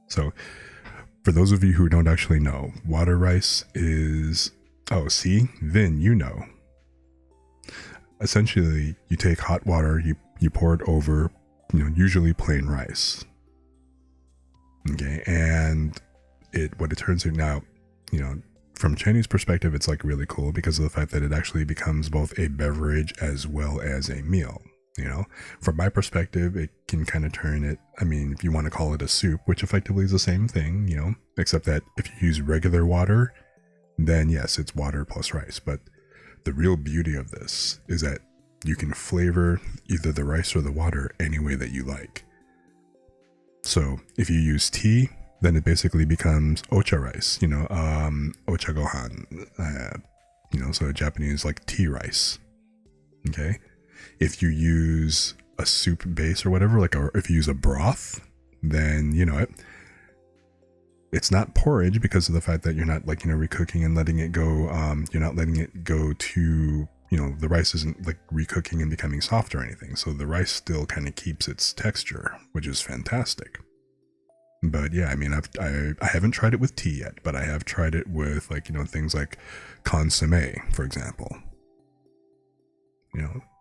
So, for those of you who don't actually know, water rice is... Oh, see? Then you know. Essentially, you take hot water, you pour it over, usually plain rice. Okay, and what it turns out now, from Chinese perspective, it's really cool because of the fact that it actually becomes both a beverage as well as a meal. From my perspective, it can kind of turn it, if you want to call it a soup, which effectively is the same thing, except that if you use regular water, then yes, it's water plus rice. But the real beauty of this is that you can flavor either the rice or the water any way that you like. So if you use tea, then it basically becomes ocha rice, ocha gohan, so Japanese tea rice. Okay. If you use a soup base or whatever, or if you use a broth, then, it's not porridge because of the fact that you're not recooking and letting it go. You're not letting it go to, the rice isn't recooking and becoming soft or anything. So the rice still kind of keeps its texture, which is fantastic. But yeah, I haven't tried it with tea yet, but I have tried it with things like consomme, for example.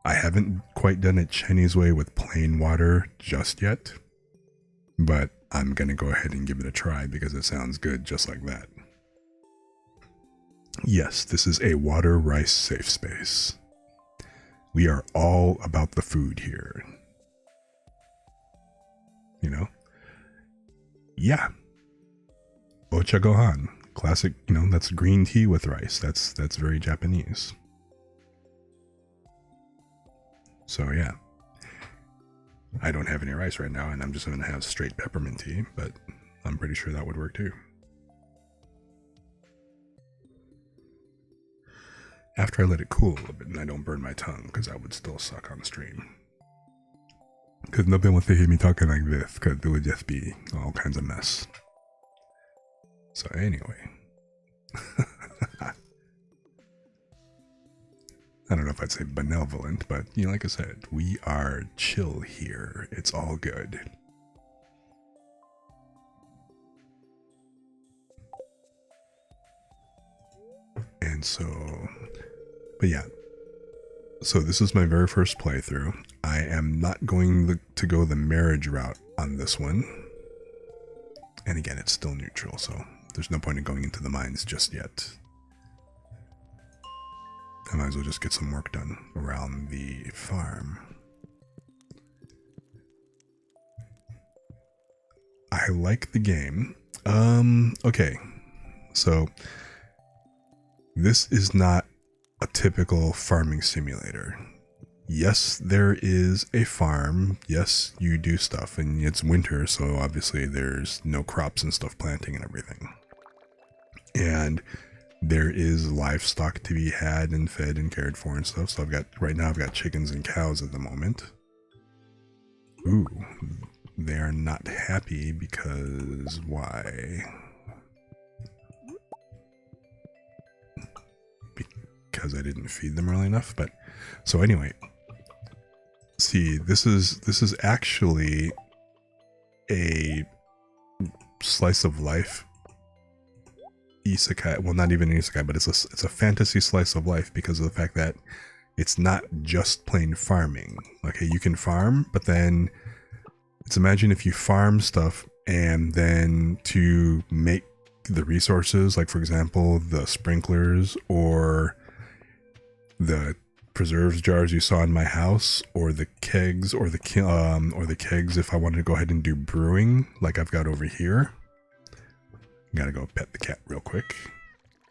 I haven't quite done it Chinese way with plain water just yet, but I'm going to go ahead and give it a try because it sounds good just like that. Yes, this is a water rice safe space. We are all about the food here. You know? Yeah. Ocha gohan. Classic, that's green tea with rice. That's very Japanese. So yeah. I don't have any rice right now, and I'm just going to have straight peppermint tea, but I'm pretty sure that would work too. After I let it cool a little bit and I don't burn my tongue, because that would still suck on the stream. Because nobody wants to hear me talking like this, because it would just be all kinds of mess. So anyway. I don't know if I'd say benevolent, but like I said, we are chill here. It's all good. And so, but yeah. So this is my very first playthrough. I am not going to go the marriage route on this one. And again, it's still neutral, so there's no point in going into the mines just yet. I might as well just get some work done around the farm. I like the game. Okay. So, this is not a typical farming simulator. Yes, there is a farm. Yes, you do stuff, and it's winter, so obviously there's no crops and stuff planting and everything. And there is livestock to be had and fed and cared for and stuff. So right now I've got chickens and cows at the moment. Ooh, they are not happy because why? Because I didn't feed them early enough. But so anyway, see, this is actually a slice of life isekai. Well, not even an isekai, but it's a fantasy slice of life because of the fact that it's not just plain farming. Okay, you can farm, but then imagine if you farm stuff and then to make the resources, like for example, the sprinklers or the preserves jars you saw in my house, or the kegs, or the kegs if I wanted to go ahead and do brewing, like I've got over here. Gotta go pet the cat real quick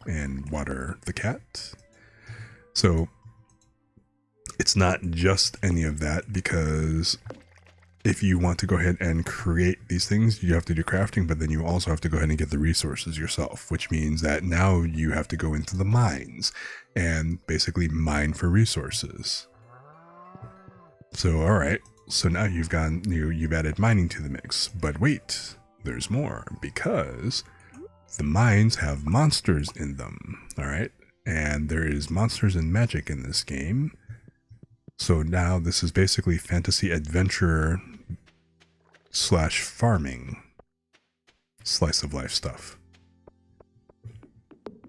and water the cat. So it's not just any of that, because if you want to go ahead and create these things, you have to do crafting, but then you also have to go ahead and get the resources yourself, which means that now you have to go into the mines and basically mine for resources. So, all right. So now you've added mining to the mix, but wait, there's more, because the mines have monsters in them. All right. And there is monsters and magic in this game. So now this is basically fantasy adventure / farming slice of life stuff.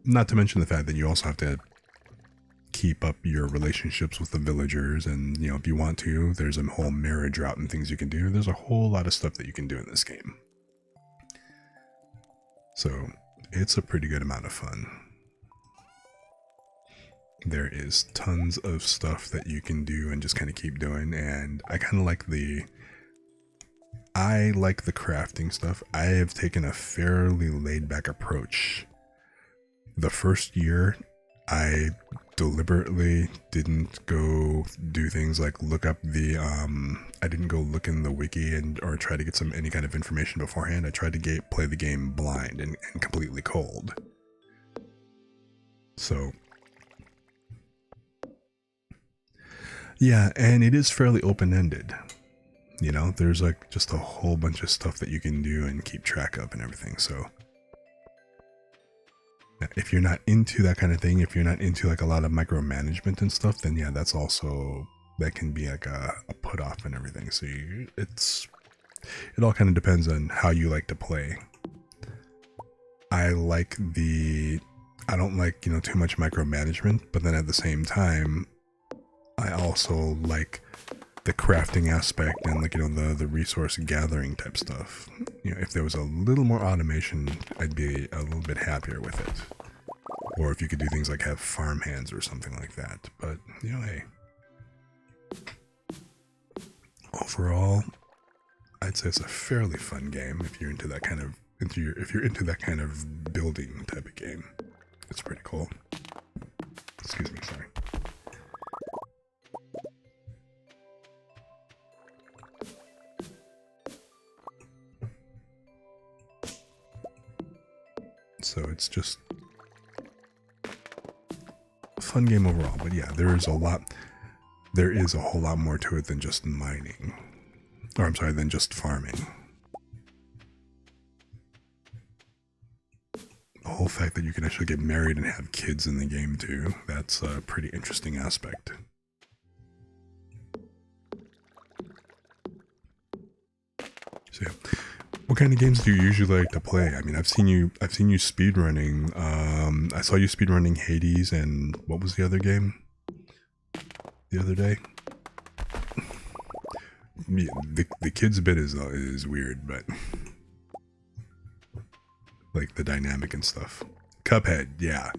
Not to mention the fact that you also have to keep up your relationships with the villagers, and if you want to, there's a whole marriage route and things you can do. There's a whole lot of stuff that you can do in this game. So it's a pretty good amount of fun. There is tons of stuff that you can do and just kind of keep doing, and I kind of like the crafting stuff. I have taken a fairly laid back approach. The first year, I deliberately didn't go do things like look up the I didn't go look in the wiki or try to get any kind of information beforehand. I tried to play the game blind and completely cold. So yeah, and it is fairly open-ended. There's like just a whole bunch of stuff that you can do and keep track of and everything. So if you're not into that kind of thing, if you're not into like a lot of micromanagement and stuff, then yeah, that can be like a put off and everything. So it all kind of depends on how you like to play. I don't like too much micromanagement, but then at the same time, I also like the crafting aspect and like the resource gathering type stuff. If there was a little more automation, I'd be a little bit happier with it. Or if you could do things like have farm hands or something like that. But hey, overall, I'd say it's a fairly fun game if you're into that kind of if you're into that kind of building type of game. It's pretty cool. Excuse me, sorry. So it's just a fun game overall, but yeah, there is a whole lot more to it than just mining. Or I'm sorry, than just farming. The whole fact that you can actually get married and have kids in the game too, that's a pretty interesting aspect. So yeah. What kind of games do you usually like to play? I mean, I've seen you speedrunning. I saw you speedrunning Hades, and what was the other game? The other day? Yeah, the kids bit is weird, but like the dynamic and stuff. Cuphead, yeah.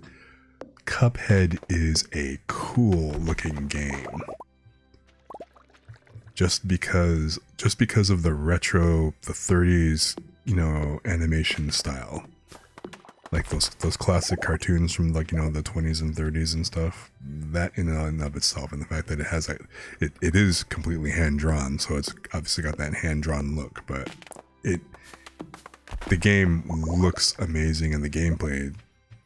Cuphead is a cool looking game. Just because of the retro, the 30s, animation style. Like those classic cartoons from like, the 20s and 30s and stuff. That in and of itself, and the fact that it has it is completely hand drawn, so it's obviously got that hand drawn look, but the game looks amazing, and the gameplay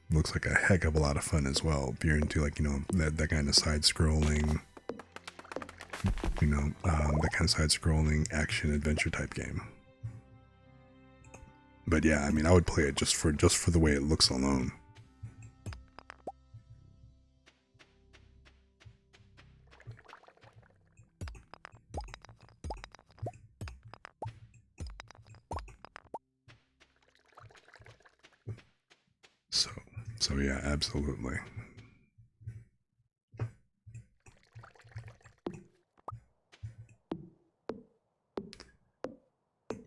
looks like a heck of a lot of fun as well. If you're into like, that kind of side scrolling, that kind of side scrolling action adventure type game. But yeah, I mean, I would play it just for the way it looks alone. So yeah, absolutely.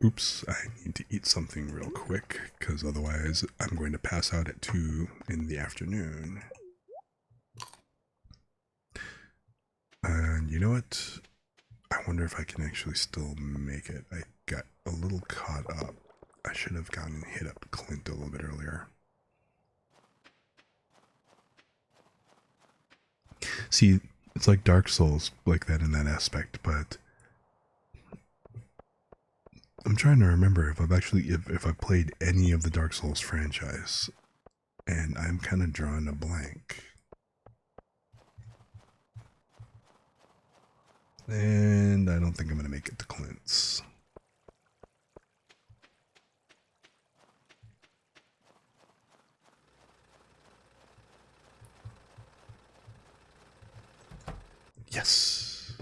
Oops, I need to eat something real quick, because otherwise I'm going to pass out at 2 in the afternoon. And you know what? I wonder if I can actually still make it. I got a little caught up. I should have gone and hit up Clint a little bit earlier. See, it's like Dark Souls, like that in that aspect, but I'm trying to remember if I've played any of the Dark Souls franchise, and I'm kind of drawing a blank. And I don't think I'm going to make it to Clint's. Yes.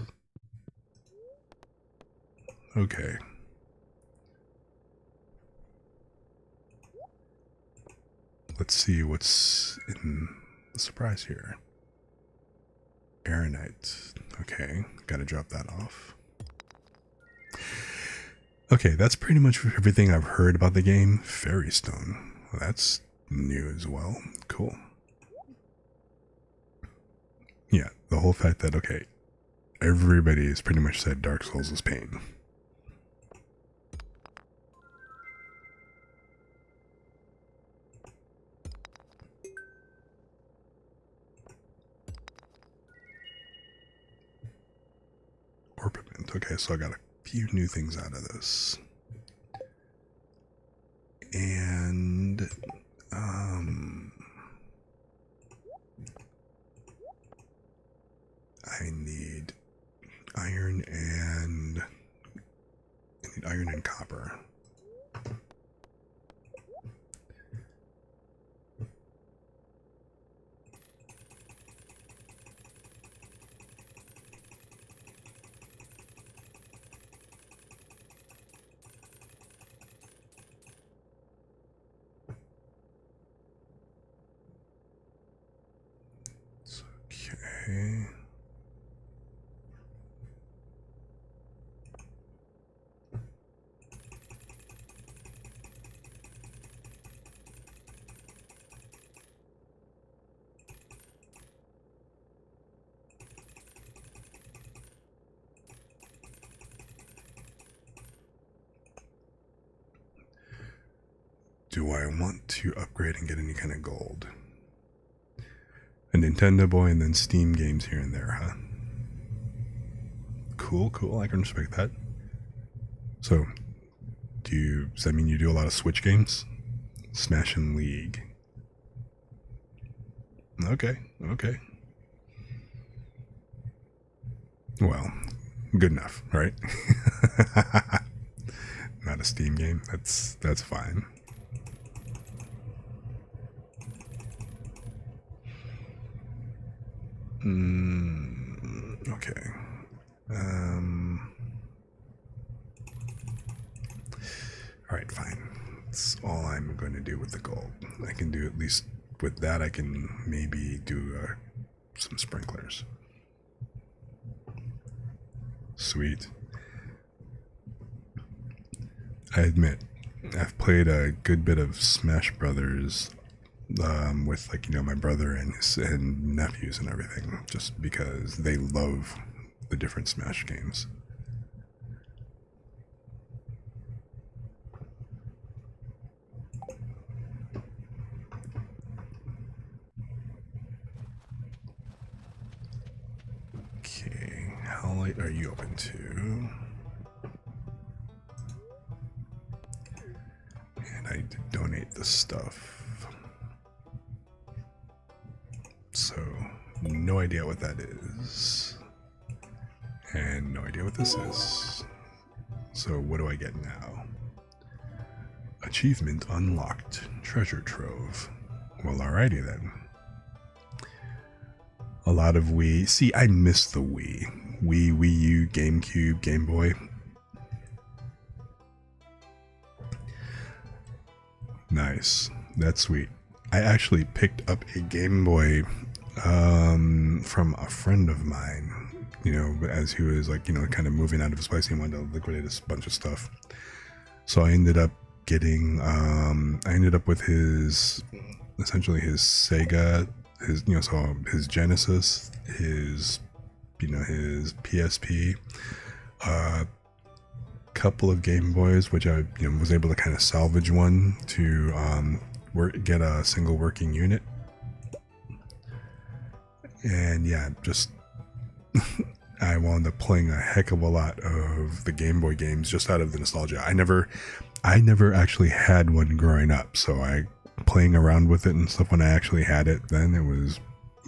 Okay. Let's see what's in the surprise here. Aeronite. Okay, gotta drop that off. Okay, that's pretty much everything I've heard about the game. Fairy Stone. Well, that's new as well. Cool. Yeah, the whole fact that, okay, everybody has pretty much said Dark Souls is pain. Orpiment. Okay, so I got a few new things out of this. And, I need iron and copper. Okay. do I want to upgrade and get any kind of gold? A Nintendo boy and then Steam games here and there, huh? Cool, cool. I can respect that. So, does that mean you do a lot of Switch games? Smash and League. Okay, okay. Well, good enough, right? Not a Steam game. That's fine. Okay. All right, fine. That's all I'm going to do with the gold. I can do at least with that. I can maybe do some sprinklers. Sweet. I admit, I've played a good bit of Smash Brothers with, like, my brother and nephews and everything, just because they love the different Smash games. Okay, how late are you open to? And I did donate the stuff. So, no idea what that is. And no idea what this is. So, what do I get now? Achievement unlocked. Treasure trove. Well, alrighty then. A lot of Wii. See, I miss the Wii. Wii U, GameCube, Game Boy. Nice. That's sweet. I actually picked up a Game Boy from a friend of mine, as he was, like, kind of moving out of his place. He wanted to liquidate a bunch of stuff. So I ended up getting, with essentially his Sega, his Genesis, his PSP, couple of Game Boys, which I was able to kind of salvage one to get a single working unit. And yeah, just I wound up playing a heck of a lot of the Game Boy games just out of the nostalgia. I never actually had one growing up, so playing around with it and stuff when I actually had it, then it was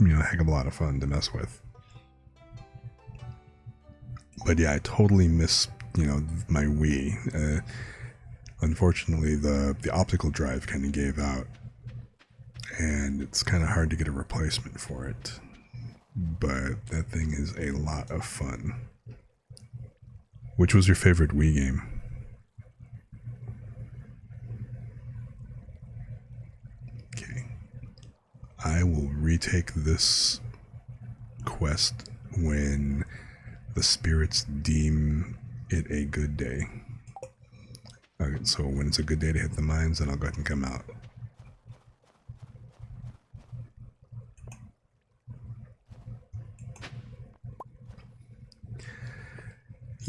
a heck of a lot of fun to mess with. But yeah, I totally miss my Wii. Unfortunately, the optical drive kind of gave out, and it's kind of hard to get a replacement for it. But that thing is a lot of fun. Which was your favorite Wii game? Okay. I will retake this quest when the spirits deem it a good day. Okay, so when it's a good day to hit the mines, then I'll go ahead and come out.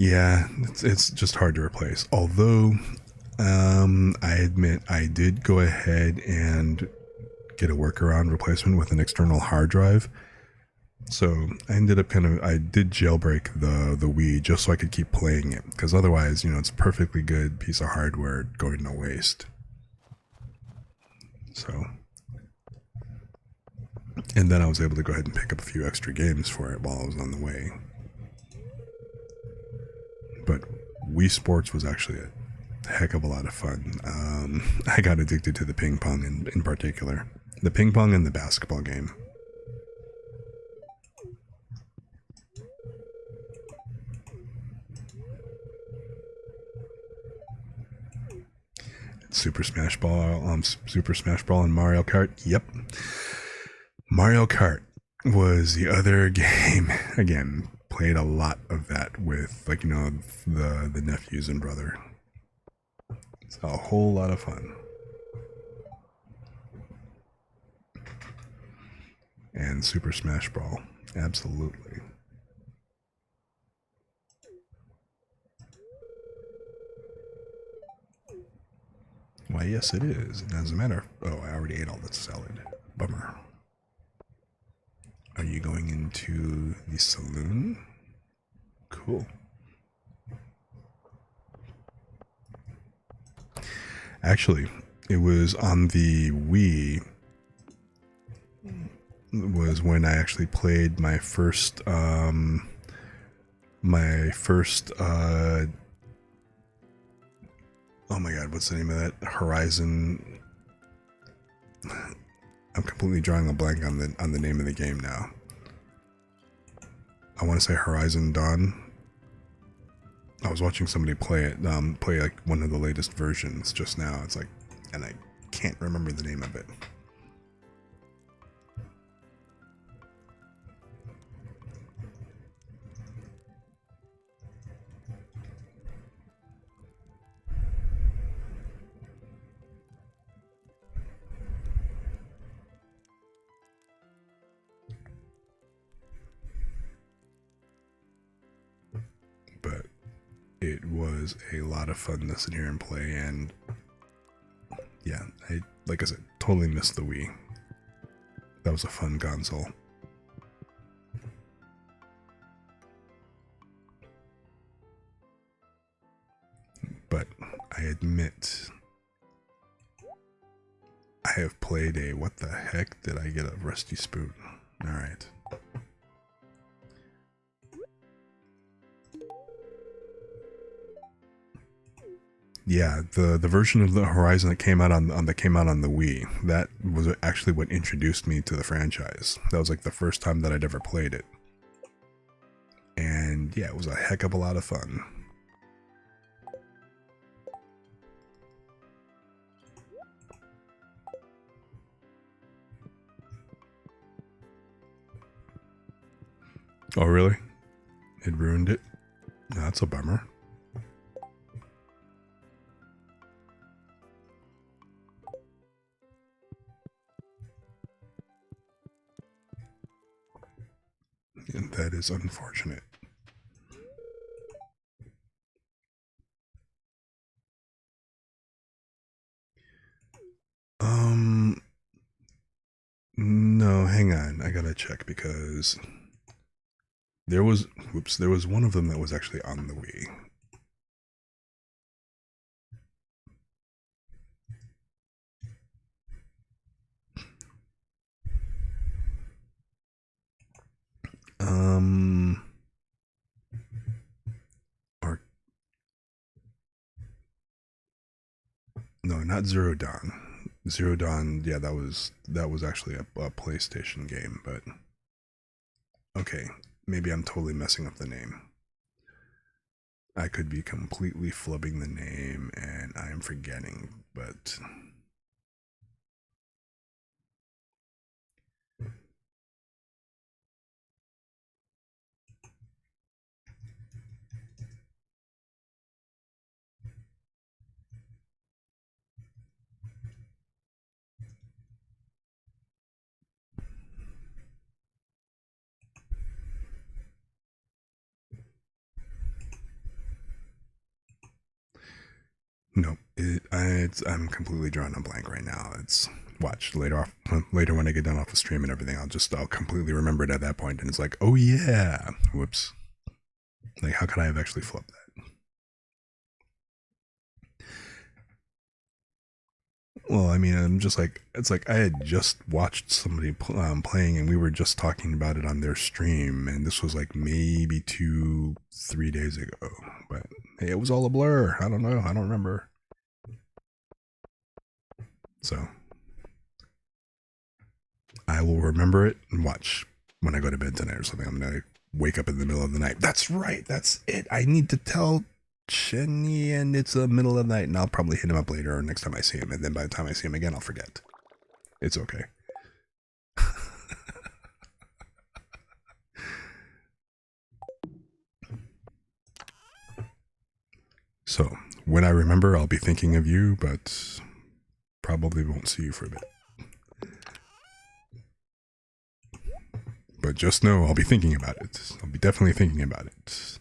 Yeah, it's just hard to replace. Although, I admit I did go ahead and get a workaround replacement with an external hard drive. So I ended up I did jailbreak the Wii just so I could keep playing it, because otherwise, it's a perfectly good piece of hardware going to waste. So, and then I was able to go ahead and pick up a few extra games for it while I was on the way. But Wii Sports was actually a heck of a lot of fun. I got addicted to the ping pong in particular. The ping pong and the basketball game. Super Smash Ball and Mario Kart. Yep. Mario Kart was the other game. Again, played a lot of that with, like, the nephews and brother. It's a whole lot of fun. And Super Smash Ball. Absolutely. Why, yes, it is. It doesn't matter. Oh, I already ate all that salad. Bummer. Are you going into the saloon? Cool. Actually, it was on the Wii. Was when I actually played my first oh my god, what's the name of that? Horizon. I'm completely drawing a blank on the name of the game now. I want to say Horizon Dawn. I was watching somebody play it, play like one of the latest versions just now. It's like, and I can't remember the name of it. But it was a lot of fun to sit here and play, and yeah, like I said, totally missed the Wii. That was a fun console. But I admit, I have played a, what the heck did I get a rusty spoon? Alright. Yeah, the version of the Horizon that came out on the Wii, that was actually what introduced me to the franchise. That was like the first time that I'd ever played it. And yeah, it was a heck of a lot of fun. Oh really? It ruined it? That's a bummer. And that is unfortunate. No, hang on. I gotta check because there was one of them that was actually on the Wii. Or no, not Zero Dawn. Zero Dawn, yeah, that was actually a PlayStation game, but okay, maybe I'm totally messing up the name. I could be completely flubbing the name and I am forgetting, but no, I'm completely drawing a blank right now. It's watch later when I get done off the stream and everything. I'll completely remember it at that point, and it's like, oh yeah, whoops. Like, how could I have actually flipped that? Well, I mean, I'm just like, it's like I had just watched somebody playing, and we were just talking about it on their stream, and this was like maybe 2-3 days ago. But hey, it was all a blur. I don't know. I don't remember. So I will remember it and watch when I go to bed tonight or something. I'm gonna wake up in the middle of the night. That's right. That's it. I need to tell Chenny, and it's the middle of the night, and I'll probably hit him up later or next time I see him. And then by the time I see him again, I'll forget. It's okay. So when I remember, I'll be thinking of you, but probably won't see you for a bit. But just know I'll be thinking about it. I'll be definitely thinking about it.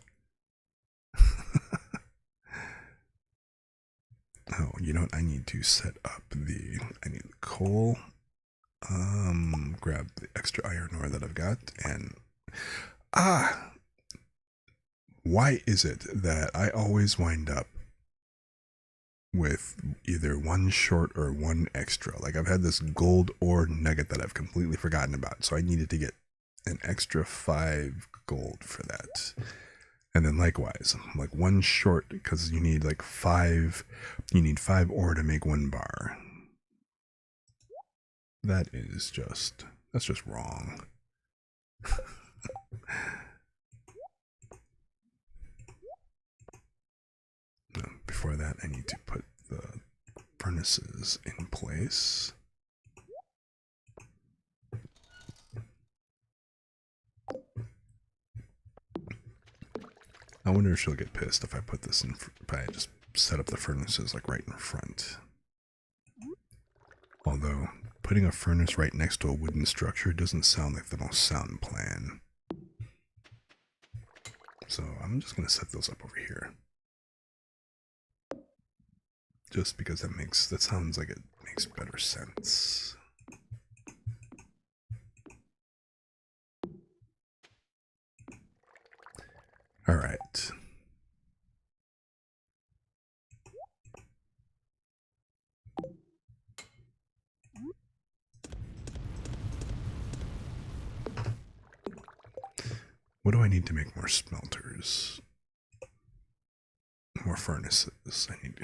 Oh, you know what? I need to set up the. I need the coal. Grab the extra iron ore that I've got, and why is it that I always wind up with either one short or one extra? Like I've had this gold ore nugget that I've completely forgotten about, so I needed to get an extra 5 gold for that. And then likewise, like one short because you need like 5. You need 5 ore to make 1 bar. That is just that's just wrong. No, before that, I need to put the furnaces in place. I wonder if she'll get pissed if I put this in. If I just set up the furnaces like right in front. Although putting a furnace right next to a wooden structure doesn't sound like the most sound plan. So I'm just gonna set those up over here. Just because that sounds like it makes better sense. All right. What do I need to make more smelters? More furnaces. I need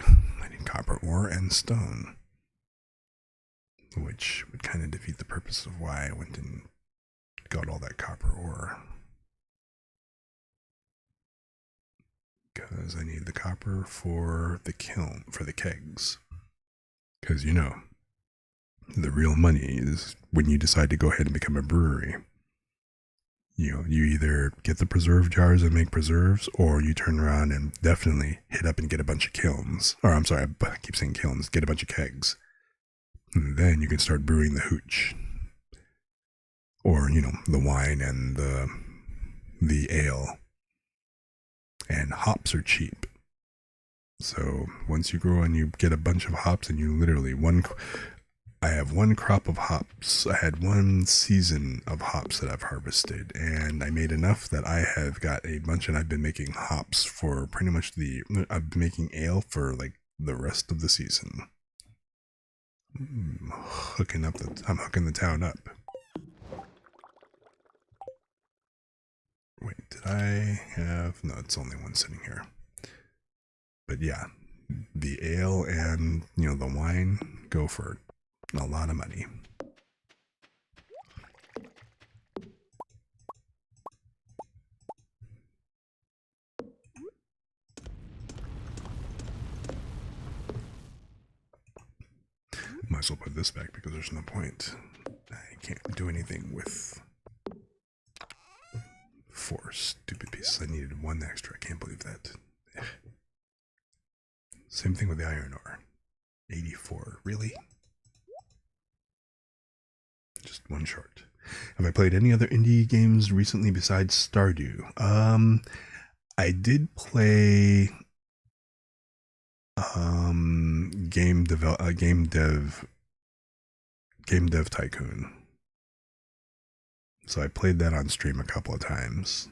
copper ore and stone. Which would kind of defeat the purpose of why I went and got all that copper ore. Because I need the copper for the kiln, for the kegs. Because, you know, the real money is when you decide to go ahead and become a brewery. You know, you either get the preserve jars and make preserves, or you turn around and definitely hit up and get a bunch of kilns. Or, I'm sorry, I keep saying kilns, get a bunch of kegs. And then you can start brewing the hooch. Or, you know, the wine and the ale. And hops are cheap. So once you grow and you get a bunch of hops and you literally I have 1 crop of hops. I had 1 season of hops that I've harvested, and I made enough that I have got a bunch, and I've been making hops for pretty much I've been making ale for like the rest of the season. I'm hooking the town up. Wait, did I have, no, it's only 1 sitting here. But yeah, the ale and, you know, the wine go for a lot of money. Might as well put this back because there's no point. I can't do anything with 4 stupid pieces. I needed 1 extra. I can't believe that. Same thing with the iron ore. 84. Really? Just 1 short. Have I played any other indie games recently besides Stardew? I did play Game Dev Tycoon. So I played that on stream a couple of times.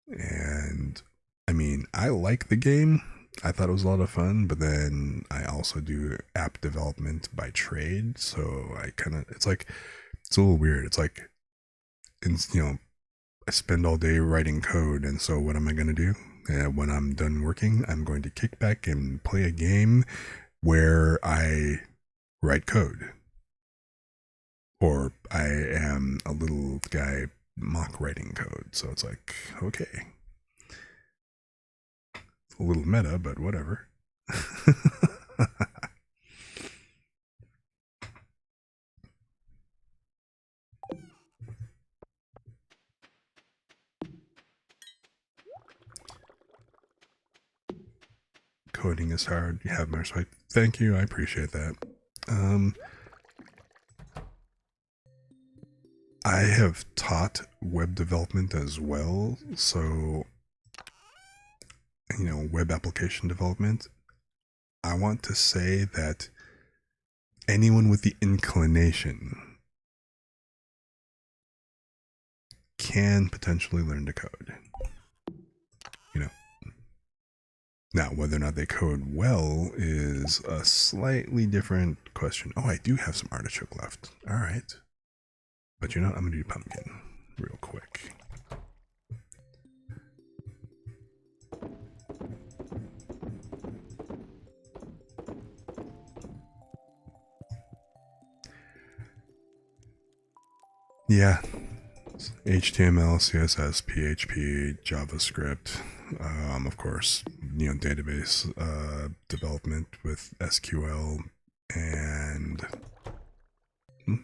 And I mean, I like the game. I thought it was a lot of fun, but then I also do app development by trade, so it's a little weird. It's like, you know, I spend all day writing code, and so what am I going to do? When I'm done working, I'm going to kick back and play a game where I write code. Or I am a little guy mock writing code, so it's like, okay. It's a little meta, but whatever. Coding is hard. You have my respect. Thank you. I appreciate that. I have taught web development as well, so, you know, web application development. I want to say that anyone with the inclination can potentially learn to code. You know, now whether or not they code well is a slightly different question. Oh, I do have some artichoke left. All right, but you know what? I'm gonna do pumpkin real quick. Yeah, HTML, CSS, PHP, JavaScript, of course, database development with SQL, and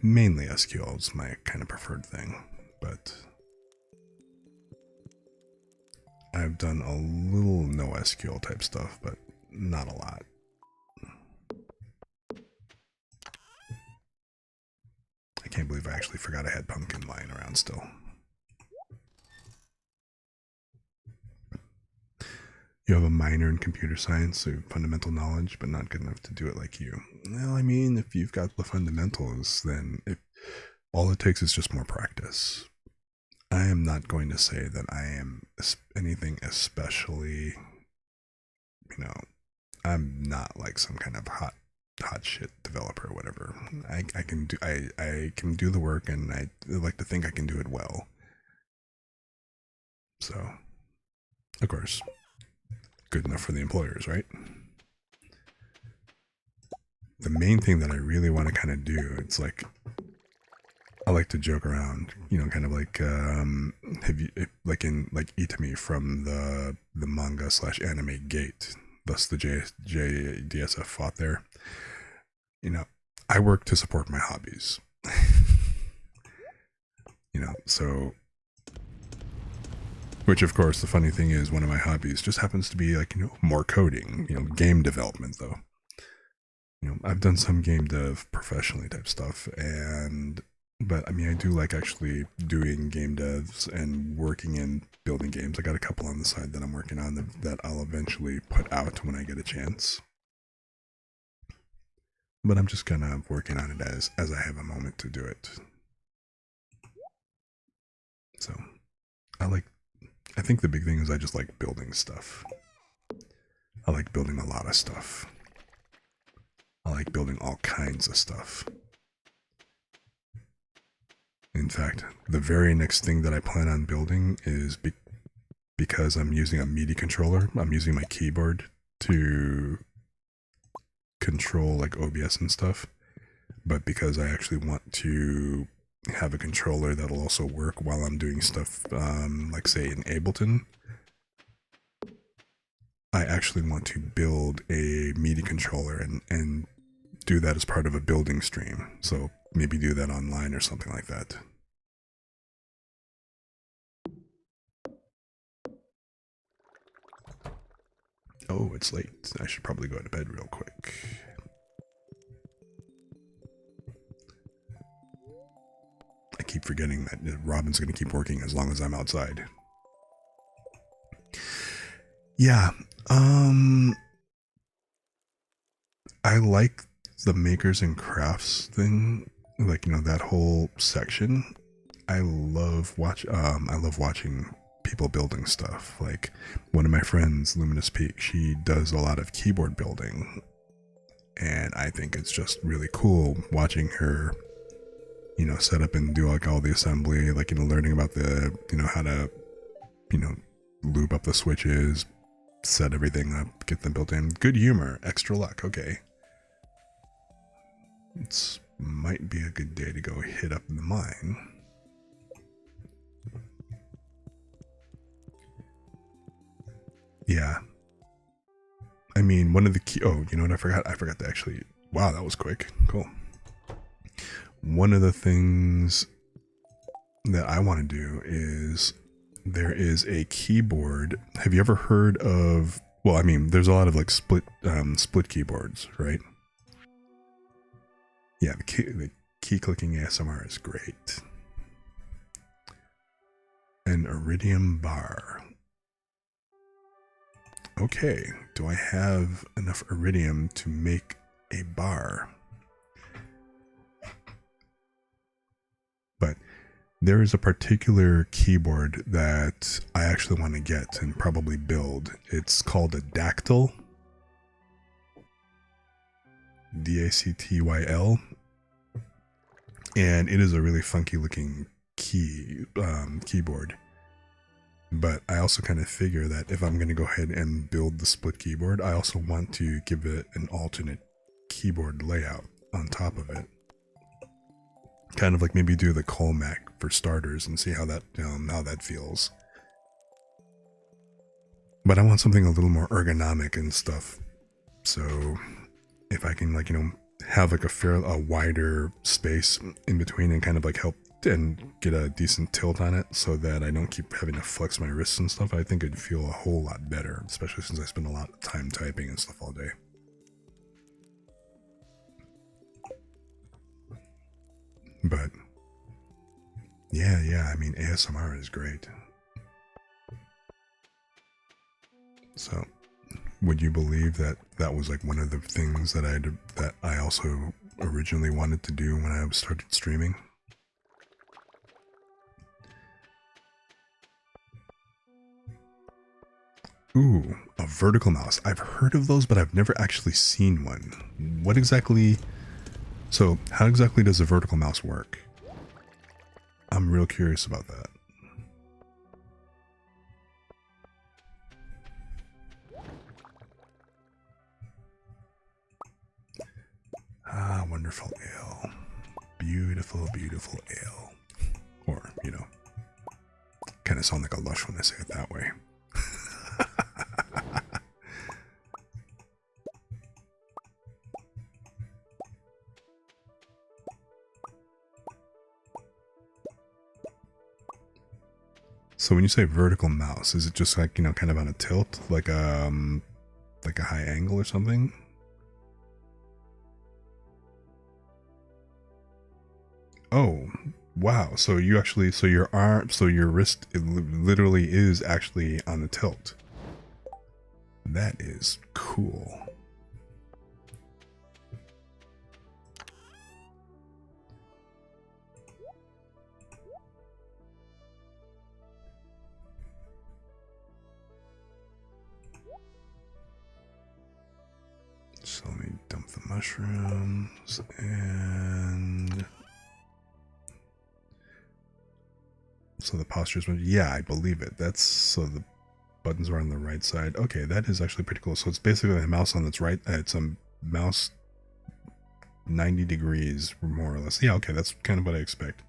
mainly SQL is my kind of preferred thing, but I've done a little NoSQL type stuff, but not a lot. I can't believe I actually forgot I had pumpkin lying around still. You have a minor in computer science, so fundamental knowledge, but not good enough to do it like you. Well, I mean, if you've got the fundamentals, then all it takes is just more practice. I am not going to say that I am anything especially, I'm not like some kind of hot shit developer or whatever. I can do the work, and I like to think I can do it well. So, of course, good enough for the employers, right? The main thing that I really want to kind of do, it's like I like to joke around, kind of like have you like in like Itami from the manga / anime Gate, thus the JDSF fought there. I work to support my hobbies. So, which of course the funny thing is one of my hobbies just happens to be like more coding, game development though. I've done some game dev professionally type stuff, but I mean, I do like actually doing game devs and working in building games. I got a couple on the side that I'm working on that I'll eventually put out when I get a chance. But I'm just kind of working on it as I have a moment to do it. So I think the big thing is I just like building stuff. I like building a lot of stuff. I like building all kinds of stuff. In fact, the very next thing that I plan on building is because I'm using a MIDI controller. I'm using my keyboard to control like OBS and stuff. But because I actually want to have a controller that'll also work while I'm doing stuff, like say in Ableton, I actually want to build a MIDI controller and do that as part of a building stream. So maybe do that online or something like that. Oh, it's late. I should probably go to bed real quick. I keep forgetting that Robin's going to keep working as long as I'm outside. Yeah, I like the makers and crafts thing, like that whole section. I love watching people building stuff. Like one of my friends, Luminous Peak, she does a lot of keyboard building, and I think it's just really cool watching her, set up and do like all the assembly, like learning about the how to lube up the switches, set everything up, get them built in. Good humor, extra luck. Okay. It might be a good day to go hit up the mine. Yeah. I mean, one of the key. Oh, you know what I forgot? I forgot to actually. Wow, that was quick. Cool. One of the things that I want to do is there is a keyboard. Have you ever heard of? Well, I mean, there's a lot of like split keyboards, right? Yeah, the key clicking ASMR is great. An iridium bar. Okay, do I have enough iridium to make a bar? But there is a particular keyboard that I actually want to get and probably build. It's called a dactyl. D-A-C-T-Y-L. And it is a really funky looking keyboard. But I also kind of figure that if I'm going to go ahead and build the split keyboard, I also want to give it an alternate keyboard layout on top of it. Kind of like maybe do the Colmac for starters and see how that feels. But I want something a little more ergonomic and stuff. So if I can have like a wider space in between and kind of like help and get a decent tilt on it so that I don't keep having to flex my wrists and stuff, I think it'd feel a whole lot better, especially since I spend a lot of time typing and stuff all day. But yeah, I mean, ASMR is great. So would you believe that that was like one of the things that I also originally wanted to do when I started streaming? Ooh, a vertical mouse. I've heard of those, but I've never actually seen one. What exactly... So, how exactly does a vertical mouse work? I'm real curious about that. Ah, wonderful ale. Beautiful, beautiful ale. Or, kind of sound like a lush when I say it that way. So when you say vertical mouse, is it just like, kind of on a tilt, like a high angle or something? Oh, wow. So you actually, so your wrist, it literally is actually on the tilt. That is cool. So let me dump the mushrooms and... So the postures, yeah, I believe it. That's so the buttons are on the right side. Okay, that is actually pretty cool. So it's basically a mouse on its right. It's a mouse 90 degrees, more or less. Yeah, okay, that's kind of what I expect.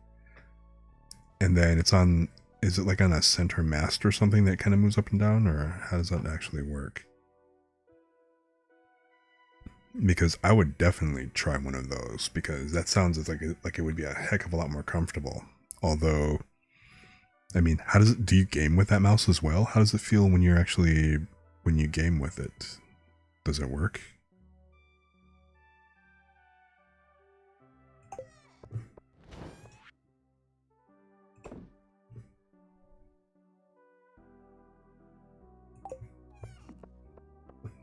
And then it's on, is it like on a center mast or something that kind of moves up and down, or how does that actually work? Because I would definitely try one of those, because that sounds like it would be a heck of a lot more comfortable. Although, I mean, how does it, do you game with that mouse as well? How does it feel when you game with it? Does it work?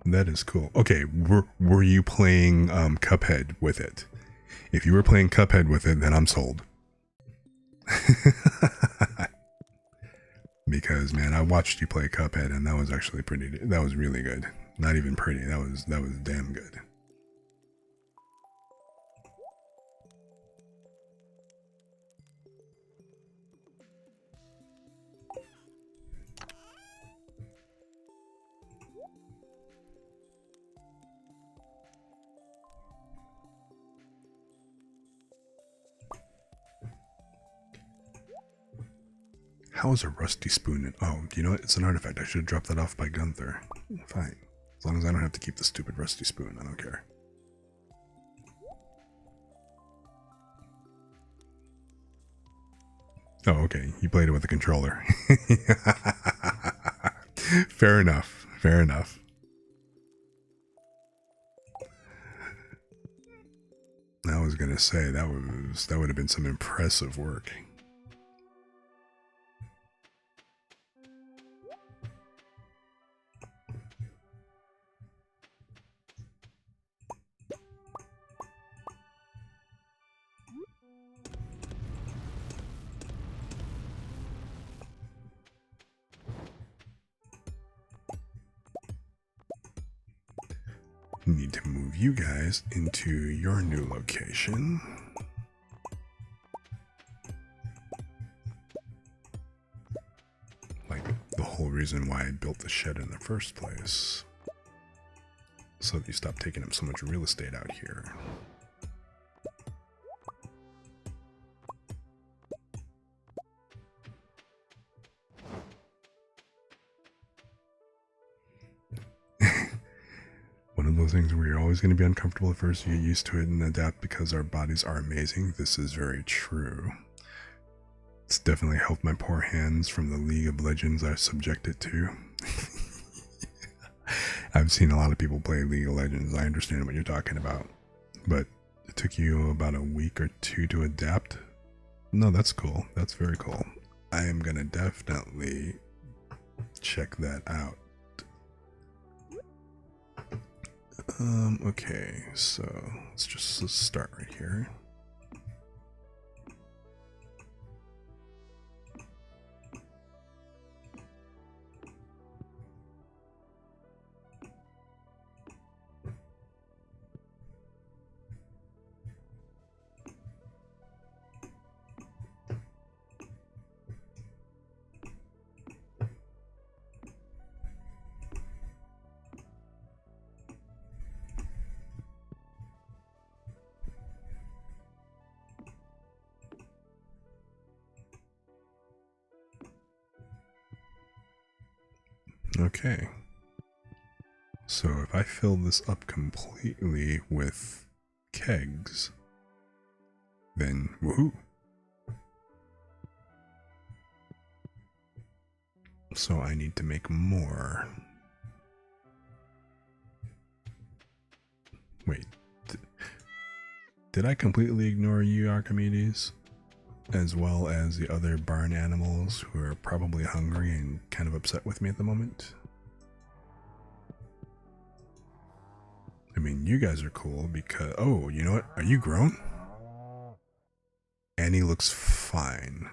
That is cool. Okay, were you playing Cuphead with it? If you were playing Cuphead with it, then I'm sold. Because man, I watched you play Cuphead, and that was actually that was really good. Not even pretty. That was damn good. How is a rusty spoon? Oh, you know what? It's an artifact. I should have dropped that off by Gunther. Fine. As long as I don't have to keep the stupid rusty spoon, I don't care. Oh, okay. You played it with a controller. Fair enough. Fair enough. I was gonna say that would have been some impressive work. Need to move you guys into your new location. Like the whole reason why I built the shed in the first place. So that you stop taking up so much real estate out here. One of those things where you're always going to be uncomfortable at first, you get used to it and adapt because our bodies are amazing. This is very true. It's definitely helped my poor hands from the League of Legends I subjected to. I've seen a lot of people play League of Legends. I understand what you're talking about. But it took you about a week or two to adapt? No, that's cool. That's very cool. I am going to definitely check that out. Okay, so let's start right here. Okay. So if I fill this up completely with kegs, then woohoo. So I need to make more. Wait. Did I completely ignore you, Archimedes? As well as the other barn animals who are probably hungry and kind of upset with me at the moment? I mean, you guys are cool because... Oh, you know what? Are you grown? Annie looks fine.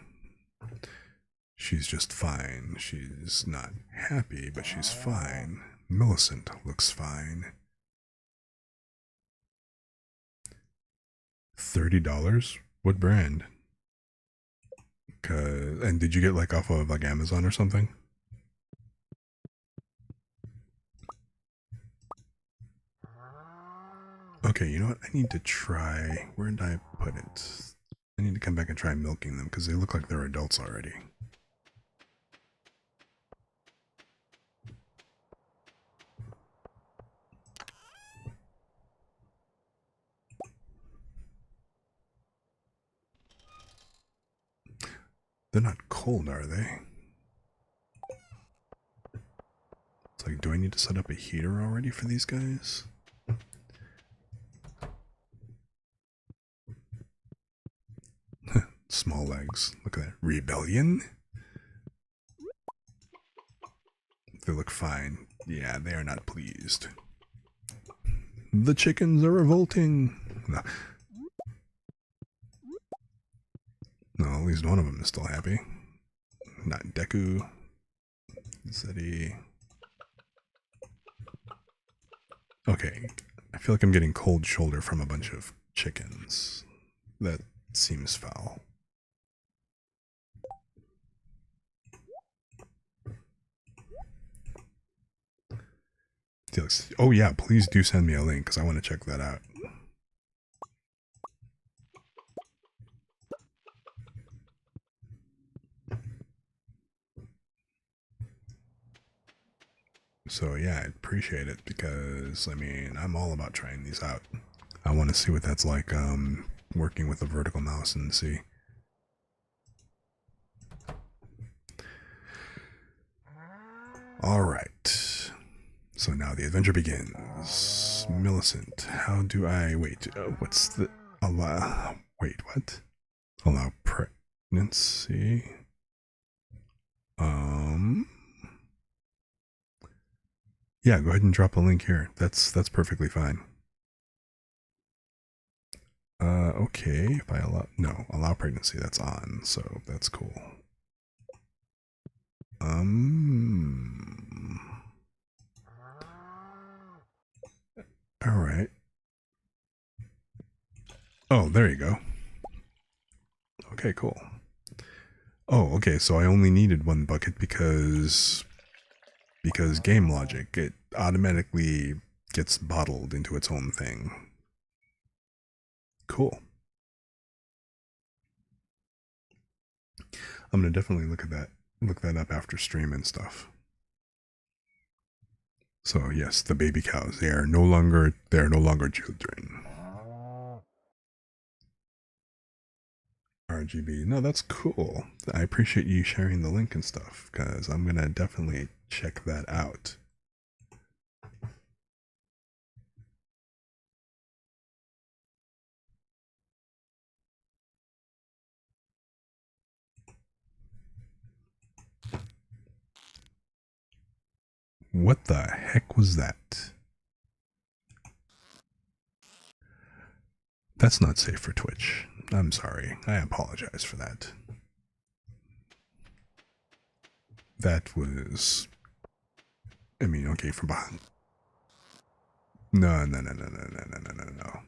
She's just fine. She's not happy, but she's fine. Millicent looks fine. $30? What brand? And did you get like off of like Amazon or something? Okay, you know what? I need to try... Where did I put it? I need to come back and try milking them because they look like they're adults already. They're not cold, are they? It's like, do I need to set up a heater already for these guys? Small legs. Look at that. Rebellion? They look fine. Yeah, they are not pleased. The chickens are revolting. No. No, at least one of them is still happy. Not Deku. Zeddy. Okay, I feel like I'm getting cold shoulder from a bunch of chickens. That seems foul. Felix, oh yeah, please do send me a link because I want to check that out. So yeah, I appreciate it because, I mean, I'm all about trying these out. I want to see what that's like working with a vertical mouse and see. Alright. So now the adventure begins. Millicent, how do I... Wait, what's the... Allow... Wait, what? Allow pregnancy? Yeah, go ahead and drop a link here. That's perfectly fine. Okay, if I allow pregnancy, that's on, so that's cool. Oh, there you go. Okay, cool. Oh, okay, so I only needed one bucket because game logic, it automatically gets bottled into its own thing. Cool. I'm gonna definitely look that up after stream and stuff. So yes, the baby cows, they are no longer children. RGB. No, that's cool. I appreciate you sharing the link and stuff, because I'm gonna definitely check that out. What the heck was that? That's not safe for Twitch. I'm sorry. I apologize for that. That was... I mean, okay, from behind. No, no, no, no, no, no, no, no, no, no.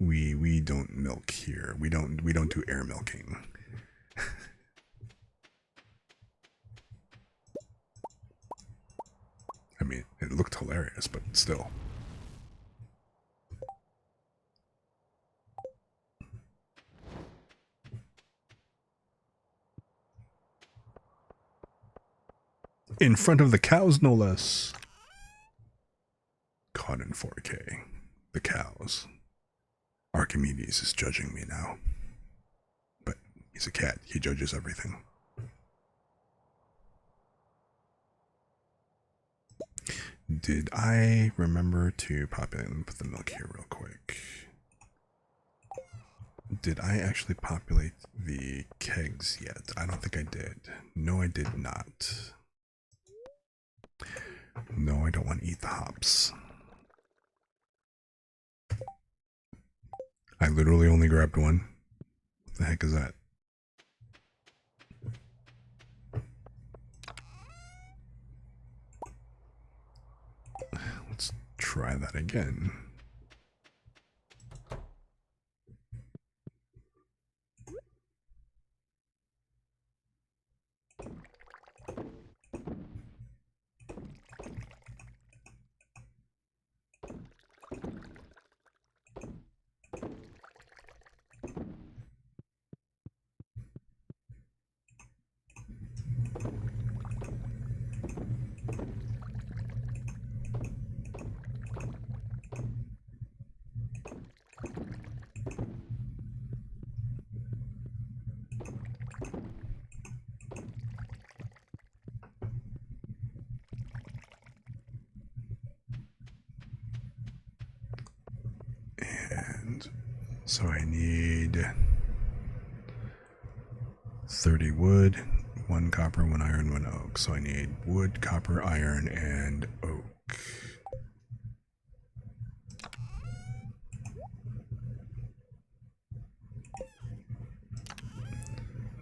We don't milk here. We don't do air milking. I mean, it looked hilarious, but still. In front of the cows, no less. Caught in 4K. The cows. Archimedes is judging me now. But he's a cat. He judges everything. Did I remember to populate and put the milk here real quick? Did I actually populate the kegs yet? I don't think I did. No, I did not. No, I don't want to eat the hops. I literally only grabbed one. What the heck is that? Let's try that again. And so I need 30 wood, 1 copper, 1 iron, 1 oak. So I need wood, copper, iron, and oak.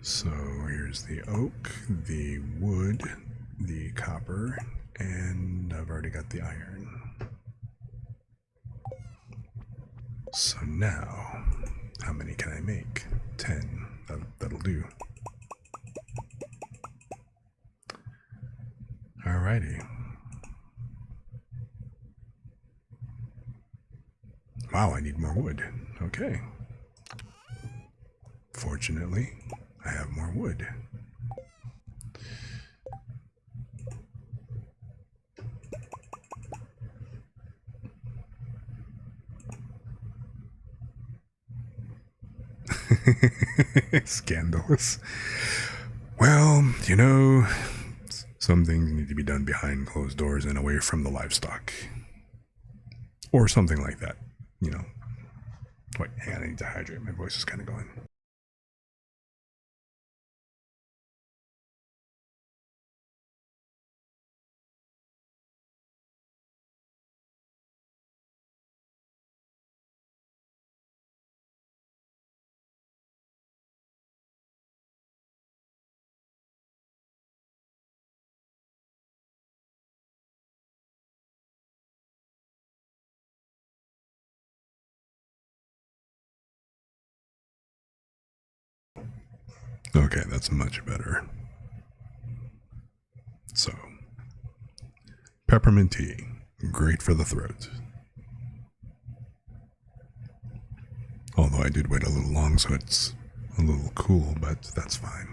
So here's the oak, the wood, the copper, and I've already got the iron. So now, how many can I make? 10. That'll do. Alrighty. Wow, I need more wood. Okay. Fortunately, I have more wood. Scandalous. Well, you know, some things need to be done behind closed doors and away from the livestock. Or something like that, you know. Wait, hang on, I need to hydrate. My voice is kind of going. Okay, that's much better. So, peppermint tea, great for the throat. Although I did wait a little long, so it's a little cool, but that's fine.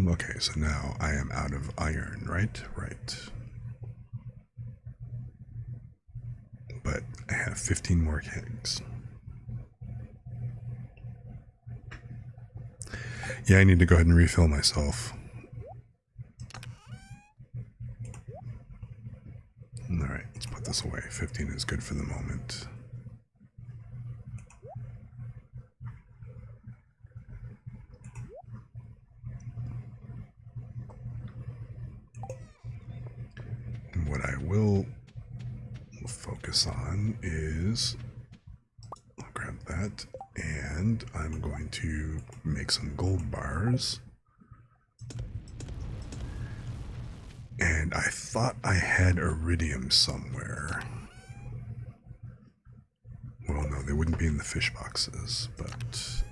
Okay, so now I am out of iron, right? Right. But I have 15 more kegs. Yeah, I need to go ahead and refill myself. Alright, let's put this away. 15 is good for the moment. And what I will focus on is, I'll grab that, and I'm going to make some gold bars. And I thought I had iridium somewhere. Well, no, they wouldn't be in the fish boxes, but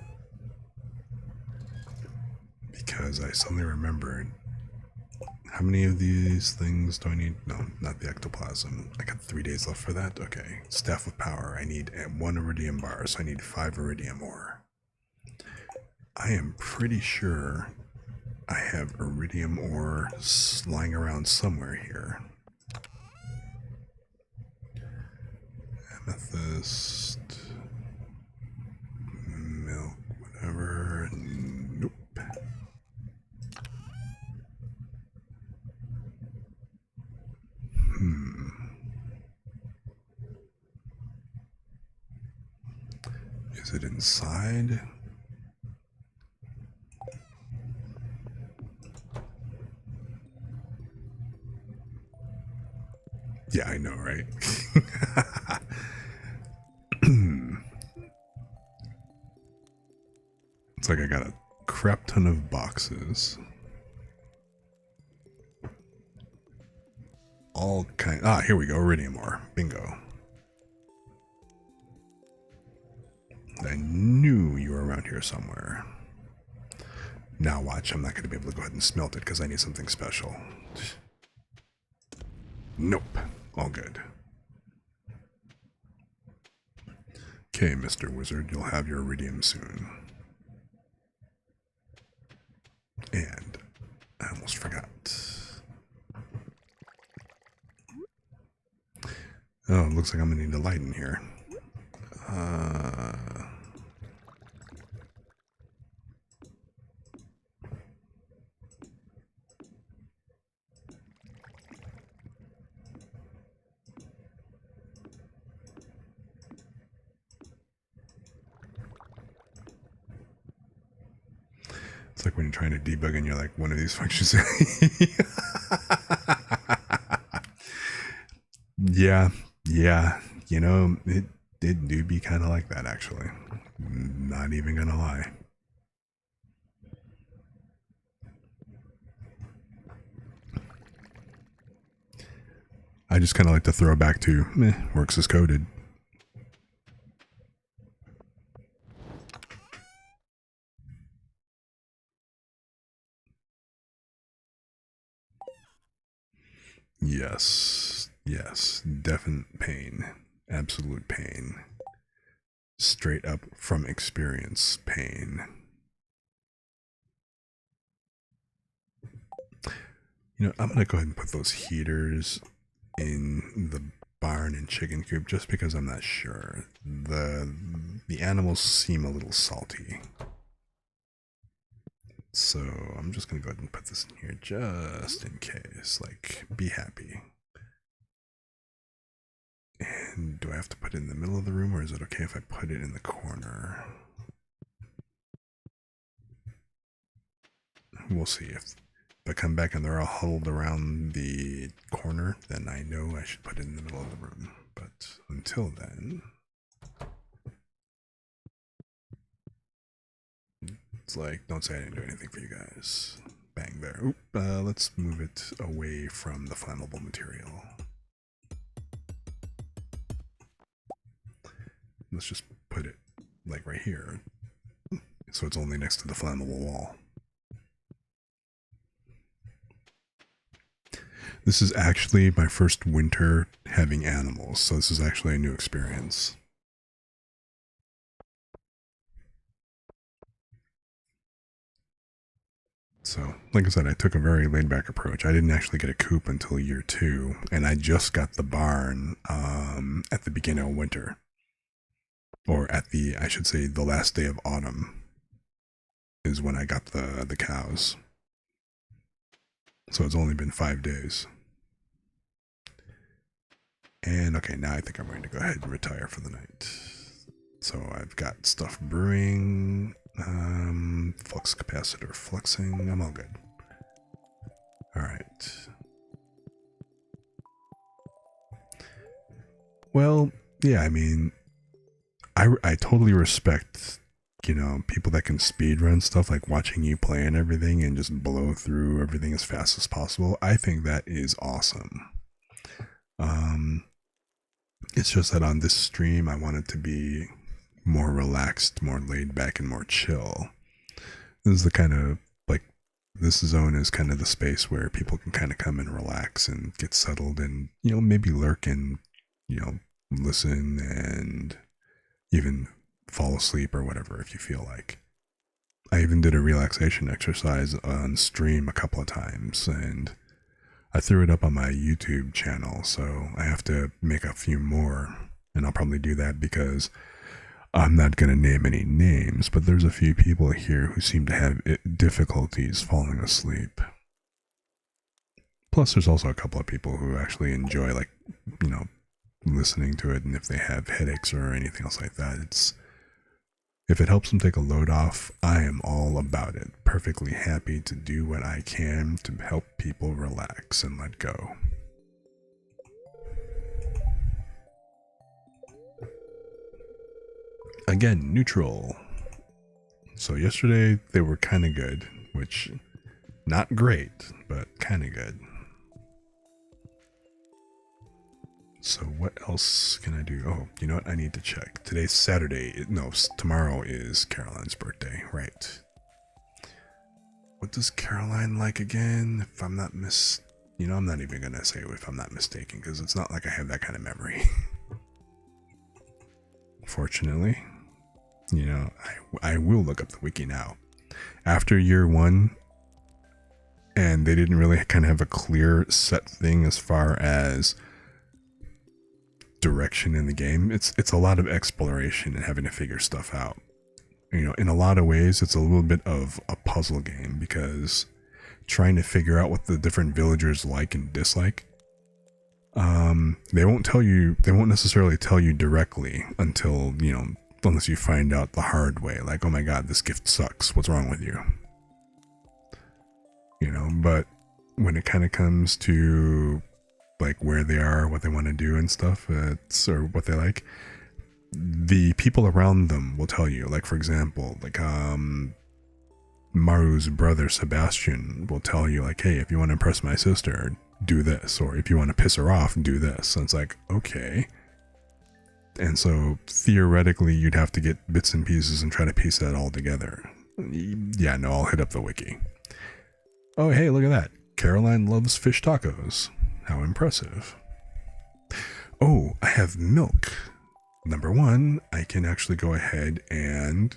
because I suddenly remembered, how many of these things do I need? No, not the ectoplasm. I got 3 days left for that. Okay, staff of power. I need 1 iridium bar, so I need 5 iridium ore. I am pretty sure I have iridium ore lying around somewhere here. Amethyst, milk, whatever. Nope. Is it inside? Yeah, I know, right? It's like I got a crap ton of boxes. All kind. Ah, here we go. Iridium ore. Bingo. I knew you were around here somewhere. Now watch, I'm not going to be able to go ahead and smelt it because I need something special. Nope. All good. Okay, Mr. Wizard, you'll have your iridium soon. And I almost forgot. Oh, it looks like I'm going to need a light in here. It's like when you're trying to debug and you're like, one of these functions. Yeah, you know, it do be kind of like that, actually. Not even gonna lie. I just kind of like to throw back to, works as coded. Yes, definite pain, absolute pain. Straight up from experience pain. You know, I'm gonna go ahead and put those heaters in the barn and chicken coop just because I'm not sure. The animals seem a little salty. So I'm just gonna go ahead and put this in here just in case. Like, be happy. And do I have to put it in the middle of the room, or is it okay if I put it in the corner? We'll see. If I come back and they're all huddled around the corner, then I know I should put it in the middle of the room. But until then, it's like, don't say I didn't do anything for you guys. Bang there. Oop, let's move it away from the flammable material. Let's just put it like right here. So it's only next to the flammable wall. This is actually my first winter having animals, so this is actually a new experience. So, like I said, I took a very laid-back approach. I didn't actually get a coop until year 2, and I just got the barn at the beginning of winter. Or I should say, the last day of autumn is when I got the cows. So it's only been 5 days. And okay, now I think I'm going to go ahead and retire for the night. So I've got stuff brewing, flux capacitor fluxing, I'm all good. Alright. Well, yeah, I mean, I totally respect, people that can speedrun stuff, like watching you play and everything and just blow through everything as fast as possible. I think that is awesome. It's just that on this stream, I want it to be more relaxed, more laid back, and more chill. This is the kind of, this zone is kind of the space where people can kind of come and relax and get settled and, maybe lurk and, listen and even fall asleep or whatever if you feel like. I even did a relaxation exercise on stream a couple of times, and I threw it up on my YouTube channel, so I have to make a few more, and I'll probably do that because I'm not going to name any names, but there's a few people here who seem to have difficulties falling asleep. Plus, there's also a couple of people who actually enjoy, listening to it, and if they have headaches or anything else like that, if it helps them take a load off, I am all about it. Perfectly happy to do what I can to help people relax and let go. Again, neutral. So yesterday they were kind of good, which not great, but kind of good. So what else can I do? Oh, you know what? I need to check. Today's Saturday. No, tomorrow is Caroline's birthday, right? What does Caroline like again? If I'm not I'm not even going to say if I'm not mistaken, because it's not like I have that kind of memory. Fortunately, I will look up the wiki now. After year 1, and they didn't really kind of have a clear set thing as far as direction in the game. It's a lot of exploration and having to figure stuff out. In a lot of ways, it's a little bit of a puzzle game because trying to figure out what the different villagers like and dislike, they won't necessarily tell you directly until, unless you find out the hard way, like, oh my god, this gift sucks, what's wrong with you? But when it kind of comes to where they are, what they want to do and stuff, or what they like, the people around them will tell you. Like, for example, Maru's brother Sebastian will tell you, hey, if you want to impress my sister, do this, or if you want to piss her off, do this. And it's like, okay. And so theoretically you'd have to get bits and pieces and try to piece that all together. Yeah, no, I'll hit up the wiki. Oh, hey, look at that. Caroline loves fish tacos. How impressive. Oh, I have milk. Number 1, I can actually go ahead and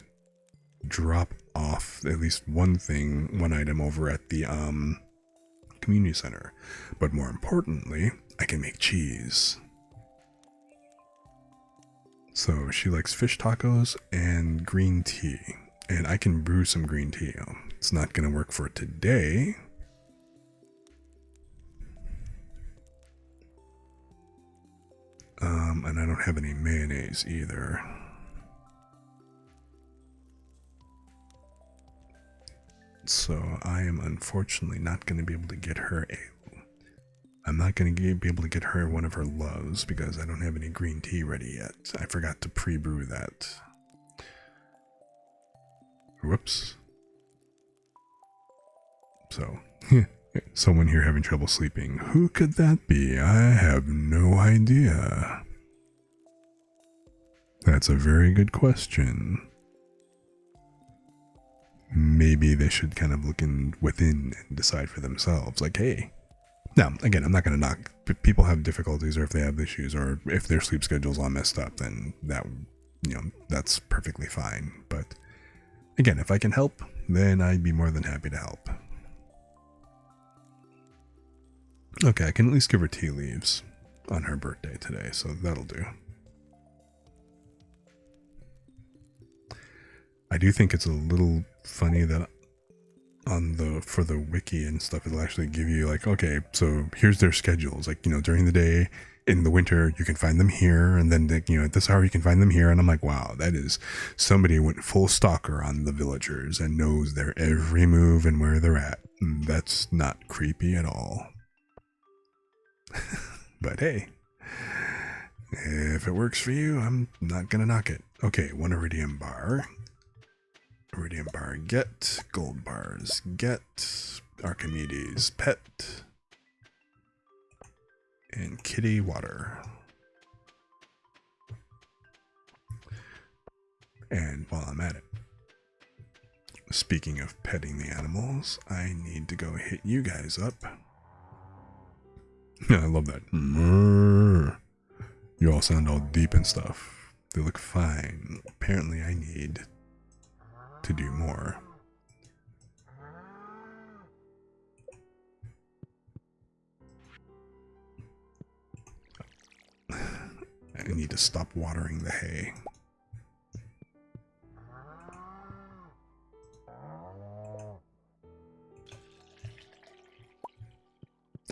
drop off at least one item over at the community center. But more importantly, I can make cheese. So she likes fish tacos and green tea. And I can brew some green tea. It's not going to work for today. And I don't have any mayonnaise either. So I am unfortunately not going to be able to get her I'm not going to be able to get her one of her loves because I don't have any green tea ready yet. I forgot to pre-brew that. Whoops. So, someone here having trouble sleeping. Who could that be? I have no idea. That's a very good question. maybe they should kind of look within and decide for themselves. Like, hey, now again, I'm not going to knock. If people have difficulties, or if they have issues, or if their sleep schedule's all messed up, then that, that's perfectly fine. But again, if I can help, then I'd be more than happy to help. Okay, I can at least give her tea leaves on her birthday today, so that'll do. I do think it's a little funny that for the wiki and stuff, it'll actually give you like, okay, so here's their schedules. Like, during the day, in the winter, you can find them here, and then at this hour you can find them here. And I'm like, wow, that is, somebody went full stalker on the villagers and knows their every move and where they're at. That's not creepy at all. But hey, if it works for you, I'm not gonna knock it. Okay, 1 iridium bar. Iridium bar get. Gold bars get. Archimedes pet. And kitty water. And while I'm at it, speaking of petting the animals, I need to go hit you guys up. I love that. You all sound all deep and stuff. They look fine. Apparently I need to do more. I need to stop watering the hay.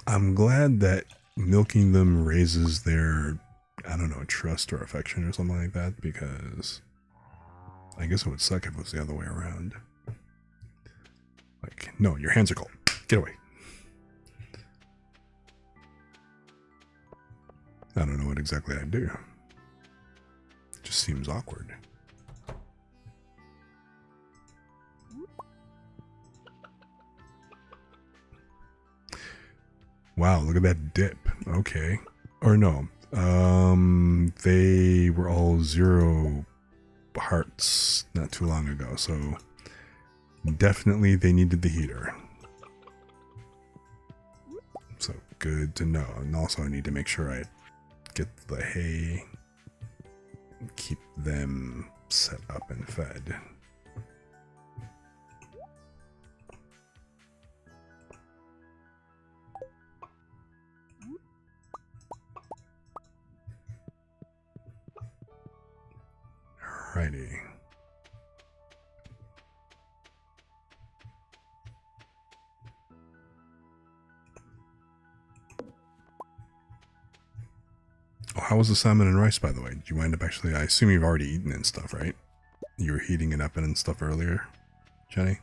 I'm glad that milking them raises their, I don't know, trust or affection or something like that, because I guess it would suck if it was the other way around. Like, no, your hands are cold. Get away. I don't know what exactly I'd do. It just seems awkward. Wow, look at that dip. Okay. Or no. They were all 0 hearts not too long ago, so definitely they needed the heater. So good to know. And also I need to make sure I get the hay, keep them set up and fed. Alrighty. Oh, how was the salmon and rice, by the way? Did you wind up actually, I assume you've already eaten and stuff, right? You were heating it up and stuff earlier, Jenny?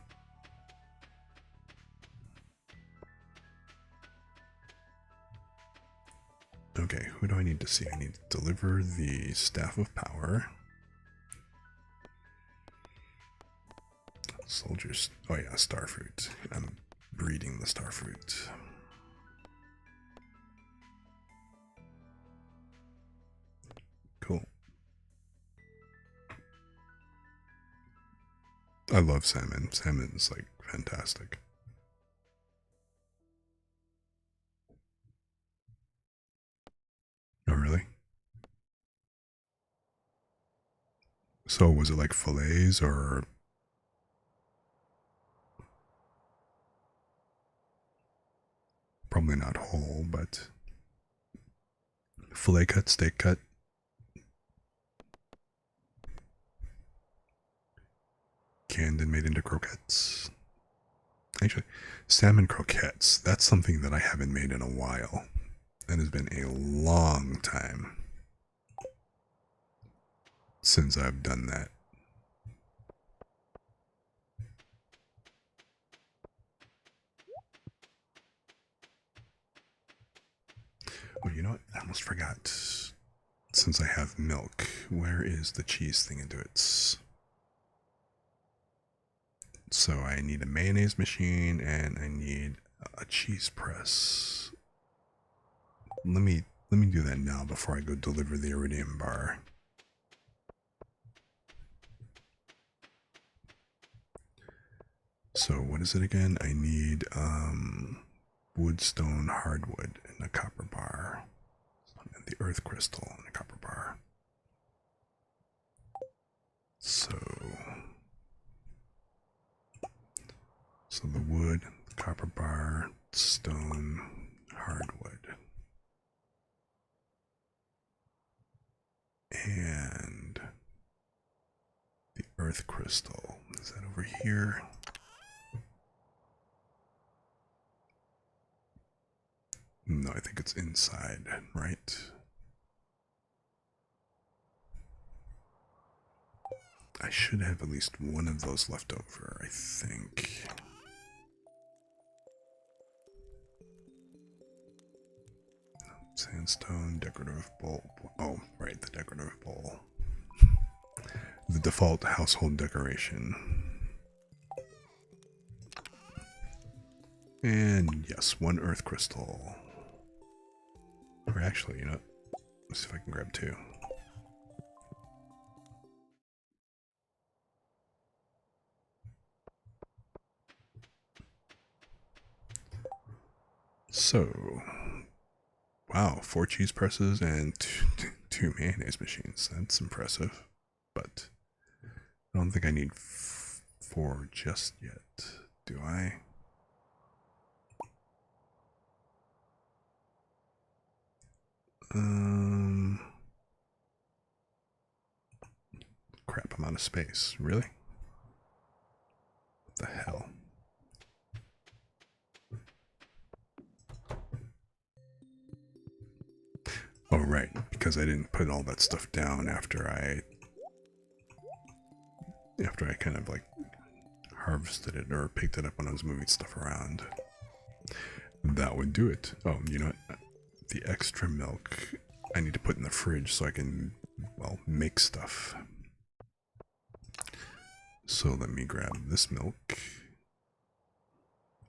Okay, who do I need to see? I need to deliver the Staff of Power. Soldiers. Oh yeah, starfruit. I'm breeding the starfruit. Cool. I love salmon. Salmon's like fantastic. Oh really? So was it like fillets or? Probably not whole, but fillet cut, steak cut. Canned and made into croquettes. Actually, salmon croquettes. That's something that I haven't made in a while. That has been a long time since I've done that. Oh, you know what? I almost forgot. Since I have milk, where is the cheese thing into it? So I need a mayonnaise machine and I need a cheese press. Let me do that now before I go deliver the iridium bar. So what is it again? I need wood, stone, hardwood, and a copper bar. And the earth crystal and a copper bar. So the wood, the copper bar, stone, hardwood. And the earth crystal. Is that over here? No, I think it's inside, right? I should have at least one of those left over, I think. Sandstone, decorative bowl. Oh, right, the decorative bowl. The default household decoration. And yes, one earth crystal. Or actually, you know, let's see if I can grab two. So, wow, 4 cheese presses and two mayonnaise machines. That's impressive. But I don't think I need 4 just yet. Do I? Crap, I'm out of space. Really? What the hell? Oh, right, because I didn't put all that stuff down after I kind of like harvested it or picked it up when I was moving stuff around. That would do it. Oh, you know what? The extra milk I need to put in the fridge so I can, well, make stuff. So let me grab this milk.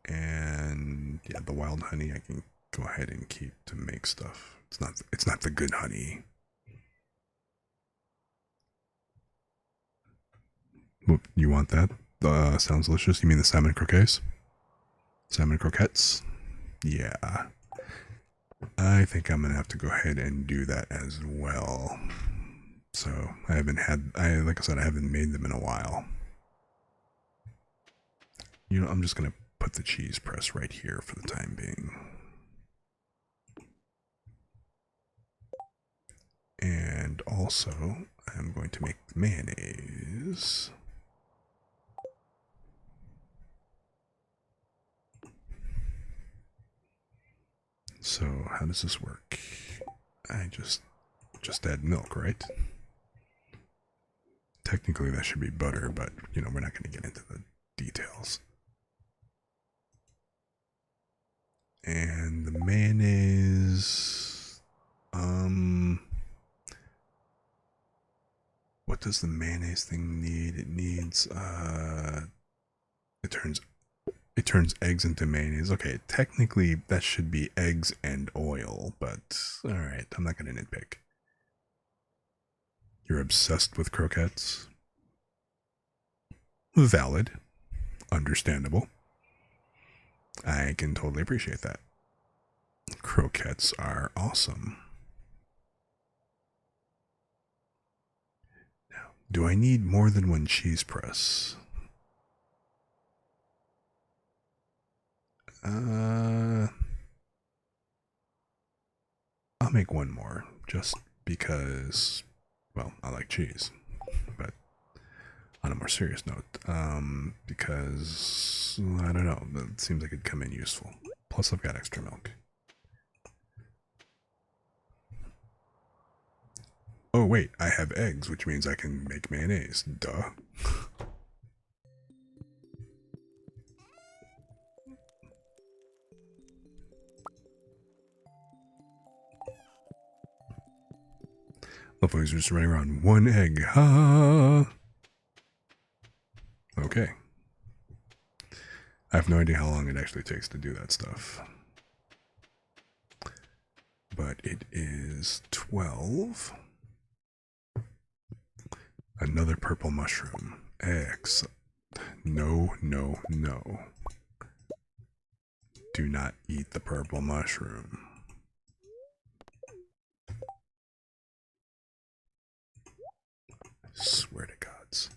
And yeah, the wild honey I can go ahead and keep to make stuff. It's not the good honey. Whoop, you want that? Sounds delicious. You mean the salmon croquettes? Salmon croquettes? Yeah. I think I'm gonna have to go ahead and do that as well. So like I said, I haven't made them in a while. You know, I'm just gonna put the cheese press right here for the time being. And also, I'm going to make mayonnaise. So how does this work? I just add milk, right? Technically that should be butter, but you know, we're not going to get into the details. And the mayonnaise, what does the mayonnaise thing need? It needs it turns eggs into mayonnaise. Okay, technically that should be eggs and oil, but alright, I'm not gonna nitpick. You're obsessed with croquettes? Valid. Understandable. I can totally appreciate that. Croquettes are awesome. Now, do I need more than one cheese press? I'll make one more, just because, well, I like cheese. But on a more serious note, because, I don't know, it seems like it'd come in useful. Plus I've got extra milk. Oh wait, I have eggs, which means I can make mayonnaise. Duh. Motherfuckers are just running around one egg. Ha! Okay. I have no idea how long it actually takes to do that stuff. But it is 12. Another purple mushroom. Excellent. No, no, no. Do not eat the purple mushroom. Swear to gods.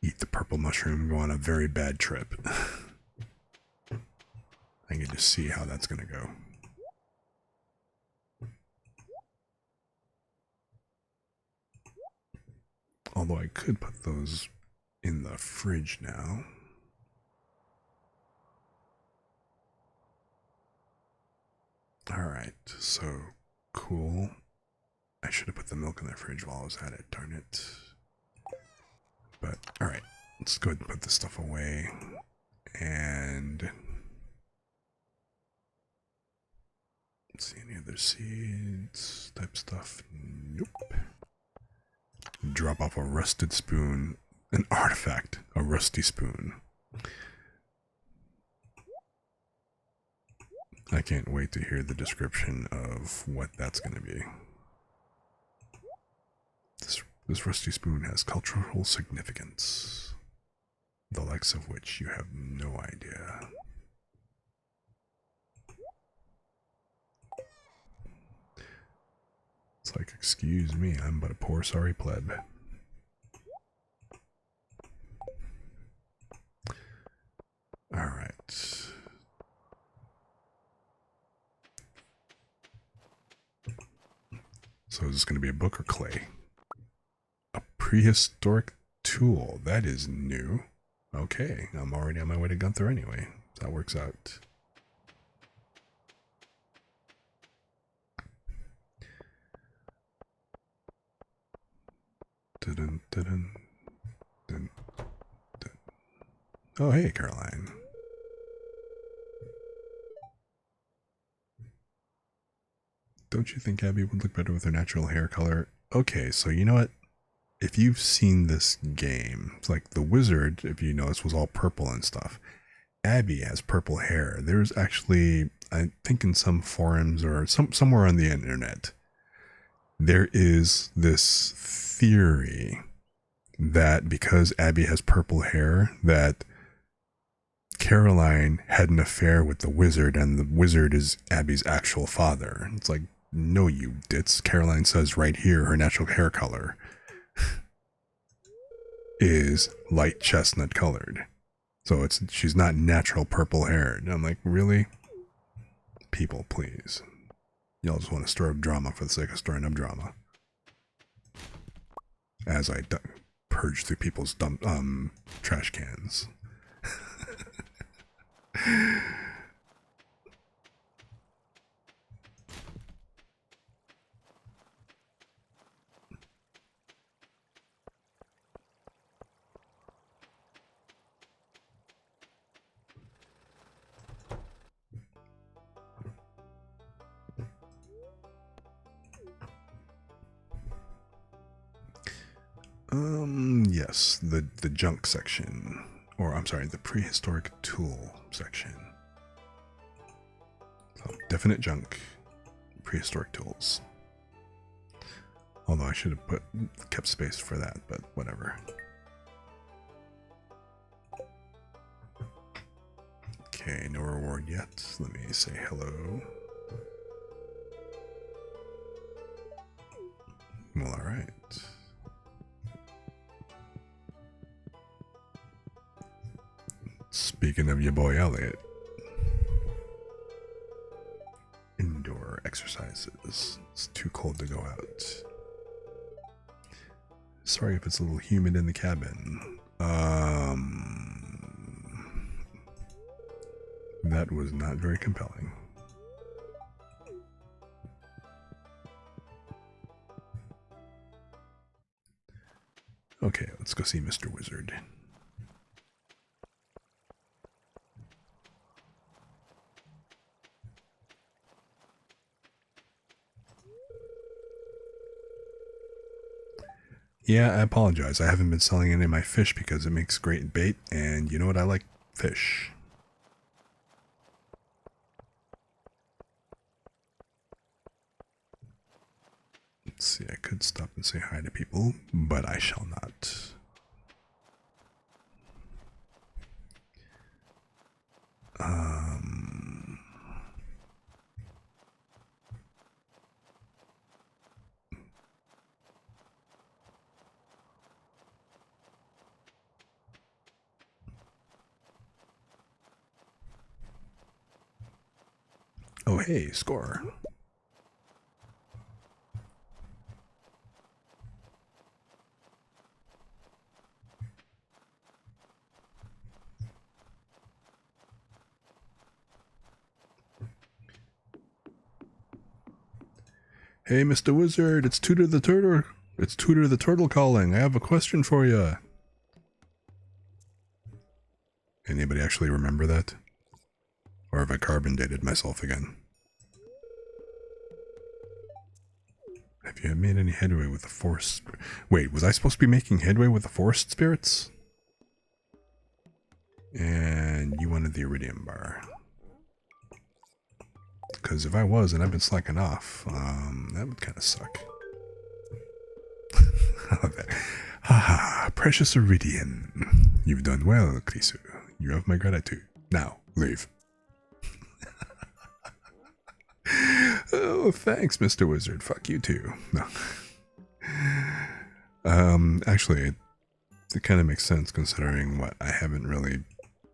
Eat the purple mushroom, go on a very bad trip. I can just see how that's gonna go. Although I could put those in the fridge now. Alright, so cool. I should have put the milk in the fridge while I was at it, darn it. But, alright, let's go ahead and put this stuff away. And let's see, any other seeds type stuff? Nope. Drop off a rusted spoon. An artifact, a rusty spoon. I can't wait to hear the description of what that's going to be. This rusty spoon has cultural significance, the likes of which you have no idea. It's like, excuse me, I'm but a poor sorry pleb. Alright. So is this going to be a book or clay? A prehistoric tool. That is new. Okay, I'm already on my way to Gunther anyway. That works out. Dun, dun, dun, dun, dun. Oh, hey, Caroline. Don't you think Abby would look better with her natural hair color? Okay, so you know what? If you've seen this game, it's like the wizard, if you notice, was all purple and stuff. Abby has purple hair. There's actually, I think in some forums or somewhere on the internet, there is this theory that because Abby has purple hair, that Caroline had an affair with the wizard and the wizard is Abby's actual father. It's like, no, you dits. Caroline says right here her natural hair color is light chestnut colored. So she's not natural purple haired. I'm like, really? People, please. Y'all just want to stir up drama for the sake of stirring up drama. As I purge through people's trash cans. Yes, the junk section, or I'm sorry, the prehistoric tool section. So, definite junk, prehistoric tools. Although I should have kept space for that, but whatever. Okay, no reward yet. Let me say hello. Well, alright. Speaking of your boy Elliot. Indoor exercises. It's too cold to go out. Sorry if it's a little humid in the cabin. That was not very compelling. Okay, let's go see Mr. Wizard. Yeah, I apologize. I haven't been selling any of my fish because it makes great bait, and you know what? I like fish. See, I could stop and say hi to people, but I shall not. Oh, hey, score. Hey, Mr. Wizard, it's Tutor the Turtle. It's Tutor the Turtle calling. I have a question for you. Anybody actually remember that? Or have I carbon dated myself again? Have you made any headway with the forest? Wait, was I supposed to be making headway with the forest spirits? And you wanted the iridium bar. Because if I was and I've been slacking off, that would kind of suck. Haha, precious iridium. You've done well, Krisu. You have my gratitude. Now, leave. Oh, thanks, Mr. Wizard. Fuck you too. No. Actually, it kind of makes sense considering what I haven't really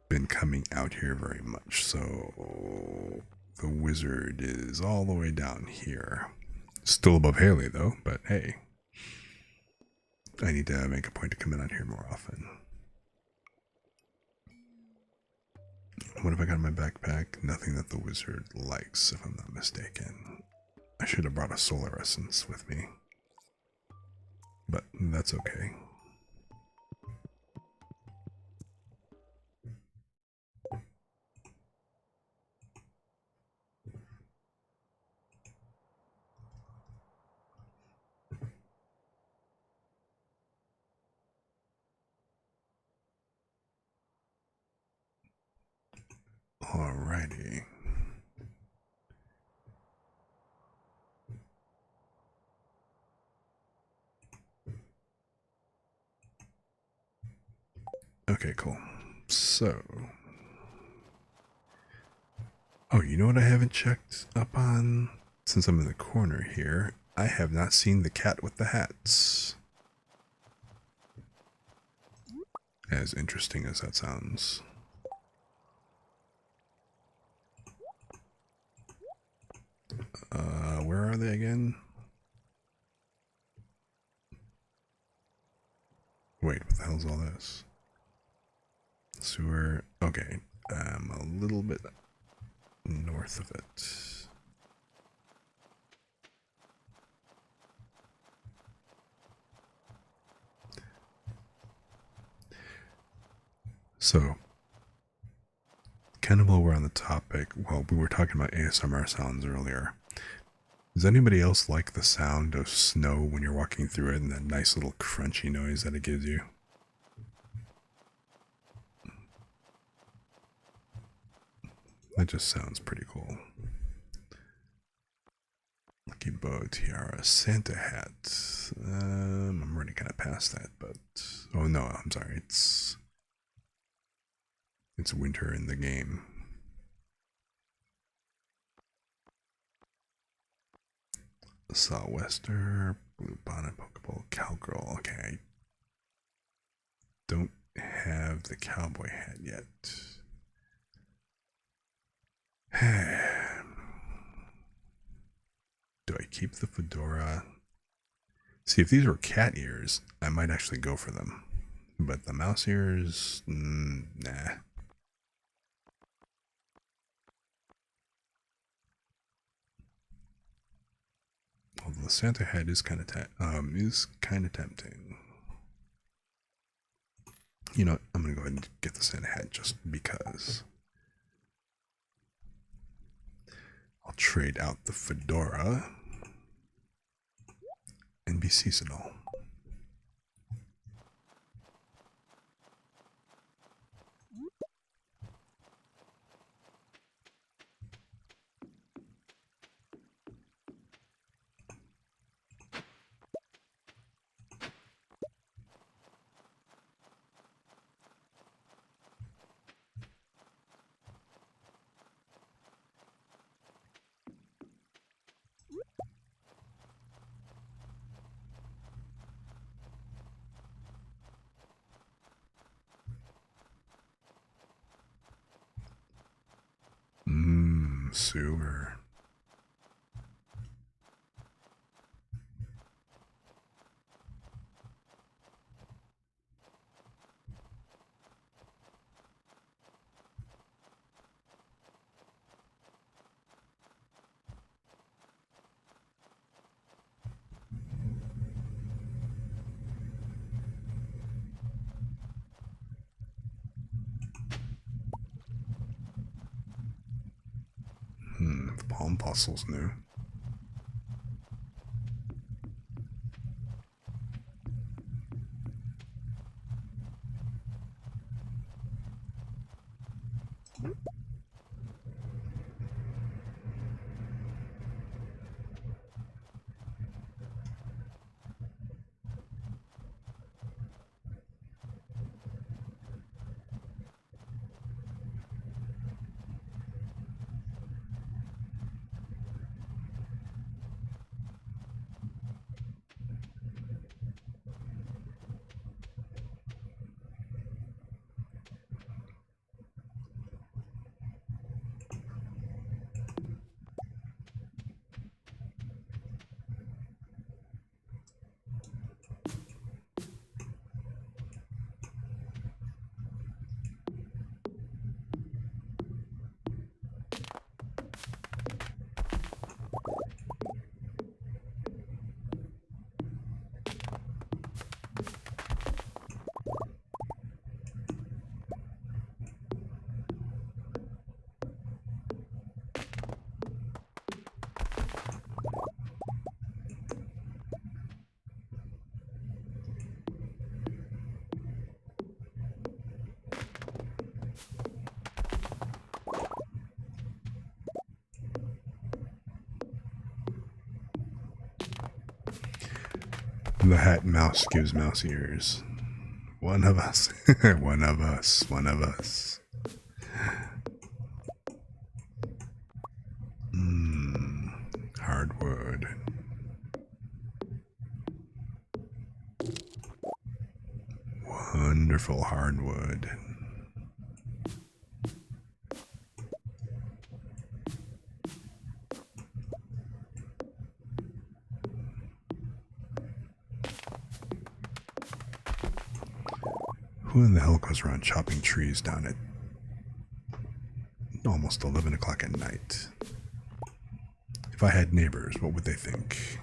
been coming out here very much. So the wizard is all the way down here. Still above Haley though, but hey. I need to make a point to come in out here more often. What have I got in my backpack? Nothing that the wizard likes, if I'm not mistaken. I should have brought a solar essence with me. But that's okay. Alrighty. Okay, cool. So... Oh, you know what I haven't checked up on? Since I'm in the corner here, I have not seen the cat with the hats. As interesting as that sounds. Where are they again? Wait, what the hell's all this? Sewer. Okay, I'm a little bit north of it. So, kind of while we're on the topic, well, we were talking about ASMR sounds earlier. Does anybody else like the sound of snow when you're walking through it and that nice little crunchy noise that it gives you? That just sounds pretty cool. Lucky bow, tiara, Santa hat. I'm already kind of past that, but... Oh no, I'm sorry, it's winter in the game. Southwester, blue bonnet, pokeball, cowgirl. Okay, I don't have the cowboy hat yet. Do I keep the fedora? See, if these were cat ears, I might actually go for them. But the mouse ears, nah. Although the Santa hat is kind of tempting. You know what? I'm gonna go ahead and get the Santa hat just because. I'll trade out the fedora and be seasonal. sewer. The palm fossil's new. The hat mouse gives mouse ears. One of us. One of us. One of us. Hardwood. Wonderful hardwood. Who in the hell goes around chopping trees down at almost 11 o'clock at night? If I had neighbors, what would they think?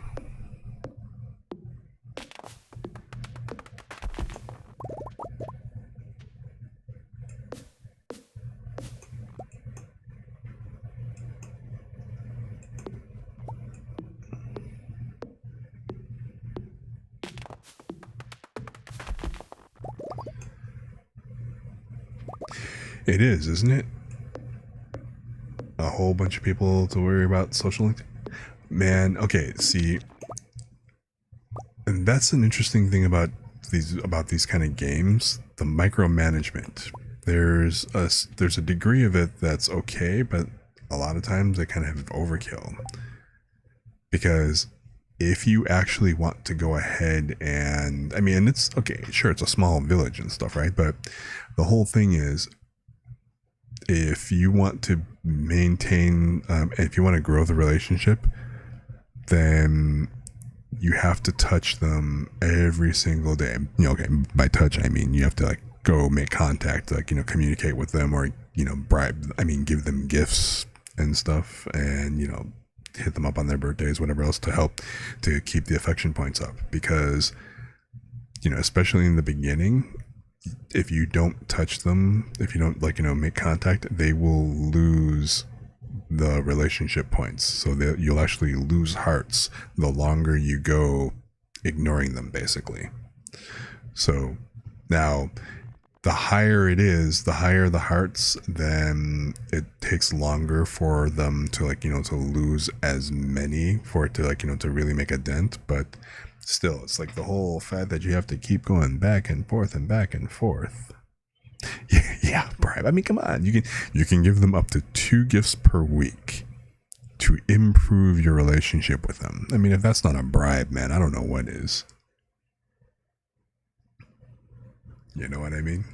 It is, isn't it? A whole bunch of people to worry about social link. Man, okay, see, and that's an interesting thing about these kind of games, the micromanagement. There's a degree of it that's okay, but a lot of times they kind of have overkill. Because if you actually want to go ahead and, I mean, it's okay, sure, it's a small village and stuff, right? But the whole thing is, if you want to maintain, if you want to grow the relationship, then you have to touch them every single day. You know, okay, by touch, I mean you have to like go make contact, like, you know, communicate with them, or, you know, give them gifts and stuff, and, you know, hit them up on their birthdays, whatever else, to help to keep the affection points up. Because, you know, especially in the beginning, if you don't touch them, if you don't, like, you know, make contact, they will lose the relationship points. So that you'll actually lose hearts the longer you go ignoring them, basically. So now, the higher it is, the higher the hearts, then it takes longer for them to, like, you know, to lose as many, for it to, like, you know, to really make a dent. But still, it's like the whole fact that you have to keep going back and forth and back and forth. Yeah, bribe. I mean, come on. You can give them up to 2 gifts per week to improve your relationship with them. I mean, if that's not a bribe, man, I don't know what is. You know what I mean?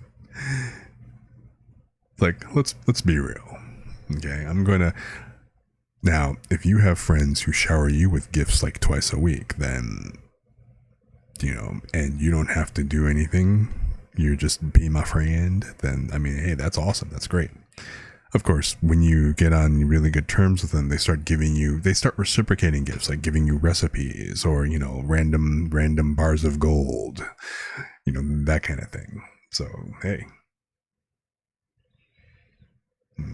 Like, let's be real. Okay, I'm gonna Now, if you have friends who shower you with gifts like twice a week, then, and you don't have to do anything, you're just be my friend, then, I mean, hey, that's awesome. That's great. Of course, when you get on really good terms with them, they start reciprocating gifts, like giving you recipes or, random bars of gold, that kind of thing. So, hey.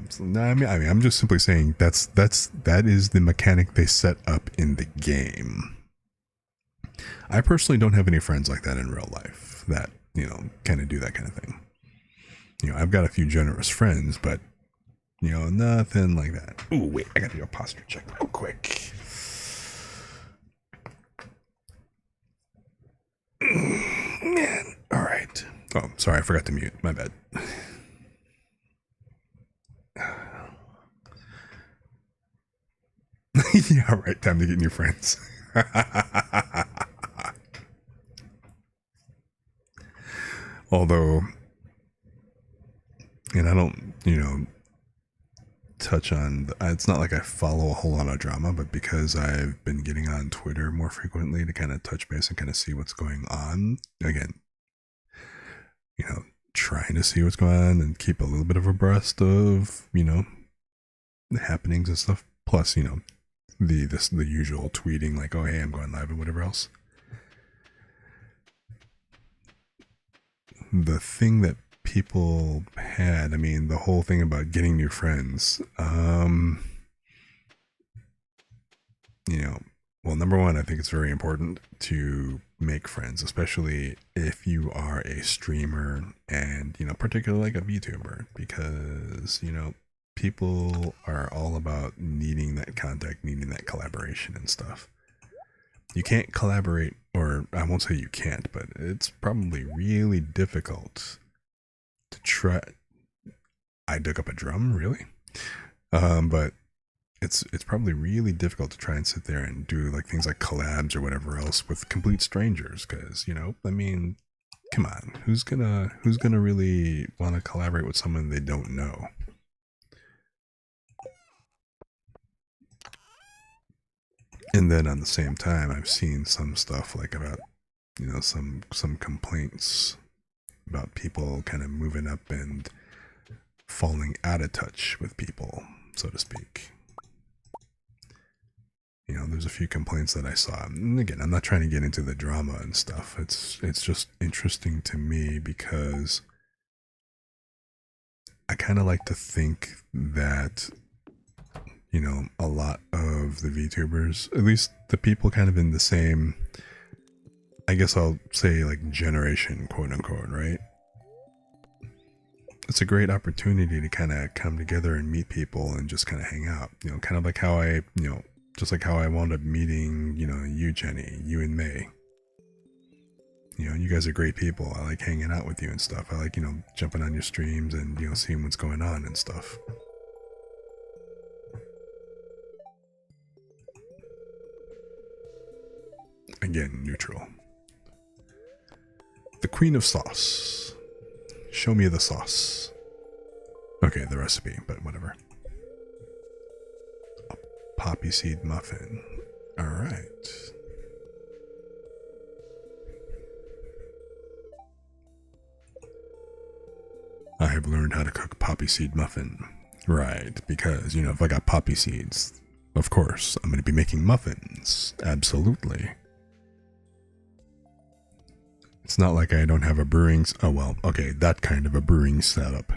So, no, I'm just simply saying that is the mechanic they set up in the game. I personally don't have any friends like that in real life that, kind of do that kind of thing. I've got a few generous friends, but, nothing like that. Ooh, wait, I gotta do a posture check real quick. Man, all right. Oh, sorry, I forgot to mute. My bad. Yeah, right. Time to get new friends. Although, and I don't, touch on, it's not like I follow a whole lot of drama, but because I've been getting on Twitter more frequently to kind of touch base and kind of see what's going on, again, trying to see what's going on and keep a little bit of abreast of, the happenings and stuff. Plus, the usual tweeting like, oh, hey, I'm going live and whatever else. The thing that people had, the whole thing about getting new friends, well, number one, I think it's very important to make friends, especially if you are a streamer and, particularly like a VTuber, because, people are all about needing that contact, needing that collaboration and stuff. You can't collaborate, or I won't say you can't, but it's probably really difficult to try. I dug up a drum, really? But it's probably really difficult to try and sit there and do like things like collabs or whatever else with complete strangers, because come on, who's gonna really want to collaborate with someone they don't know? And then on the same time, I've seen some stuff like about, some complaints about people kind of moving up and falling out of touch with people, so to speak. There's a few complaints that I saw. And again, I'm not trying to get into the drama and stuff. It's just interesting to me because I kind of like to think that, a lot of the VTubers, at least the people kind of in the same, I guess I'll say like generation, quote unquote, right? It's a great opportunity to kind of come together and meet people and just kind of hang out, kind of like how I, just like how I wound up meeting, you, Jenny, you and May. You guys are great people. I like hanging out with you and stuff. I like, jumping on your streams and, seeing what's going on and stuff. Again, neutral. The Queen of Sauce. Show me the sauce. Okay, the recipe, but whatever. A poppy seed muffin. Alright. I have learned how to cook poppy seed muffin. Right, because, if I got poppy seeds, of course, I'm going to be making muffins. Absolutely. It's not like I don't have a brewing... Oh, well, okay, that kind of a brewing setup.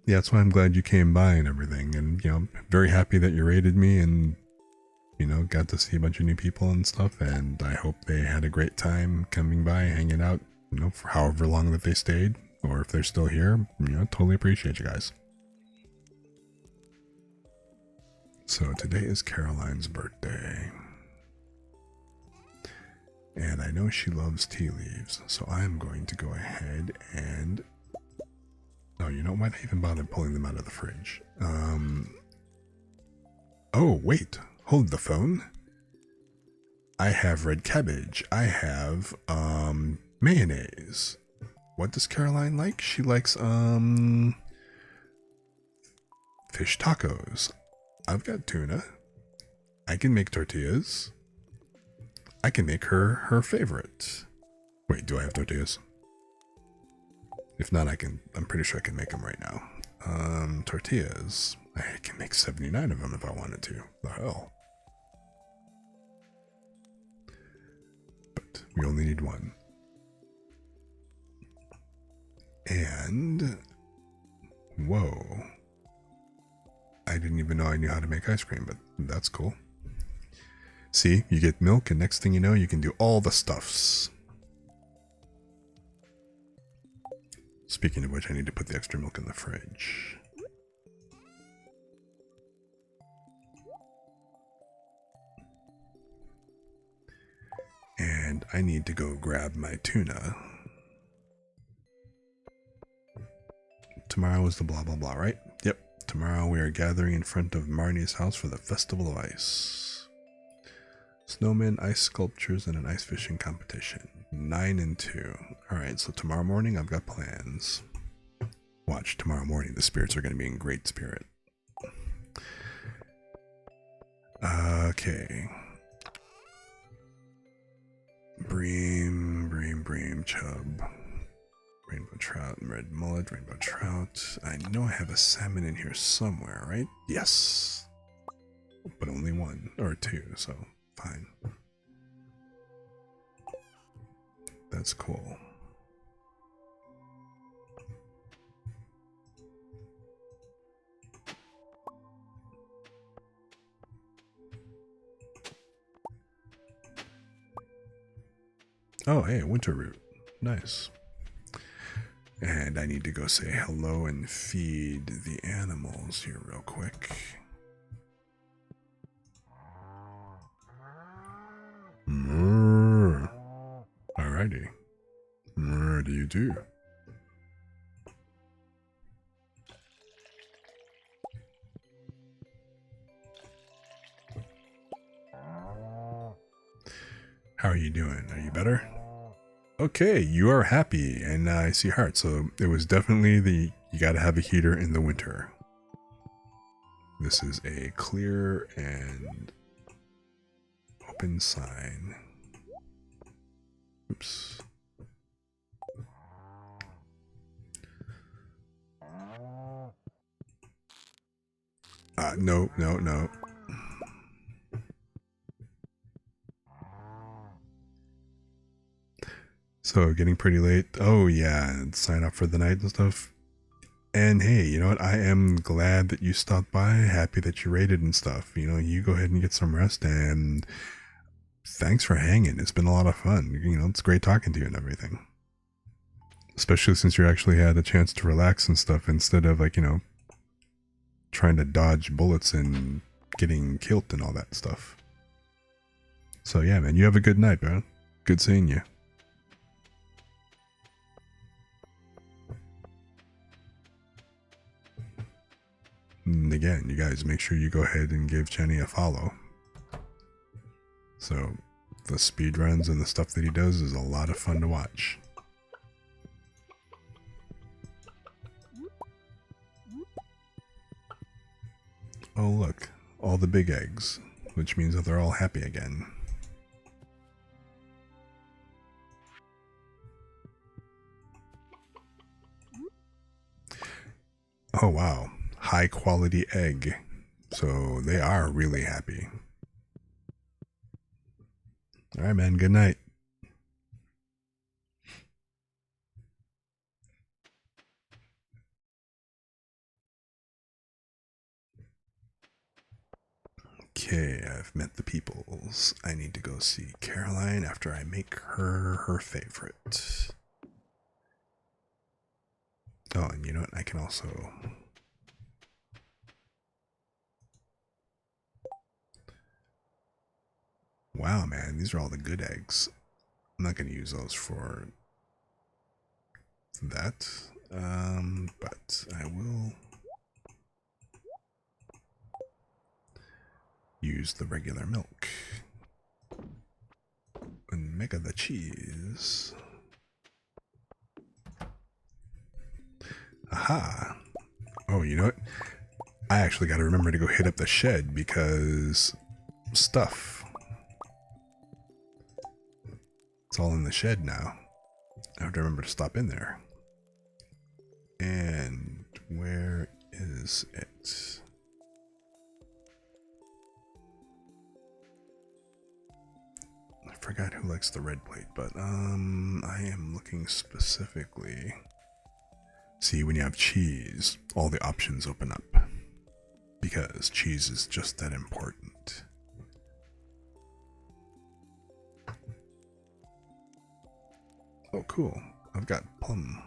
Yeah, that's why I'm glad you came by and everything. And, very happy that you rated me and, got to see a bunch of new people and stuff. And I hope they had a great time coming by, hanging out, for however long that they stayed. Or if they're still here, totally appreciate you guys. So today is Caroline's birthday. And I know she loves tea leaves, so I'm going to go ahead and... Oh, why did I even bother pulling them out of the fridge? Oh, wait. Hold the phone. I have red cabbage. I have mayonnaise. What does Caroline like? She likes fish tacos. I've got tuna. I can make tortillas. I can make her favorite. Wait, do I have tortillas? If not, I'm pretty sure I can make them right now. Tortillas. I can make 79 of them if I wanted to. The hell. But we only need one. And whoa. I didn't even know I knew how to make ice cream, but that's cool. See, you get milk, and next thing you know, you can do all the stuffs. Speaking of which, I need to put the extra milk in the fridge. And I need to go grab my tuna. Tomorrow is the blah blah blah, right? Yep. Tomorrow we are gathering in front of Marnie's house for the Festival of Ice. Snowmen, ice sculptures, and an ice fishing competition. 9 and 2. Alright, so tomorrow morning I've got plans. Watch, tomorrow morning the spirits are going to be in great spirit. Okay. Bream, chub. Rainbow trout and red mullet, rainbow trout. I know I have a salmon in here somewhere, right? Yes. But only one or two, so fine. That's cool. Oh, hey, winter root. Nice. And I need to go say hello and feed the animals here real quick. Mrrr. Alrighty. What do you do? How are you doing? Are you better? Okay, you are happy, and I see heart. So it was definitely you gotta have a heater in the winter. This is a clear and open sign. Oops. No. So getting pretty late. Oh yeah, and sign up for the night and stuff. And hey, you know what? I am glad that you stopped by. Happy that you raided and stuff. You know, you go ahead and get some rest. And thanks for hanging. It's been a lot of fun. You know, it's great talking to you and everything. Especially since you actually had a chance to relax and stuff instead of like, you know, trying to dodge bullets and getting killed and all that stuff. So yeah, man, you have a good night, bro. Good seeing you. And again, you guys make sure you go ahead and give Jenny a follow. So the speed runs and the stuff that he does is a lot of fun to watch. Oh look, all the big eggs, which means that they're all happy again. Oh wow, high quality egg. So they are really happy. Alright man, good night. Okay, I've met the peoples. I need to go see Caroline after I make her favorite. Oh, and you know what? I can also... Wow, man, these are all the good eggs. I'm not going to use those for that, but I will use the regular milk. And mega the cheese. Aha. Oh, you know what? I actually got to remember to go hit up the shed because stuff. It's all in the shed now. I have to remember to stop in there. And where is it? I forgot who likes the red plate, but I am looking specifically. See, when you have cheese, all the options open up. Because cheese is just that important. Oh, cool. I've got plum.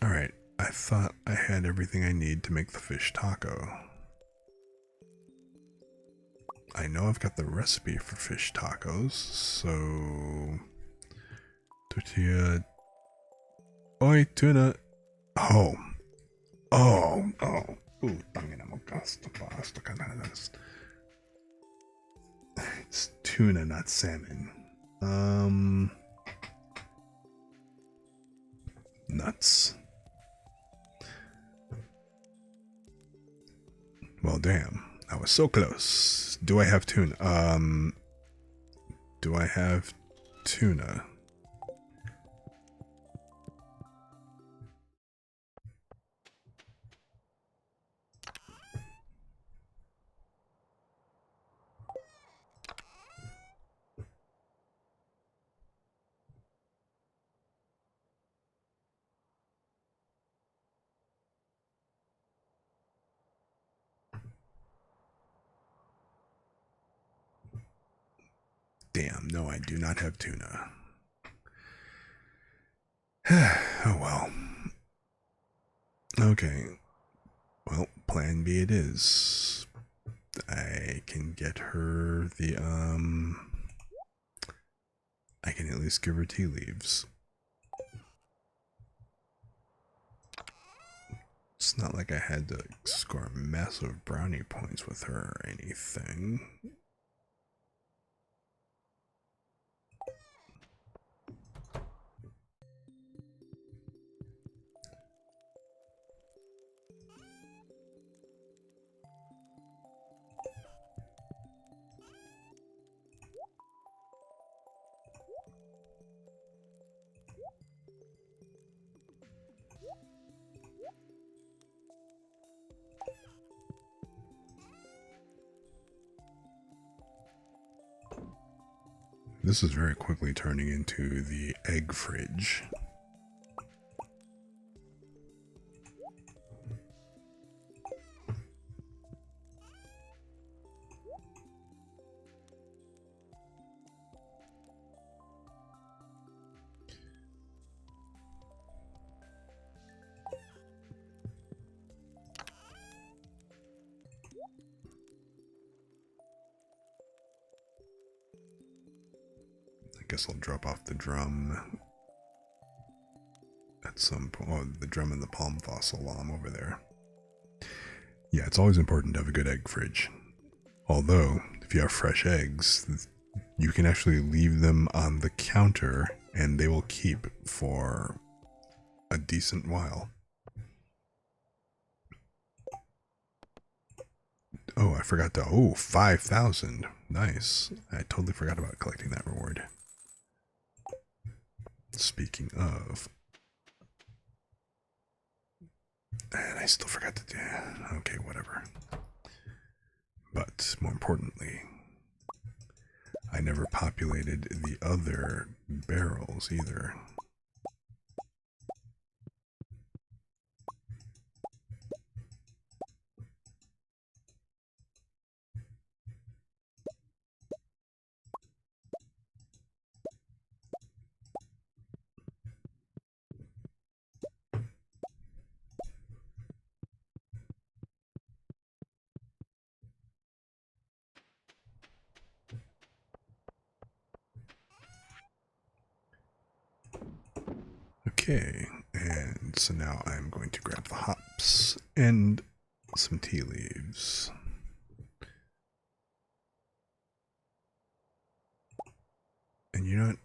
Alright. I thought I had everything I need to make the fish taco. I know I've got the recipe for fish tacos, so... Tortilla... Oi, tuna! Oh. Oh, oh. Putangina mo gasto pasto ka na. It's tuna, not salmon. Nuts. Well, damn. I was so close. Do I have tuna? Do I have tuna? Damn, no, I do not have tuna. Oh well. Okay. Well, plan B it is. I can get her the, I can at least give her tea leaves. It's not like I had to score massive brownie points with her or anything. This is very quickly turning into the egg fridge. I guess I'll drop off the drum at some point. Oh, the drum and the palm fossil while I'm over there. Yeah, it's always important to have a good egg fridge. Although, if you have fresh eggs, you can actually leave them on the counter and they will keep for a decent while. Oh, I forgot to... Oh, 5,000. Nice. I totally forgot about collecting that reward. Speaking of... And I still forgot to do... Okay, whatever. But, more importantly, I never populated the other barrels either. Okay, and so now I'm going to grab the hops. And some tea leaves. And you know what?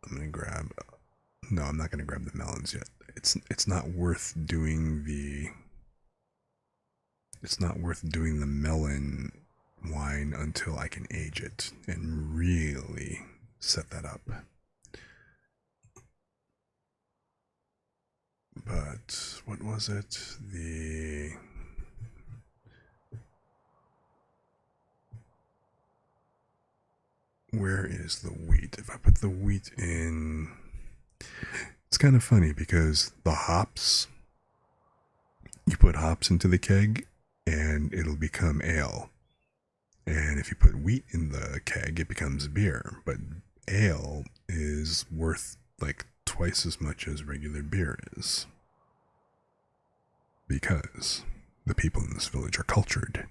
I'm gonna grab. No, I'm not gonna grab the melons yet. It's not worth doing the. It's not worth doing the melon wine until I can age it and really set that up. But what was it? Where is the wheat? If I put the wheat in, it's kind of funny because the hops, you put hops into the keg and it'll become ale. And if you put wheat in the keg, it becomes beer. But ale is worth like twice as much as regular beer is. Because the people in this village are cultured.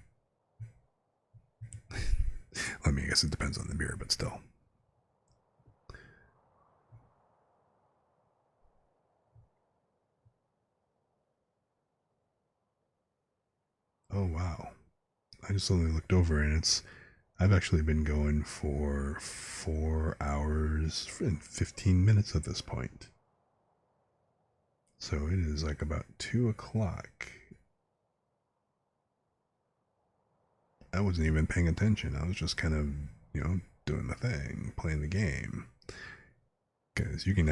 I mean, I guess it depends on the beer, but still. Oh, wow. I just only looked over and I've actually been going for 4 hours and 15 minutes at this point. So it is like about 2 o'clock. I wasn't even paying attention. I was just kind of, doing the thing, playing the game. Because you can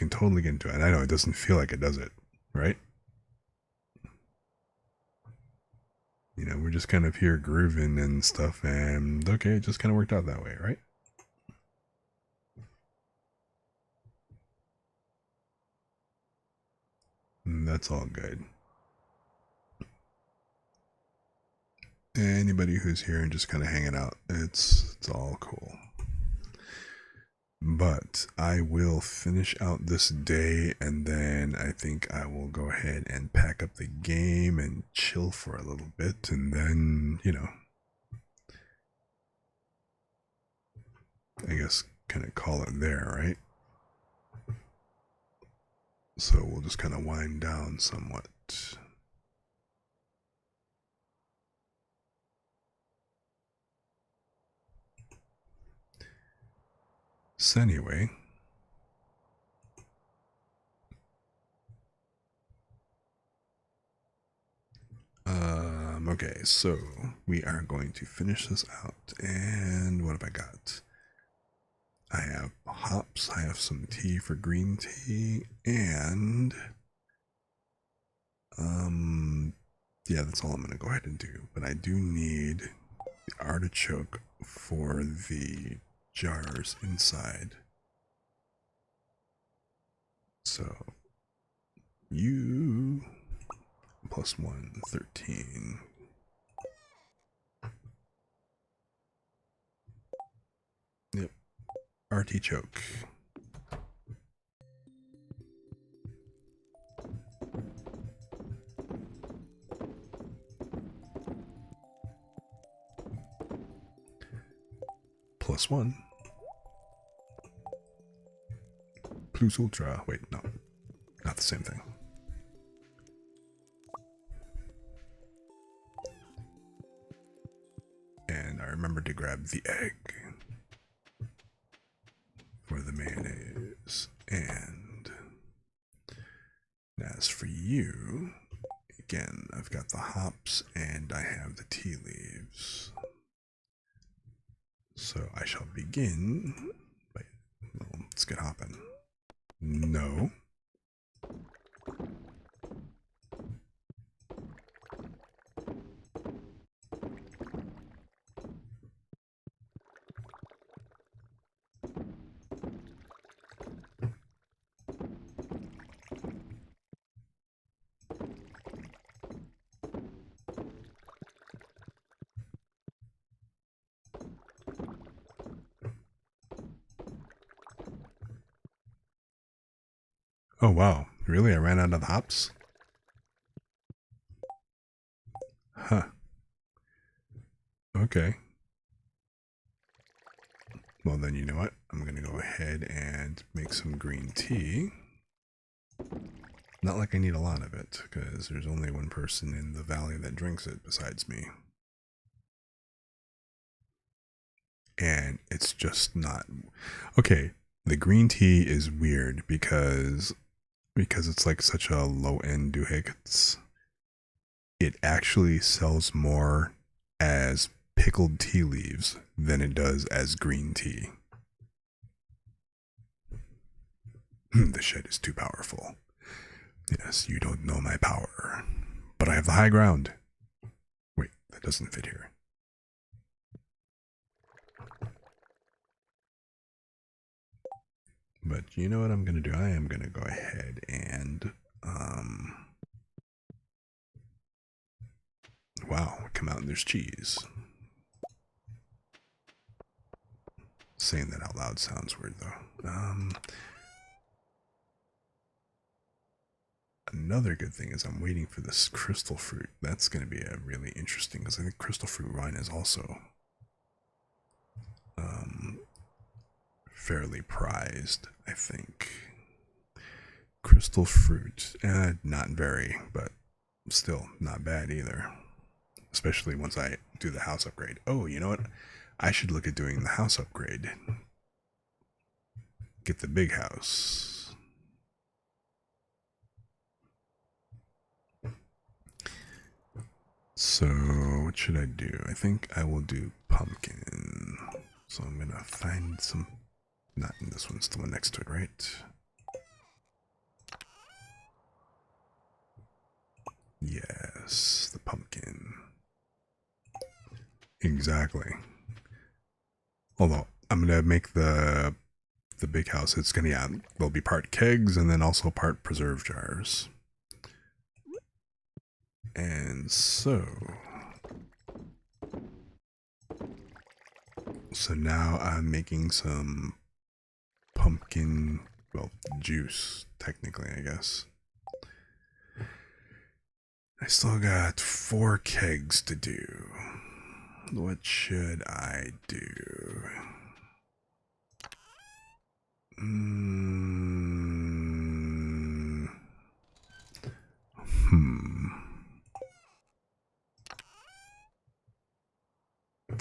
totally get into it. And I know it doesn't feel like it, does it? Right? We're just kind of here grooving and stuff, and okay, it just kind of worked out that way, right? And that's all good. Anybody who's here and just kind of hanging out, it's all cool. But I will finish out this day, and then I think I will go ahead and pack up the game and chill for a little bit, and then, I guess kind of call it there, right? So we'll just kind of wind down somewhat. So anyway, okay, so we are going to finish this out, and what have I got? I have hops, I have some tea for green tea, and yeah, that's all I'm gonna go ahead and do. But I do need the artichoke for the jars inside. So you plus 1, 13. Yep, artichoke. Plus 1. Plus ultra. Wait, no. Not the same thing. And I remembered to grab the egg for the mayonnaise. And as for you, again, I've got the hops and I have the tea leaves. So I shall begin. Wait, well, let's get hopping. No. Oh wow, really? I ran out of the hops? Huh. Okay. Well then, you know what? I'm gonna go ahead and make some green tea. Not like I need a lot of it, because there's only one person in the valley that drinks it besides me. And it's just not okay. The green tea is weird because it's like such a low end doohickeys. It actually sells more as pickled tea leaves than it does as green tea. The shed is too powerful. Yes, you don't know my power, but I have the high ground. Wait, that doesn't fit here. But you know what I'm going to do? I am going to go ahead and, wow, come out and there's cheese. Saying that out loud sounds weird though. Another good thing is I'm waiting for this crystal fruit. That's going to be a really interesting, because I think crystal fruit wine is also fairly prized, I think. Crystal fruit, not very, but still not bad either. Especially once I do the house upgrade. Oh, you know what? I should look at doing the house upgrade. Get the big house. So, what should I do? I think I will do pumpkin. So I'm gonna find some, not in this one, it's the one next to it, right? Yes, the pumpkin. Exactly. Although I'm gonna make the big house. It's gonna, yeah, there'll be part kegs and then also part preserve jars. And so now I'm making some pumpkin, well, juice technically, I guess. I still got 4 kegs to do. What should I do?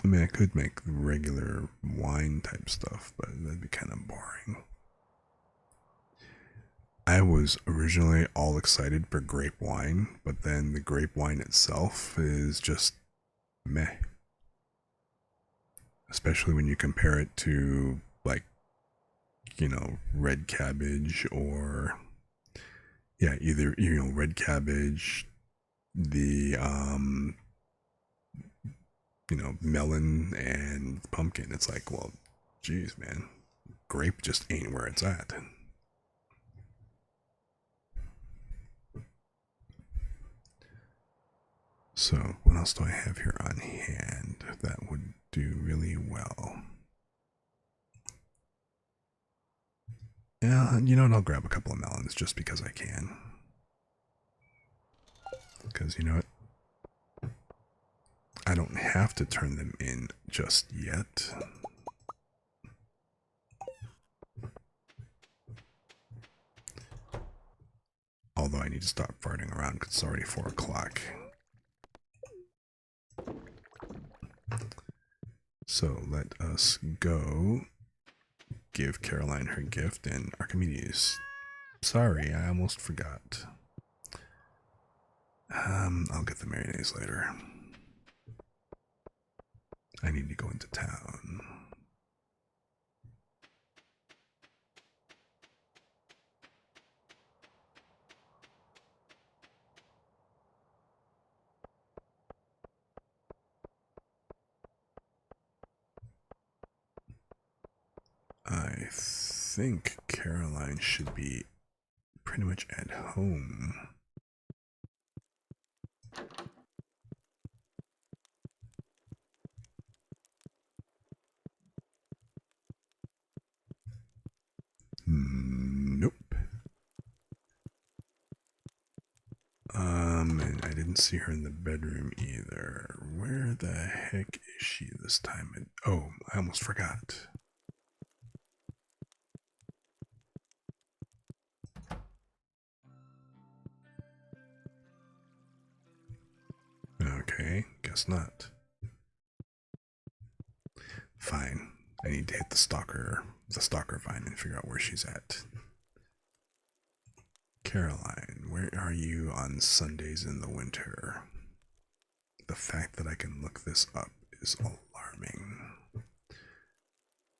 I mean, I could make regular wine type stuff, but that'd be kind of boring. I was originally all excited for grape wine, but then the grape wine itself is just meh. Especially when you compare it to, like, you know, red cabbage or, yeah, either, you know, red cabbage, the, you know, melon and pumpkin. It's like, well, geez, man, grape just ain't where it's at. So, what else do I have here on hand that would do really well? Yeah, you know what? I'll grab a couple of melons just because I can. Because, you know what? I don't have to turn them in just yet. Although I need to stop farting around because it's already 4 o'clock. So let us go give Caroline her gift, and Archimedes. Sorry, I almost forgot. I'll get the mayonnaise later. I need to go into town. I think Caroline should be pretty much at home. Nope. And I didn't see her in the bedroom either. Where the heck is she this time? Oh, I almost forgot. Okay, guess not. Fine. I need to hit the stalker vine and figure out where she's at. Caroline, where are you on Sundays in the winter? The fact that I can look this up is alarming.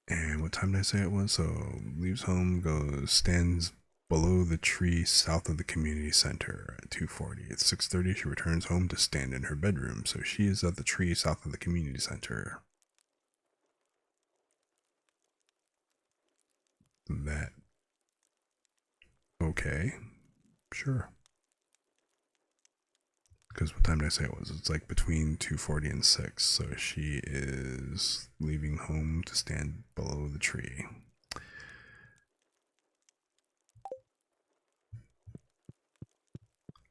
And what time did I say it was? So leaves home, stands below the tree south of the community center at 2:40. At 6:30, she returns home to stand in her bedroom. So she is at the tree south of the community center. That. Okay. Sure. Because what time did I say it was? It's like between 2:40 and 6. So she is leaving home to stand below the tree.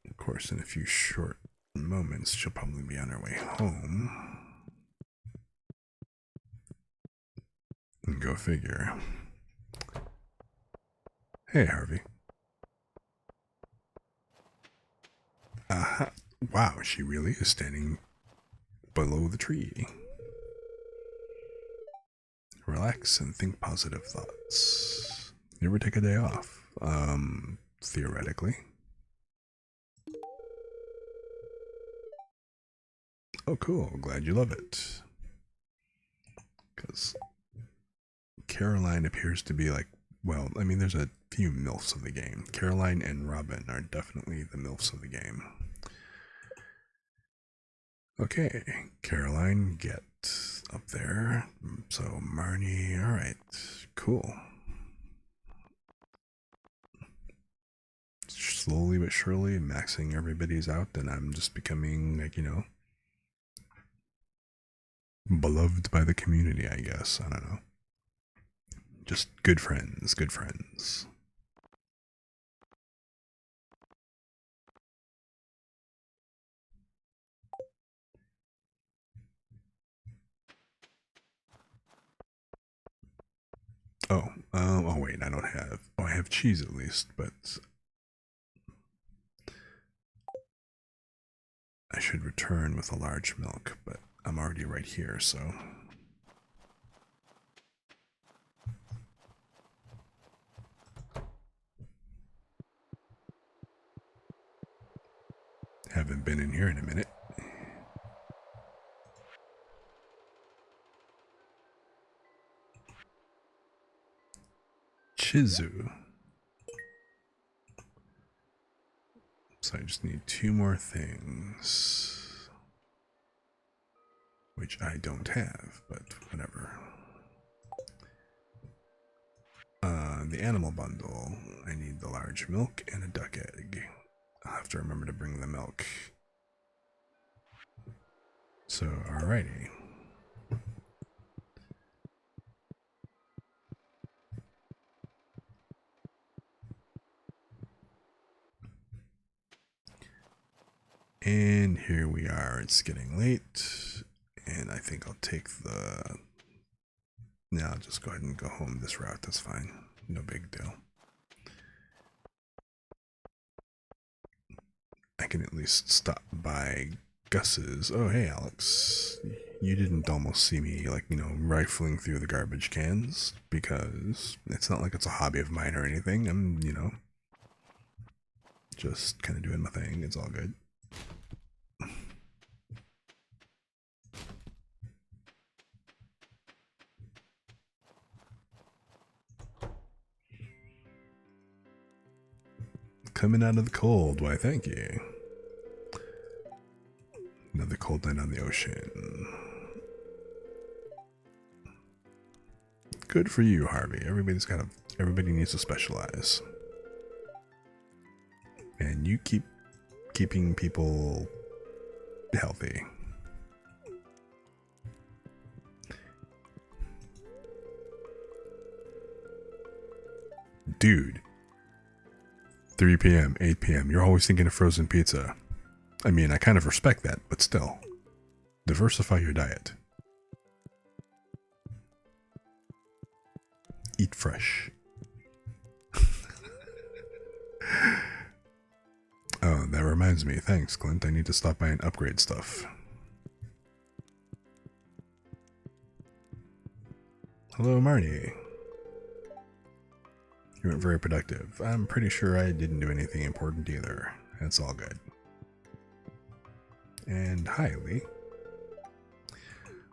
Of course, in a few short moments, she'll probably be on her way home. And go figure. Hey, Harvey. Wow, she really is standing below the tree. Relax and think positive thoughts. You ever take a day off? Theoretically. Oh, cool. Glad you love it. Because Caroline appears to be like, well, I mean, there's a few MILFs of the game. Caroline and Robin are definitely the MILFs of the game. Okay, Caroline, get up there. So Marnie, alright, cool. Slowly but surely maxing everybody's out, and I'm just becoming, like, beloved by the community, I guess. I don't know. Just good friends, good friends. Oh wait, I don't have, I have cheese at least, but I should return with a large milk, but I'm already right here, so. Haven't been in here in a minute. Chizu. So I just need 2 more things. Which I don't have, but whatever. The animal bundle. I need the large milk and a duck egg. I'll have to remember to bring the milk. So, alrighty. And here we are. It's getting late. And I think I'll take the... Now I'll just go ahead and go home this route. That's fine. No big deal. I can at least stop by Gus's. Oh, hey, Alex. You didn't almost see me, like, rifling through the garbage cans, because it's not like it's a hobby of mine or anything. I'm, just kind of doing my thing. It's all good. Coming out of the cold. Why, thank you. Another cold night on the ocean. Good for you, Harvey. Everybody needs to specialize. And you keep keeping people healthy. Dude. 3 p.m., 8 p.m. You're always thinking of frozen pizza. I mean, I kind of respect that, but still. Diversify your diet. Eat fresh. Oh, that reminds me. Thanks, Clint. I need to stop by and upgrade stuff. Hello, Marnie. You weren't very productive. I'm pretty sure I didn't do anything important either. That's all good. And hi, Lee.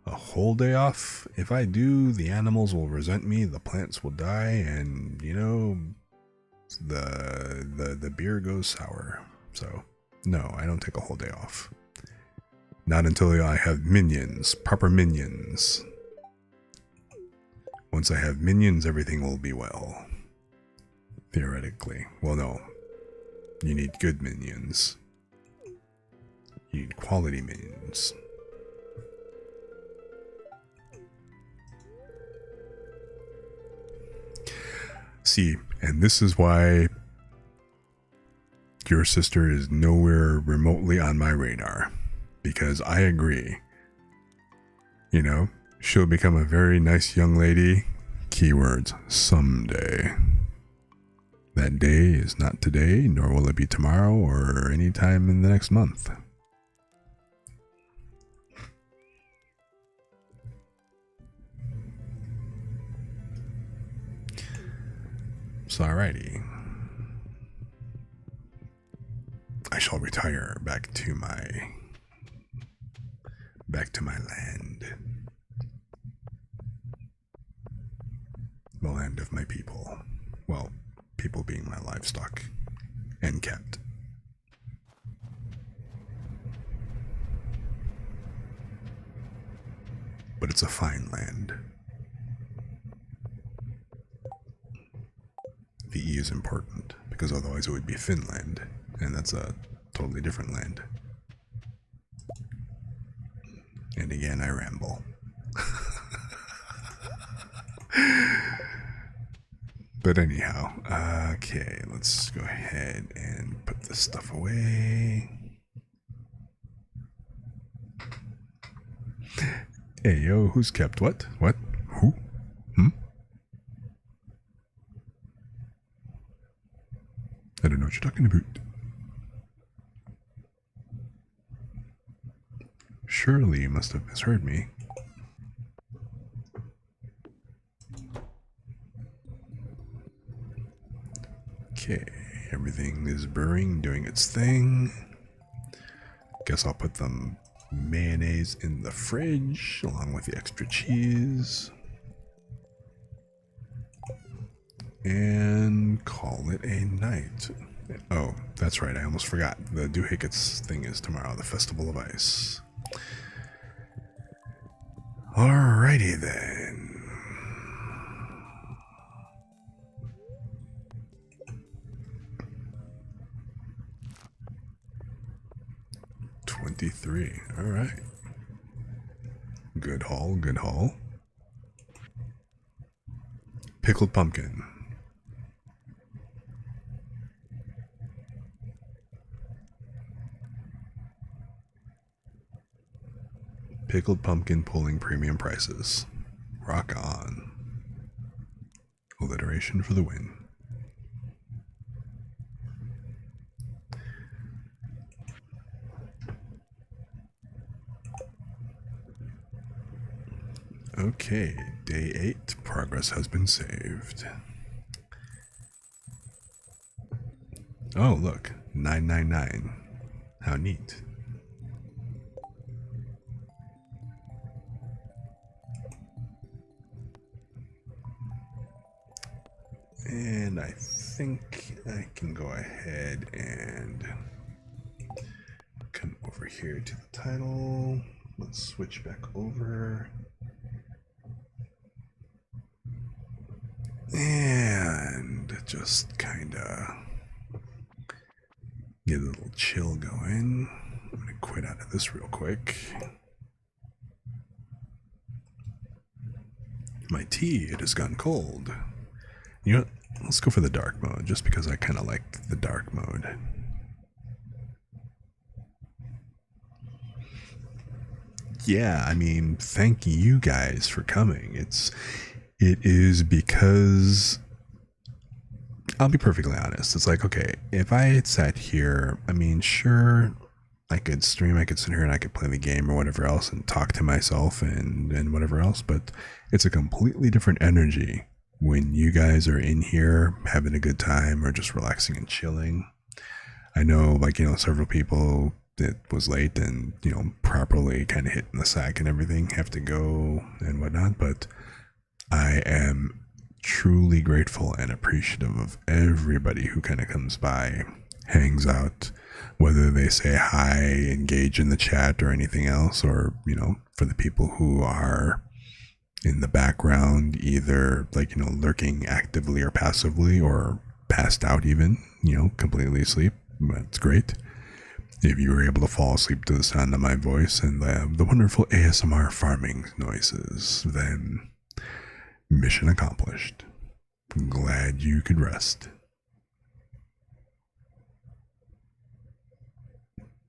A whole day off? If I do, the animals will resent me, the plants will die, and, you know, the beer goes sour. So, no, I don't take a whole day off. Not until I have minions, proper minions. Once I have minions, everything will be well. Theoretically. Well, no. You need good minions. You need quality minions. See, and this is why your sister is nowhere remotely on my radar. Because I agree. You know, she'll become a very nice young lady. Keywords, someday. That day is not today, nor will it be tomorrow or any time in the next month. So, alrighty. I shall retire back to my land. The land of my people. Well, people being my livestock and cat. But it's a fine land. The E is important, because otherwise it would be Finland, and that's a totally different land. And again, I ramble. But anyhow, okay, let's go ahead and put this stuff away. Hey, yo, who's kept what? What? Who? I don't know what you're talking about. Surely you must have misheard me. Okay, everything is brewing, doing its thing. Guess I'll put the mayonnaise in the fridge along with the extra cheese. And call it a night. Oh, that's right, I almost forgot. The Doohickets thing is tomorrow, the Festival of Ice. Alrighty then. $23. Alright. Good haul, good haul. Pickled pumpkin. Pickled pumpkin pulling premium prices. Rock on. Alliteration for the win. Okay, day 8. Progress has been saved. Oh, look. 999. How neat. And I think I can go ahead and come over here to the title. Let's switch back over. And just kind of get a little chill going. I'm going to quit out of this real quick. My tea, it has gone cold. You know what? Let's go for the dark mode, just because I kind of like the dark mode. Yeah, I mean, thank you guys for coming. It is because, I'll be perfectly honest, it's like, okay, if I had sat here, I mean, sure, I could stream, I could sit here and I could play the game or whatever else and talk to myself and whatever else, but it's a completely different energy when you guys are in here having a good time or just relaxing and chilling. I know, like, several people that was late and, properly kind of hitting the sack and everything have to go and whatnot, but I am truly grateful and appreciative of everybody who kind of comes by, hangs out, whether they say hi, engage in the chat or anything else, or, for the people who are in the background, either like, lurking actively or passively or passed out even, completely asleep. That's great. If you were able to fall asleep to the sound of my voice and the wonderful ASMR farming noises, then mission accomplished. Glad you could rest.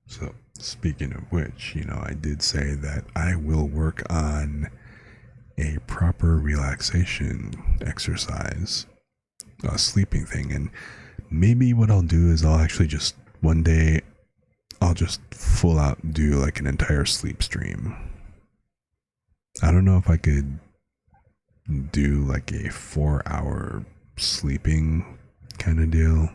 So, speaking of which, I did say that I will work on a proper relaxation exercise, a sleeping thing, and maybe what I'll do is I'll actually just one day I'll just full out do like an entire sleep stream. I don't know if I could do like a 4-hour sleeping kind of deal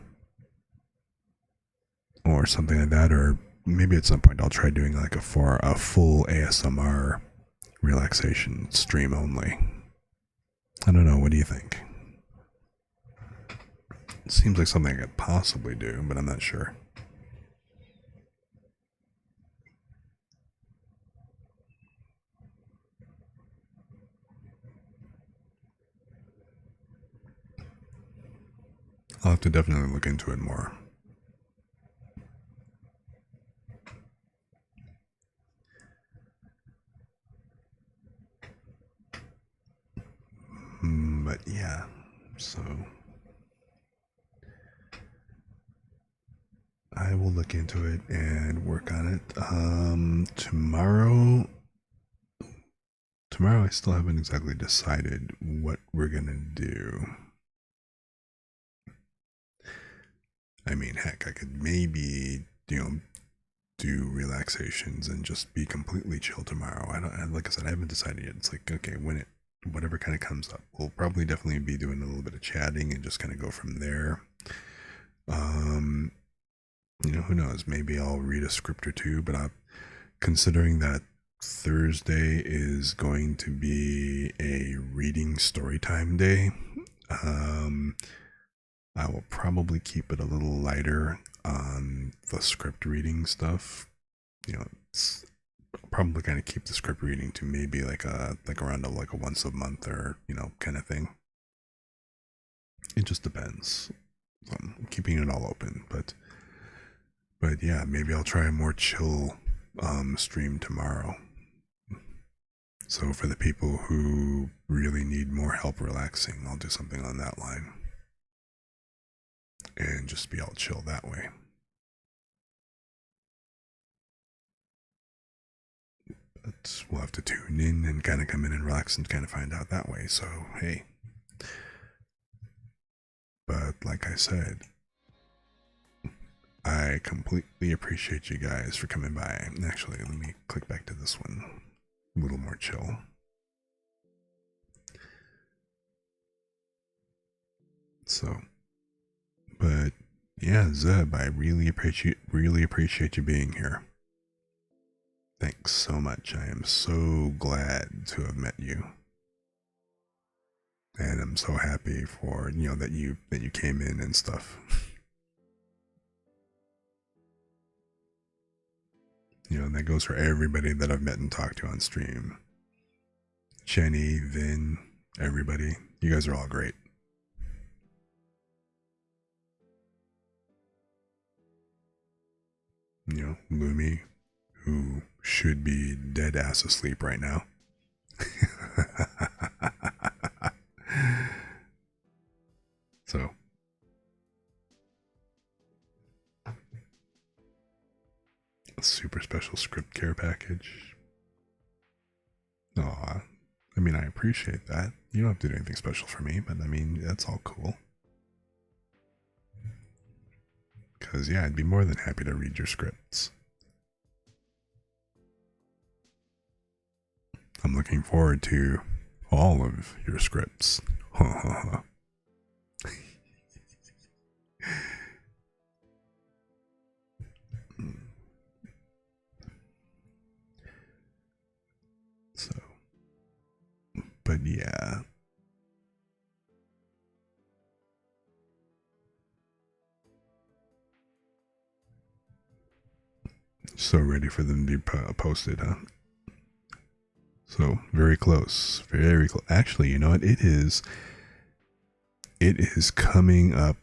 or something like that, or maybe at some point I'll try doing like a full ASMR relaxation stream only. I don't know, what do you think? It seems like something I could possibly do, but I'm not sure. I'll have to definitely look into it more. But yeah, so I will look into it and work on it. Tomorrow I still haven't exactly decided what we're gonna do. I mean, heck, I could maybe, do relaxations and just be completely chill tomorrow. Like I said, I haven't decided yet. It's like, okay, whatever kind of comes up, we'll probably definitely be doing a little bit of chatting and just kind of go from there. Who knows? Maybe I'll read a script or two, but considering that Thursday is going to be a reading story time day, I will probably keep it a little lighter on the script reading stuff. It's probably kind of keep the script reading to maybe like around like a once a month or kind of thing. It just depends. I'm keeping it all open, but yeah, maybe I'll try a more chill stream tomorrow. So for the people who really need more help relaxing, I'll do something on that line and just be all chill that way. But we'll have to tune in and kind of come in and relax and kind of find out that way. So, hey. But like I said, I completely appreciate you guys for coming by. Actually, let me click back to this one. A little more chill. So, but yeah, Zeb, I really appreciate you being here. Thanks so much. I am so glad to have met you. And I'm so happy for, that you came in and stuff. And that goes for everybody that I've met and talked to on stream. Jenny, Vin, everybody. You guys are all great. Lumi, who should be dead ass asleep right now. So, a super special script care package. Aw, I mean, I appreciate that. You don't have to do anything special for me, but I mean, that's all cool. Because, yeah, I'd be more than happy to read your scripts. I'm looking forward to all of your scripts. So, but yeah. So ready for them to be posted, huh? So very close, very close. Actually, you know what? It is. It is coming up.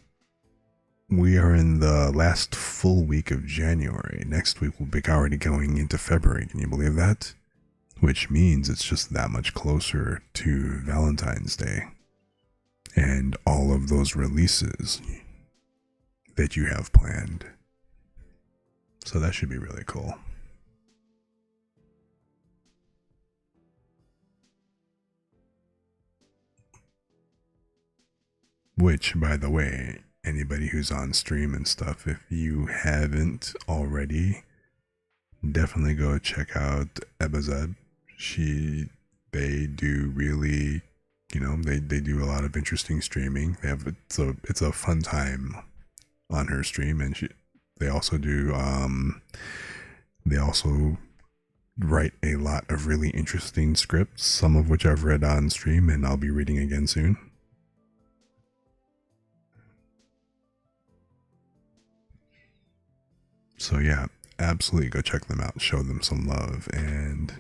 We are in the last full week of January. Next week we'll be already going into February. Can you believe that? Which means it's just that much closer to Valentine's Day and all of those releases that you have planned. So that should be really cool. Which, by the way, anybody who's on stream and stuff, if you haven't already, definitely go check out Ebazeb. They do really, they do a lot of interesting streaming. It's a fun time on her stream, and they also do, they also write a lot of really interesting scripts, some of which I've read on stream and I'll be reading again soon. So yeah, absolutely go check them out, show them some love, and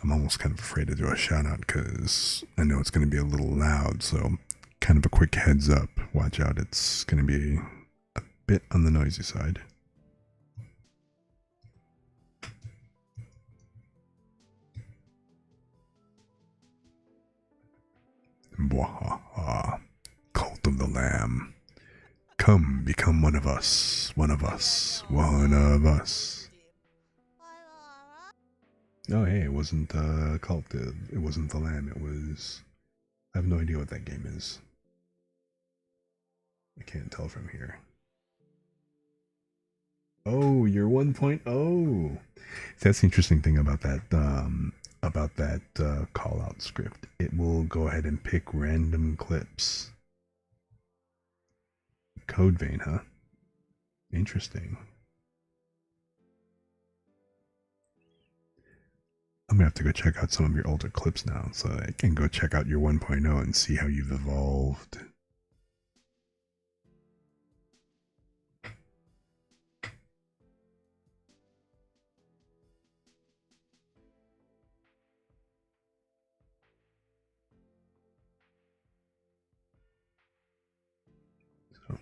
I'm almost kind of afraid to do a shout out because I know it's going to be a little loud, so kind of a quick heads up, watch out, it's going to be a bit on the noisy side. Bwahaha. Cult of the Lamb. Come, become one of us, one of us, one of us. Oh, hey, it wasn't Cult, it wasn't the Lamb, it was... I have no idea what that game is. I can't tell from here. Oh, you're 1.0. That's the interesting thing about that call out script. It will go ahead and pick random clips. Code vein, huh? Interesting. I'm gonna have to go check out some of your older clips now, so I can go check out your 1.0 and see how you've evolved. So.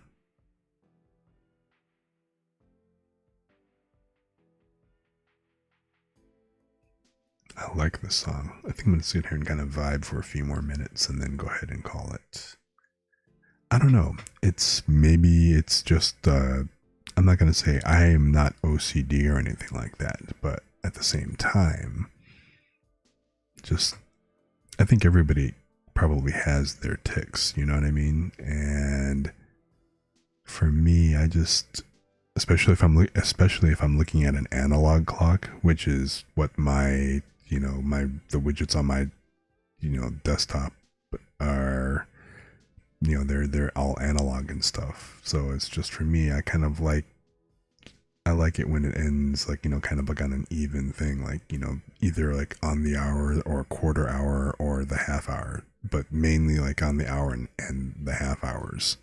I like this song. I think I'm gonna sit here and kind of vibe for a few more minutes and then go ahead and call it. I don't know. Maybe it's just I'm not gonna say I am not OCD or anything like that, but at the same time, just I think everybody probably has their tics, you know what I mean? And for me, I just especially if I'm looking at an analog clock, which is what my the widgets on my desktop are, they're all analog and stuff. So it's just for me, I like it when it ends like, kind of like on an even thing, like, either like on the hour or quarter hour or the half hour, but mainly like on the hour and the half hours.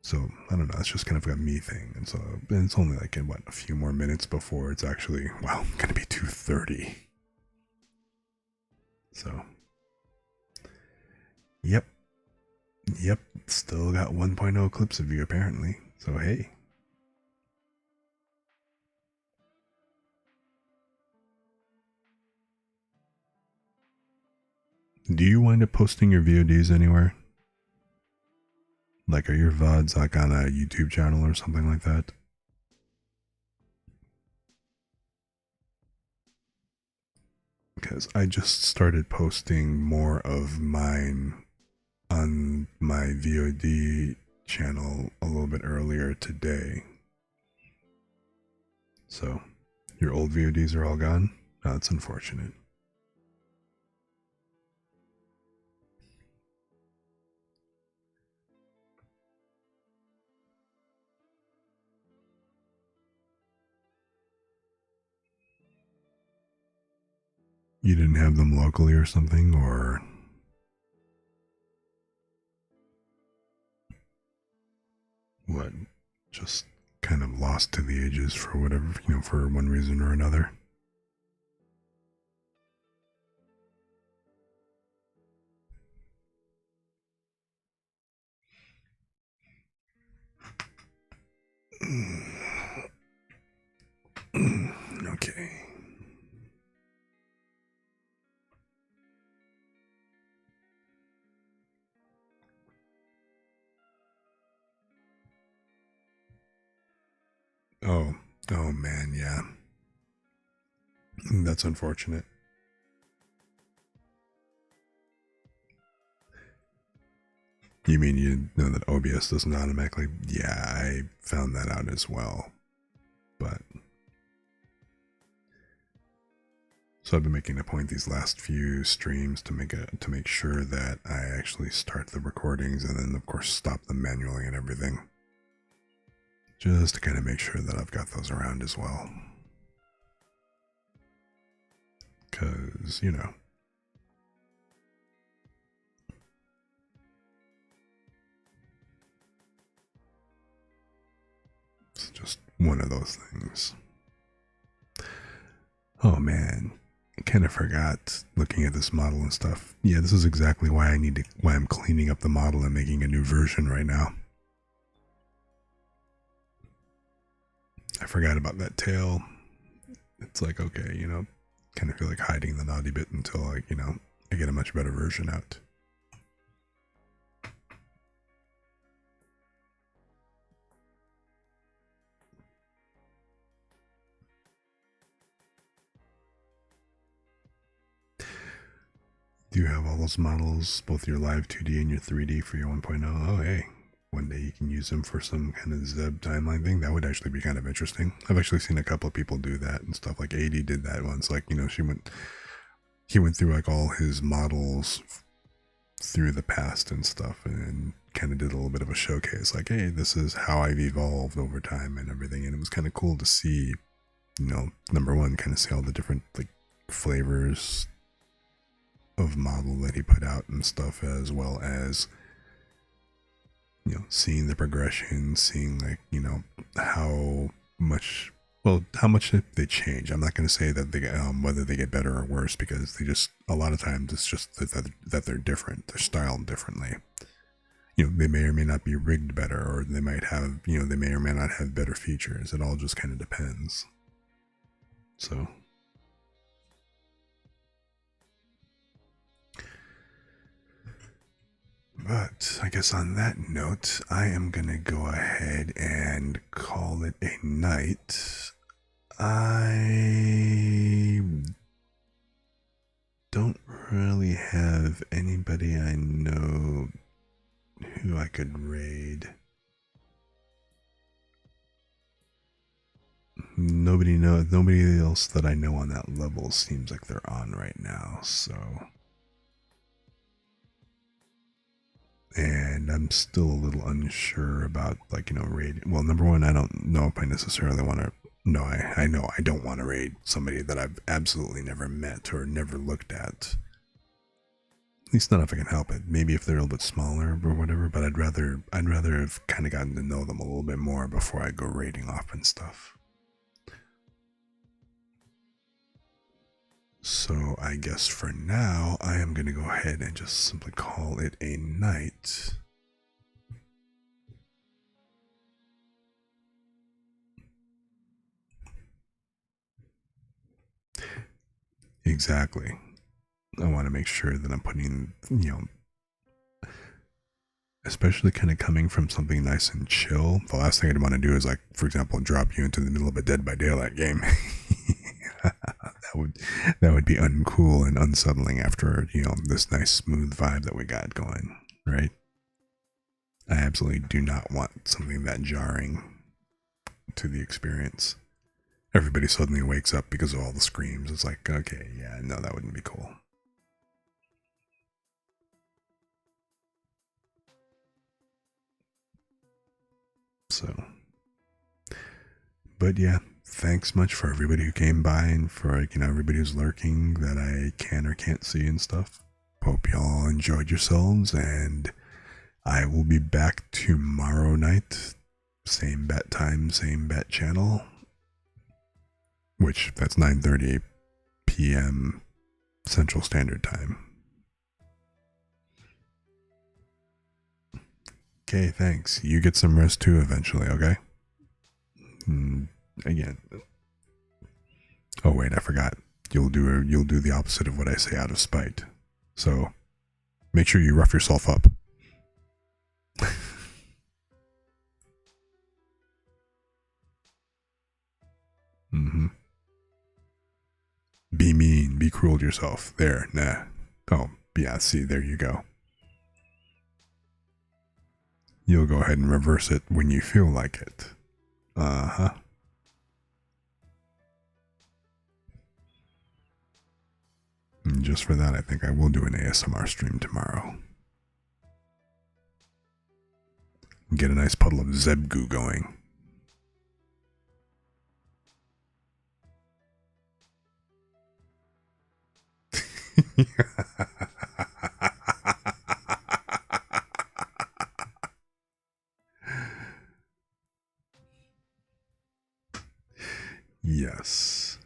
So I don't know, it's just kind of a me thing. And so it's only like in a few more minutes before it's actually, gonna be 2:30. So Yep. Still got 1.0 clips of you apparently. So hey. Do you wind up posting your VODs anywhere? Like, are your VODs like on a YouTube channel or something like that? Because I just started posting more of mine on my VOD channel a little bit earlier today. So, your old VODs are all gone? That's unfortunate. You didn't have them locally or something, or what? Just kind of lost to the ages for whatever, for one reason or another. Okay. Oh man, yeah. That's unfortunate. You mean you know that OBS doesn't automatically? Yeah, I found that out as well. But so I've been making a point these last few streams to make sure that I actually start the recordings and then of course stop them manually and everything. Just to kind of make sure that I've got those around as well. Cause, it's just one of those things. Oh man, I kind of forgot looking at this model and stuff. Yeah, this is exactly why why I'm cleaning up the model and making a new version right now. I forgot about that tail. It's like, okay, kind of feel like hiding the naughty bit until I get a much better version out. Do you have all those models, both your live 2D and your 3D for your 1.0? Oh, hey, one day you can use them for some kind of Zeb timeline thing. That would actually be kind of interesting. I've actually seen a couple of people do that and stuff. Like 80 did that once. Like, he went through like all his models through the past and stuff and kind of did a little bit of a showcase. Like, hey, this is how I've evolved over time and everything. And it was kind of cool to see, number one, kind of see all the different like flavors of model that he put out and stuff, as well as seeing the progression, seeing like how much they change. I'm not going to say that they whether they get better or worse, because they just, a lot of times it's just that they're different, they're styled differently. They may or may not be rigged better, or they might have they may or may not have better features. It all just kind of depends. So but I guess on that note, I am going to go ahead and call it a night. I don't really have anybody I know who I could raid. Nobody else that I know on that level seems like they're on right now, so. And I'm still a little unsure about raid. Well, number one, I don't know if I necessarily want to. No, I know I don't want to raid somebody that I've absolutely never met or never looked at. At least not if I can help it. Maybe if they're a little bit smaller or whatever. But I'd rather have kind of gotten to know them a little bit more before I go raiding off and stuff. So I guess for now, I am going to go ahead and just simply call it a night. Exactly. I want to make sure that I'm putting, especially kind of coming from something nice and chill. The last thing I'd want to do is, like, for example, drop you into the middle of a Dead by Daylight game. that would be uncool and unsettling after this nice smooth vibe that we got going, right? I absolutely do not want something that jarring to the experience. everybody suddenly wakes up because of all the screams. It's like, okay, yeah, no, that wouldn't be cool. So, but yeah, thanks much for everybody who came by and for, everybody who's lurking that I can or can't see and stuff. Hope y'all enjoyed yourselves, and I will be back tomorrow night. Same bat time, same bat channel. Which, that's 9:30 p.m. Central Standard Time. Okay, thanks. You get some rest too eventually, okay? Again. Oh wait, I forgot. You'll do the opposite of what I say out of spite. So, make sure you rough yourself up. Be mean, be cruel to yourself. There, nah. Oh, yeah, see, there you go. You'll go ahead and reverse it when you feel like it. Uh-huh. And just for that, I think I will do an ASMR stream tomorrow. Get a nice puddle of Zeb goo going. Yes.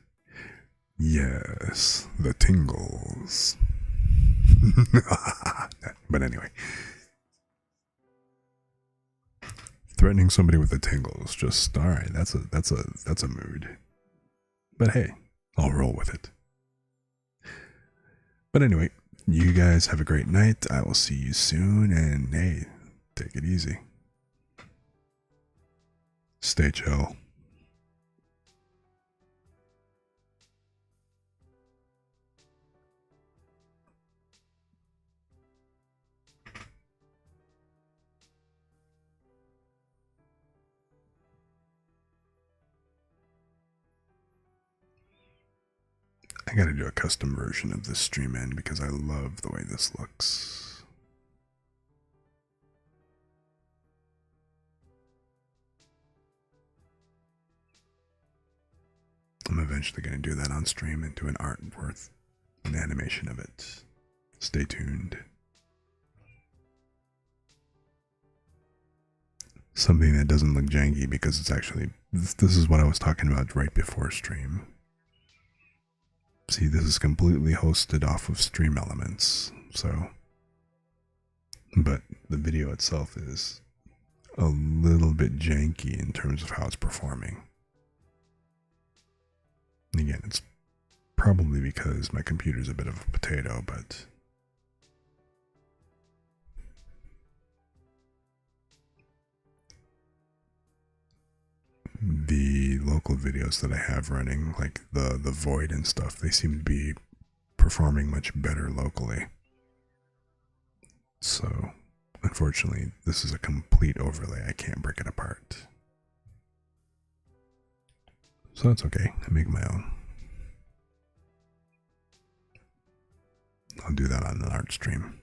Yes. The tingles. But anyway. Threatening somebody with the tingles, just alright, that's a mood. But hey, I'll roll with it. But anyway, you guys have a great night. I will see you soon, and hey, take it easy. Stay chill. I gotta do a custom version of this stream end because I love the way this looks. I'm eventually gonna do that on stream and do an artwork, an animation of it. Stay tuned. Something that doesn't look janky because it's actually, this is what I was talking about right before stream. See, this is completely hosted off of Stream Elements, so, but the video itself is a little bit janky in terms of how it's performing. And again, it's probably because my computer's a bit of a potato, but the local videos that I have running, like the Void and stuff, they seem to be performing much better locally. So, unfortunately, this is a complete overlay. I can't break it apart. So that's okay. I make my own. I'll do that on an art stream.